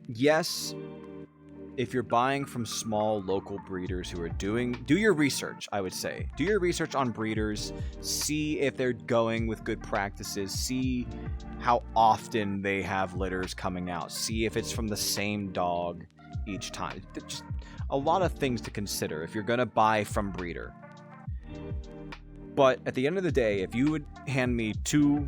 yes, if you're buying from small local breeders who are do your research, I would say. Do your research on breeders, see if they're going with good practices, see how often they have litters coming out, see if it's from the same dog each time. Just a lot of things to consider if you're going to buy from breeder. But at the end of the day, if you would hand me two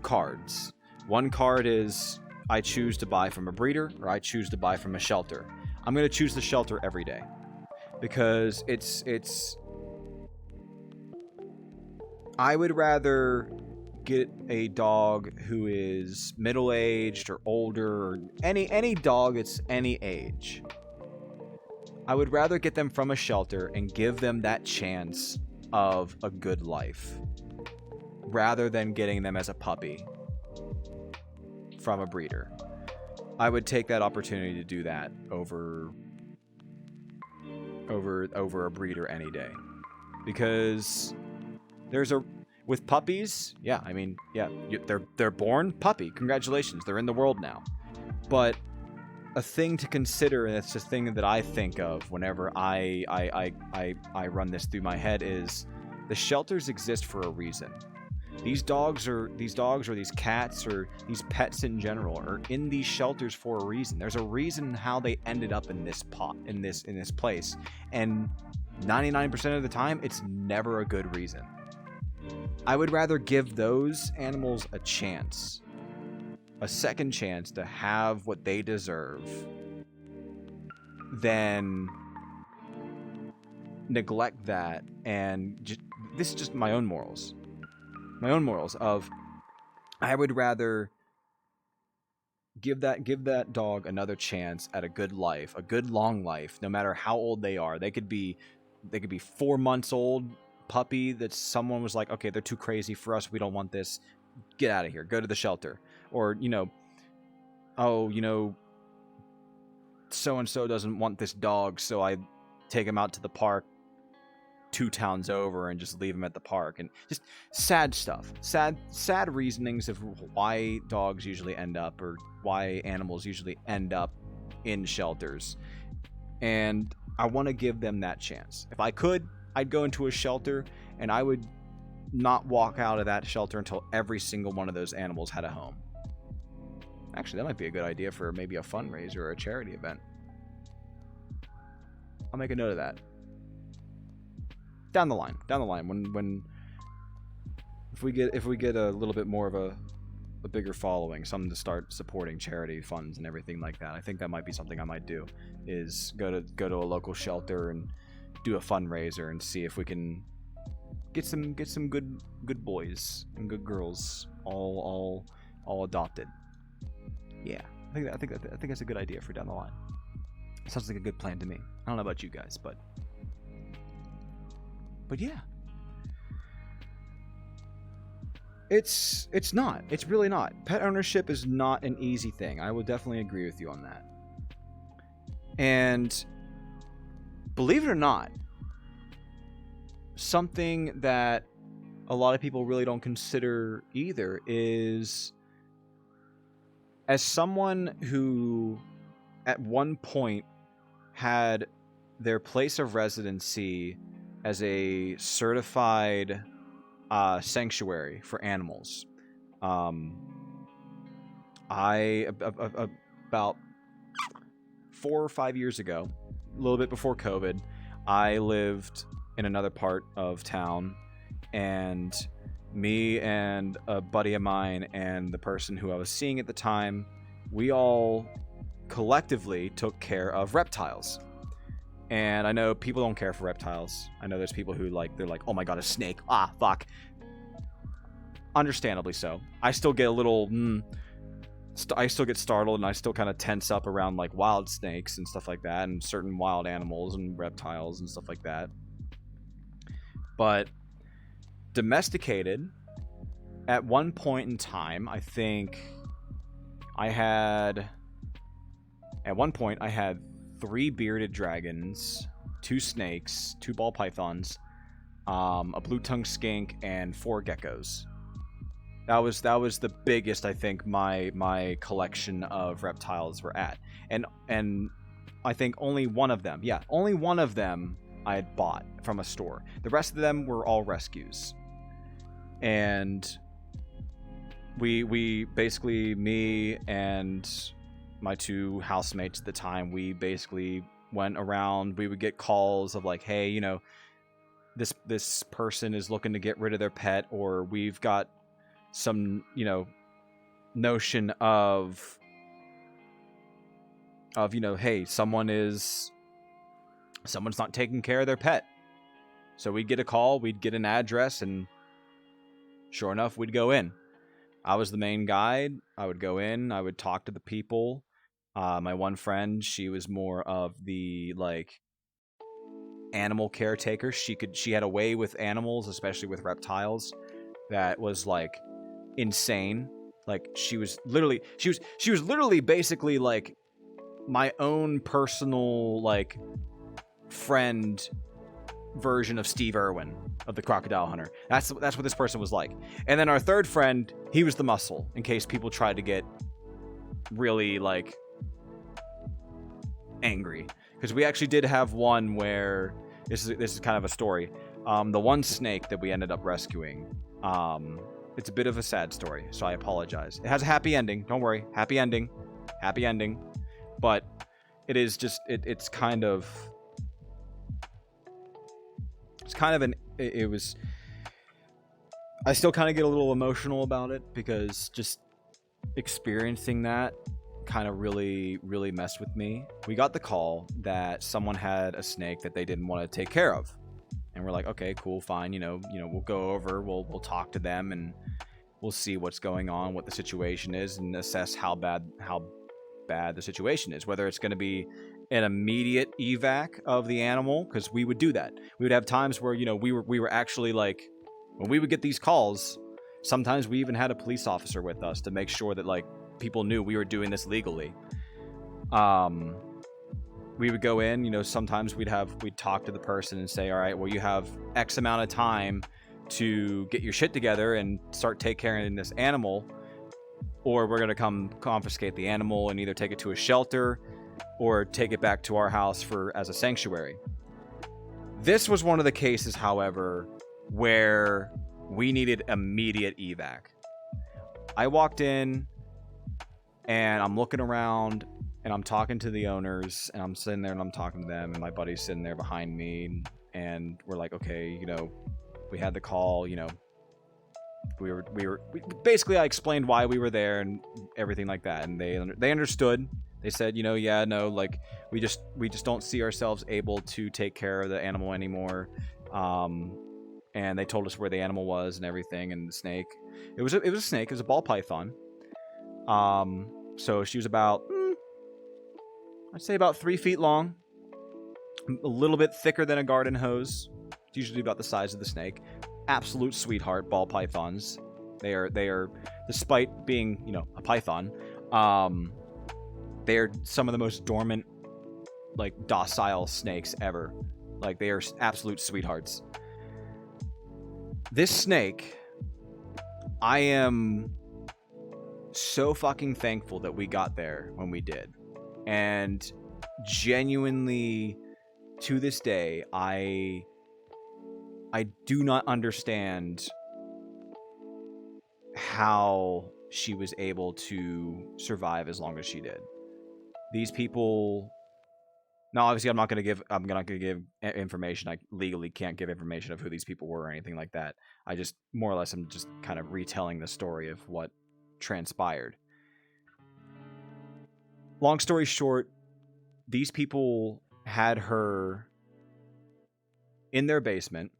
cards, one card is I choose to buy from a breeder, or I choose to buy from a shelter. I'm going to choose the shelter every day, because it's I would rather get a dog who is middle-aged or older, or any dog that's any age. I would rather get them from a shelter and give them that chance of a good life, rather than getting them as a puppy from a breeder. I would take that opportunity to do that over a breeder any day, because with puppies, yeah, I mean, yeah, they're born puppy. Congratulations, they're in the world now. But a thing to consider, and it's a thing that I think of whenever I run this through my head, is the shelters exist for a reason. These dogs or these cats or these pets in general are in these shelters for a reason. There's a reason how they ended up in this place, and 99% of the time, it's never a good reason. I would rather give those animals a chance, a second chance to have what they deserve, than neglect that. And this is just my own morals. My own morals of, I would rather give that dog another chance at a good life, a good long life, no matter how old they are. They could be 4 months old puppy that someone was like, okay, they're too crazy for us, we don't want this, get out of here, go to the shelter. Or, so and so doesn't want this dog, so I take him out to the park 2 towns over and just leave him at the park. And just sad stuff, sad reasonings of why dogs usually end up, or why animals usually end up in shelters. And I want to give them that chance. If I could, I'd go into a shelter and I would not walk out of that shelter until every single one of those animals had a home. Actually, that might be a good idea for maybe a fundraiser or a charity event. I'll make a note of that. Down the line, when if we get a little bit more of a bigger following, something to start supporting charity funds and everything like that, I think that might be something I might do, is go to a local shelter and do a fundraiser and see if we can get some good boys and good girls all adopted. Yeah, I think that's a good idea for down the line. Sounds like a good plan to me. I don't know about you guys, but yeah. It's really not. Pet ownership is not an easy thing. I will definitely agree with you on that. And believe it or not, something that a lot of people really don't consider either is, as someone who at one point had their place of residency as a certified sanctuary for animals, I about 4 or 5 years ago, a little bit before COVID, I lived in another part of town, and me and a buddy of mine and the person who I was seeing at the time, we all collectively took care of reptiles. And I know people don't care for reptiles. I know there's people who they're like, oh my god, a snake, fuck. Understandably so. I still get a little I still get startled, and I still kind of tense up around like wild snakes and stuff like that, and certain wild animals and reptiles and stuff like that. But domesticated, at one point in time, I think I had 3 bearded dragons, 2 snakes, 2 ball pythons, a blue-tongued skink, and 4 geckos. That was the biggest I think my collection of reptiles were at. And I think only one of them I had bought from a store. The rest of them were all rescues. And we basically, me and my 2 housemates at the time, we basically went around. We would get calls of like, hey, this person is looking to get rid of their pet, or we've got some, notion of hey, someone's not taking care of their pet. So we'd get a call, we'd get an address, and sure enough, we'd go in. I was the main guide. I would go in, I would talk to the people. My one friend, she was more of the animal caretaker. She had a way with animals, especially with reptiles, that was insane. She was literally basically my own personal friend version of Steve Irwin of the Crocodile Hunter. That's what this person was like. And then our third friend, he was the muscle, in case people tried to get really angry, because we actually did have one where this is kind of a story. The one snake that we ended up rescuing, it's a bit of a sad story, so I apologize. It has a happy ending. Don't worry, happy ending, but it is just it's kind of it was. I still kind of get a little emotional about it because just experiencing that kind of really messed with me. We got the call that someone had a snake that they didn't want to take care of, and we're like, okay, cool, fine, we'll go over, we'll talk to them, and we'll see what's going on, what the situation is, and assess how bad the situation is, whether it's going to be an immediate evac of the animal, because we would do that. We would have times where we were actually like, when we would get these calls, sometimes we even had a police officer with us to make sure that like people knew we were doing this legally. We would go in, sometimes we'd talk to the person and say, all right, well, you have X amount of time to get your shit together and start taking care of this animal, or we're going to come confiscate the animal and either take it to a shelter or take it back to our house as a sanctuary. This was one of the cases, however, where we needed immediate evac. I walked in and I'm looking around and I'm talking to the owners, and I'm sitting there and I'm talking to them, and my buddy's sitting there behind me, and we're like, okay, we had the call, we basically, I explained why we were there and everything like that, and they understood. They said, yeah, no, like we just don't see ourselves able to take care of the animal anymore. And they told us where the animal was and everything, and the snake. It was a snake. It was a ball python. So she was about, I'd say about 3 feet long, a little bit thicker than a garden hose. It's usually about the size of the snake. Absolute sweetheart ball pythons. They are, despite being a python, they are some of the most dormant, like docile snakes ever. Like they are absolute sweethearts. This snake, I am so fucking thankful that we got there when we did. And genuinely, to this day, I do not understand how she was able to survive as long as she did. These people... Now, obviously, I'm not going to give information. I legally can't give information of who these people were or anything like that. I just, more or less, I'm just kind of retelling the story of what transpired. Long story short, these people had her in their basement.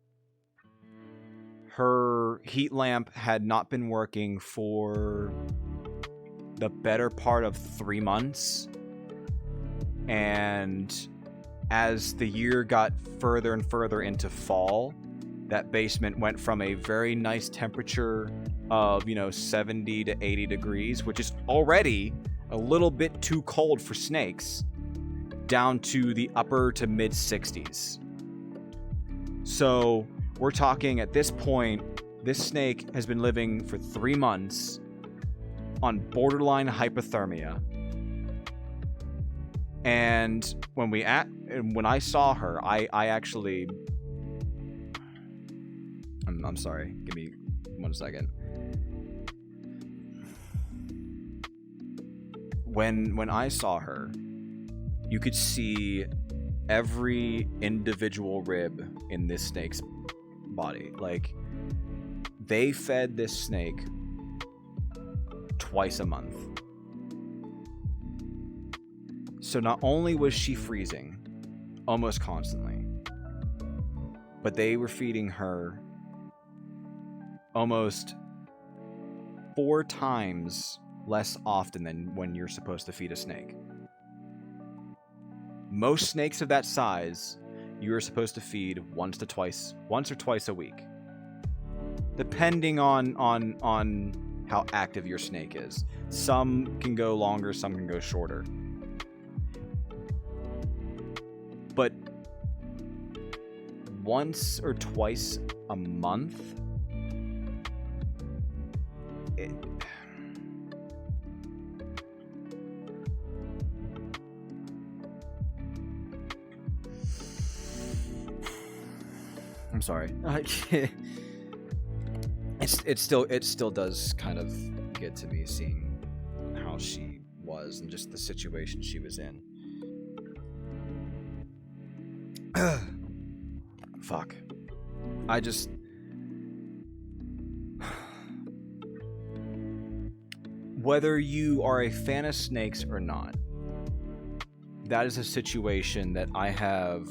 Her heat lamp had not been working for the better part of 3 months. And as the year got further and further into fall, that basement went from a very nice temperature of, 70 to 80 degrees, which is already a little bit too cold for snakes, down to the upper to mid 60s. So we're talking, at this point, this snake has been living for 3 months on borderline hypothermia. And when I saw her, I actually... I'm sorry. Give me 1 second. When I saw her, you could see every individual rib in this snake's body. Like, they fed this snake twice a month. So not only was she freezing almost constantly, but they were feeding her almost 4 times less often than when you're supposed to feed a snake. Most snakes of that size, you are supposed to feed once or twice a week, depending on how active your snake is. Some can go longer, some can go shorter. But once or twice a month, I'm sorry. it still does kind of get to me seeing how she was and just the situation she was in. Fuck. I just... Whether you are a fan of snakes or not, that is a situation that I have...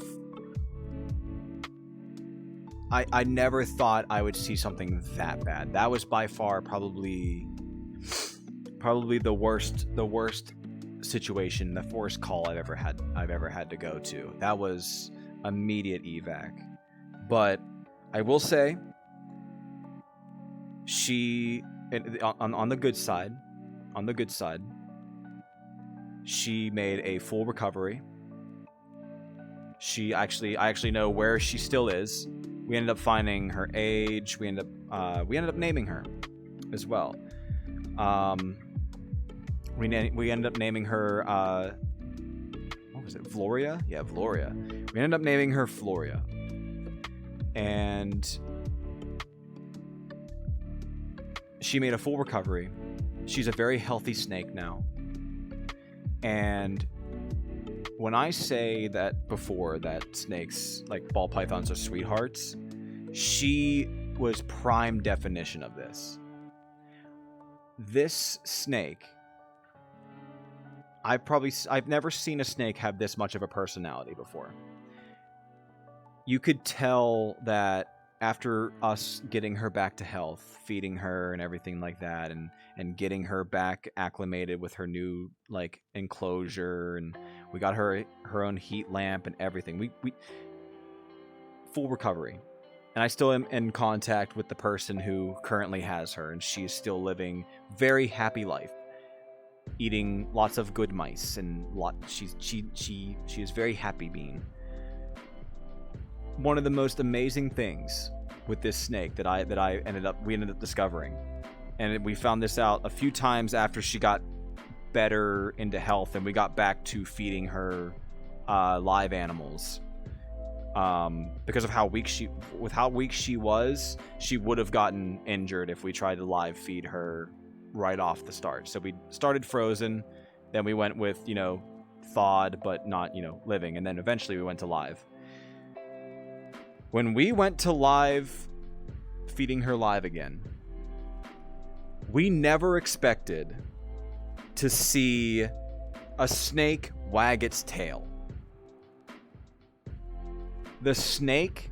I never thought I would see something that bad. That was by far probably the worst situation, the worst call I've ever had to go to. That was immediate evac. But I will say, she on the good side, she made a full recovery. I actually know where she still is. We ended up finding her age. We ended up naming her as well. We ended up naming her what was it? Floria? Yeah, Floria. We ended up naming her Floria. And she made a full recovery. She's a very healthy snake now. And when I say that before, that snakes, like ball pythons, are sweethearts, she was prime definition of this. This snake, I've never seen a snake have this much of a personality before. You could tell that after us getting her back to health, feeding her and everything like that, and getting her back acclimated with her new like enclosure, and we got her own heat lamp and everything. We full recovery. And I still am in contact with the person who currently has her, and she's still living very happy life, eating lots of good mice, and she is very happy being. One of the most amazing things with this snake that we ended up discovering, and we found this out a few times after she got better into health, and we got back to feeding her live animals. Because of how weak she was, she would have gotten injured if we tried to live feed her right off the start. So we started frozen, then we went with, thawed but not, living, and then eventually we went to live. When we went to live, feeding her live again, we never expected to see a snake wag its tail. The snake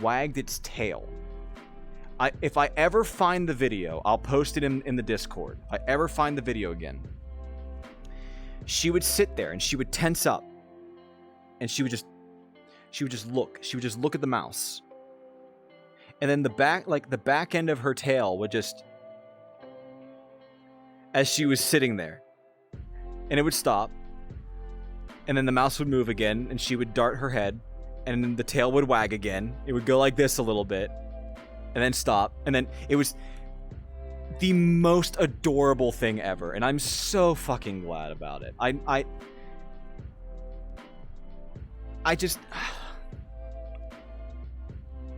wagged its tail. If I ever find the video, I'll post it in the Discord. If I ever find the video again, she would sit there and she would tense up, and she would just look. She would just look at the mouse, and then the back end of her tail would just, as she was sitting there, and it would stop, and then the mouse would move again, and she would dart her head. And then the tail would wag again. It would go like this a little bit, and then stop. And then it was the most adorable thing ever. And I'm so fucking glad about it. I'm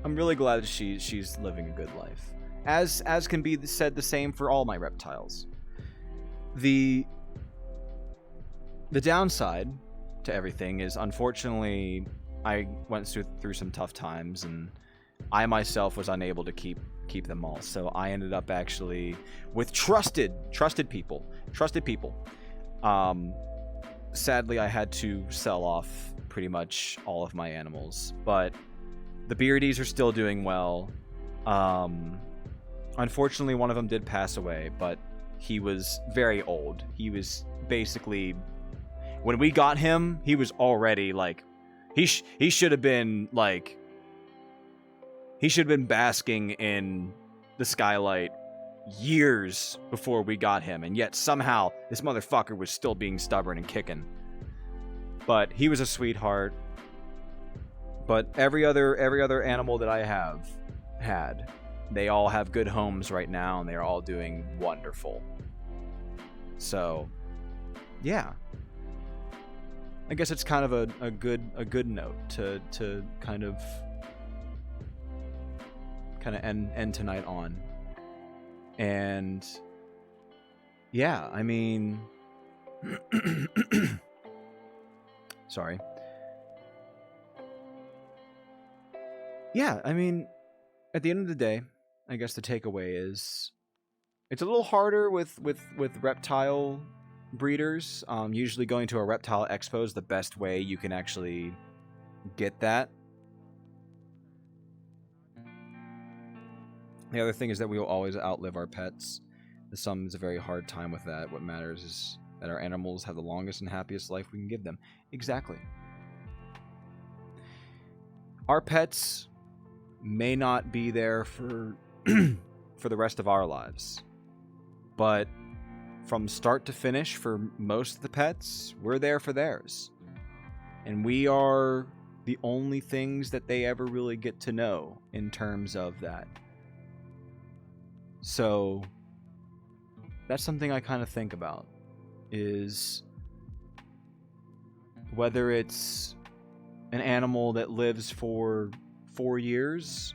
really glad that she's living a good life. As can be said the same for all my reptiles. The downside to everything is, unfortunately, I went through some tough times, and I myself was unable to keep them all. So I ended up actually with trusted people. Sadly, I had to sell off pretty much all of my animals, but the Beardies are still doing well. Unfortunately, one of them did pass away, but he was very old. He was basically, when we got him, he was already like, he should have been basking in the skylight years before we got him, and yet somehow this motherfucker was still being stubborn and kicking. But he was a sweetheart. But every other animal that I have had, they all have good homes right now, and they're all doing wonderful. So, yeah. I guess it's kind of a good note to kind of end tonight on. And yeah, I mean, sorry. Yeah, I mean, at the end of the day, I guess the takeaway is it's a little harder with reptile breeders. Usually going to a reptile expo is the best way you can actually get that. The other thing is that we will always outlive our pets. The sum is a very hard time with that. What matters is that our animals have the longest and happiest life we can give them. Exactly. Our pets may not be there for for the rest of our lives, but from start to finish, for most of the pets, we're there for theirs. And we are the only things that they ever really get to know in terms of that. So that's something I kind of think about, is whether it's an animal that lives for 4 years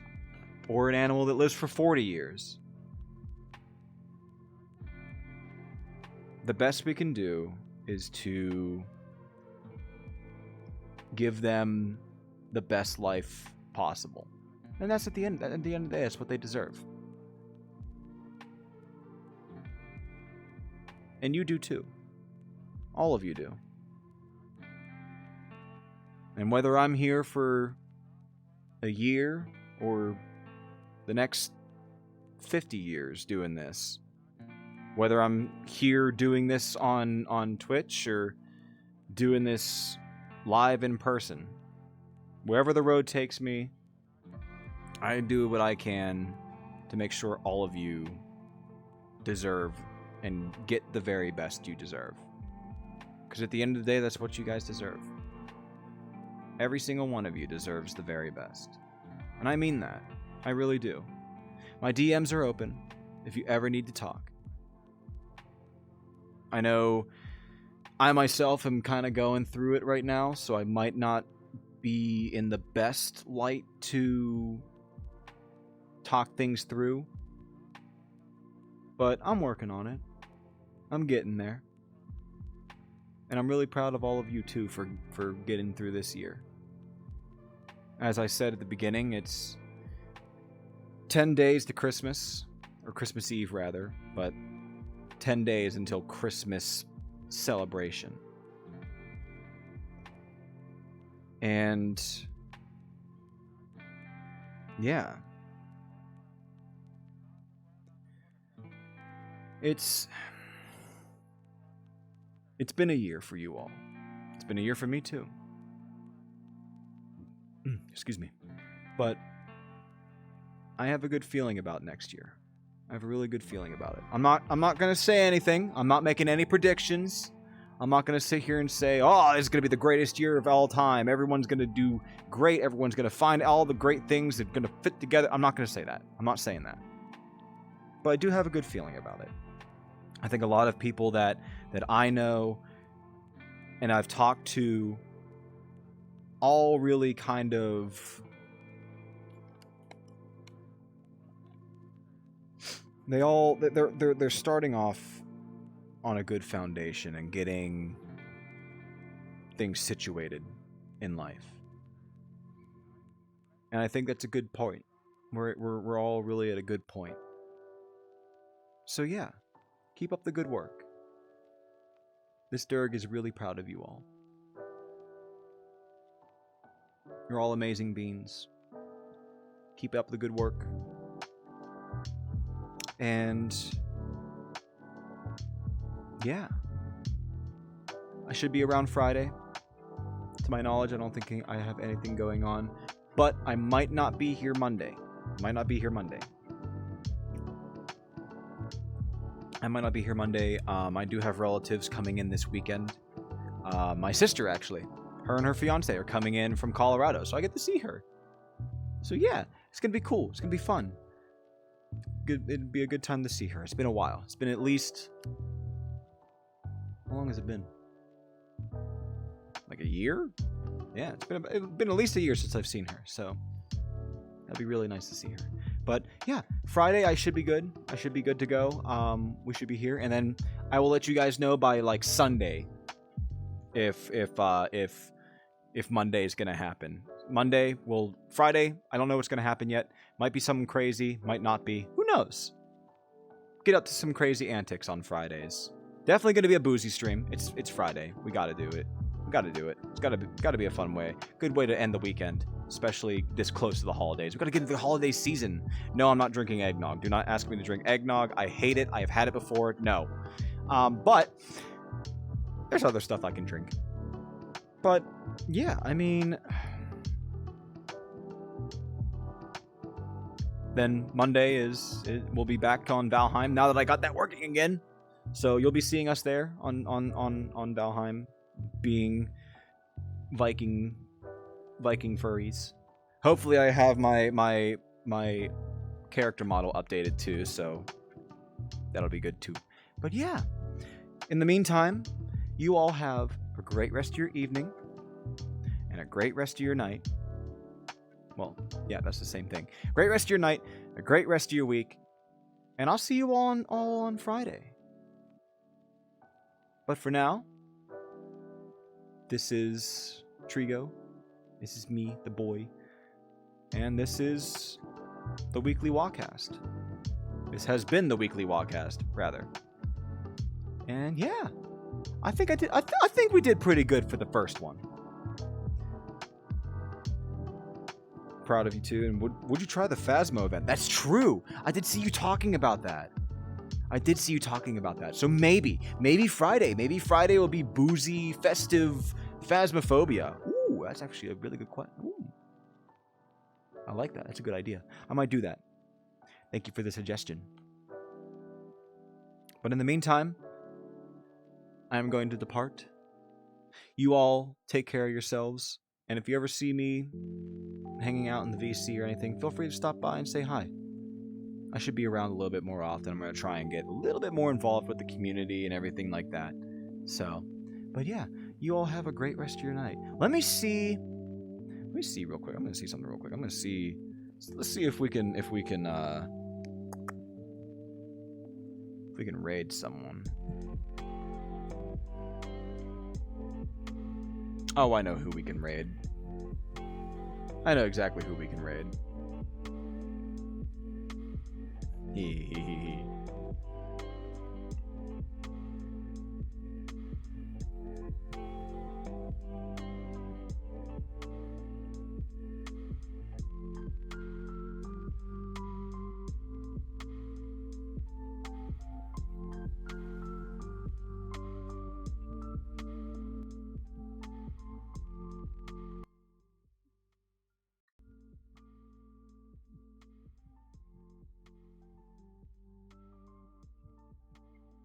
or an animal that lives for 40 years. The best we can do is to give them the best life possible. And that's at the end of the day, that's what they deserve. And you do too. All of you do. And whether I'm here for a year or the next 50 years doing this, whether I'm here doing this on Twitch or doing this live in person, wherever the road takes me, I do what I can to make sure all of you deserve and get the very best you deserve. Because at the end of the day, that's what you guys deserve. Every single one of you deserves the very best. And I mean that. I really do. My DMs are open if you ever need to talk. I know I myself am kind of going through it right now, so I might not be in the best light to talk things through. But I'm working on it. I'm getting there. And I'm really proud of all of you too for getting through this year. As I said at the beginning, it's 10 days to Christmas, or Christmas Eve rather, but 10 days until Christmas celebration. And yeah. It's been a year for you all. It's been a year for me too. Excuse me. But I have a good feeling about next year. I have a really good feeling about it. I'm not going to say anything. I'm not making any predictions. I'm not going to sit here and say, "Oh, this is going to be the greatest year of all time. Everyone's going to do great. Everyone's going to find all the great things that are going to fit together." I'm not going to say that. I'm not saying that. But I do have a good feeling about it. I think a lot of people that I know and I've talked to all really kind of they're starting off on a good foundation and getting things situated in life. And I think that's a good point. We're all really at a good point. So yeah, keep up the good work. This Durg is really proud of you all. You're all amazing beings. Keep up the good work. And yeah, I should be around Friday. To my knowledge, I don't think I have anything going on, but I might not be here Monday. I do have relatives coming in this weekend. My sister, actually. Her and her fiance are coming in from Colorado, so I get to see her. So yeah, it's going to be cool. It's going to be fun. It'd be a good time to see her. It's been a while. It's been at least... How long has it been? Like a year? Yeah, it's been at least a year since I've seen her, so that'd be really nice to see her. But yeah, Friday I should be good. I should be good to go. We should be here, and then I will let you guys know by like Sunday if Monday is gonna happen. Friday, I don't know what's gonna happen yet. Might be something crazy, might not be. Who knows? Get up to some crazy antics on Fridays. Definitely gonna be a boozy stream. It's Friday. We gotta do it. We gotta do it. It's gotta be a fun way. Good way to end the weekend, especially this close to the holidays. We gotta get into the holiday season. No, I'm not drinking eggnog. Do not ask me to drink eggnog. I hate it. I have had it before. No. But there's other stuff I can drink. But yeah, I mean, then Monday we'll be back on Valheim now that I got that working again. So you'll be seeing us there on Valheim, being Viking furries. Hopefully, I have my character model updated too, so that'll be good too. But yeah, in the meantime, you all have a great rest of your evening and a great rest of your night. Well, yeah, that's the same thing. Great rest of your night, a great rest of your week, and I'll see you all on Friday. But for now, this is Trigo. This is me, the boy, and this is the weekly WahCast. This has been the weekly WahCast, rather. And yeah, I think I did. I think we did pretty good for the first one. Proud of you too. And would you try the Phasmo event? That's true. I did see you talking about that. So maybe Friday will be boozy, festive Phasmophobia. Ooh, that's actually a really good question. I like that. That's a good idea. I might do that. Thank you for the suggestion. But in the meantime, I am going to depart. You all take care of yourselves. And if you ever see me hanging out in the VC or anything, feel free to stop by and say hi. I should be around a little bit more often. I'm going to try and get a little bit more involved with the community and everything like that. So, but yeah, you all have a great rest of your night. Let me see real quick. I'm going to see something real quick. Let's see if we can raid someone. Oh, I know who we can raid. I know exactly who we can raid. Hee.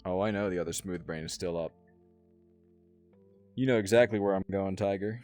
Oh, I know the other smooth brain is still up. You know exactly where I'm going, Tiger.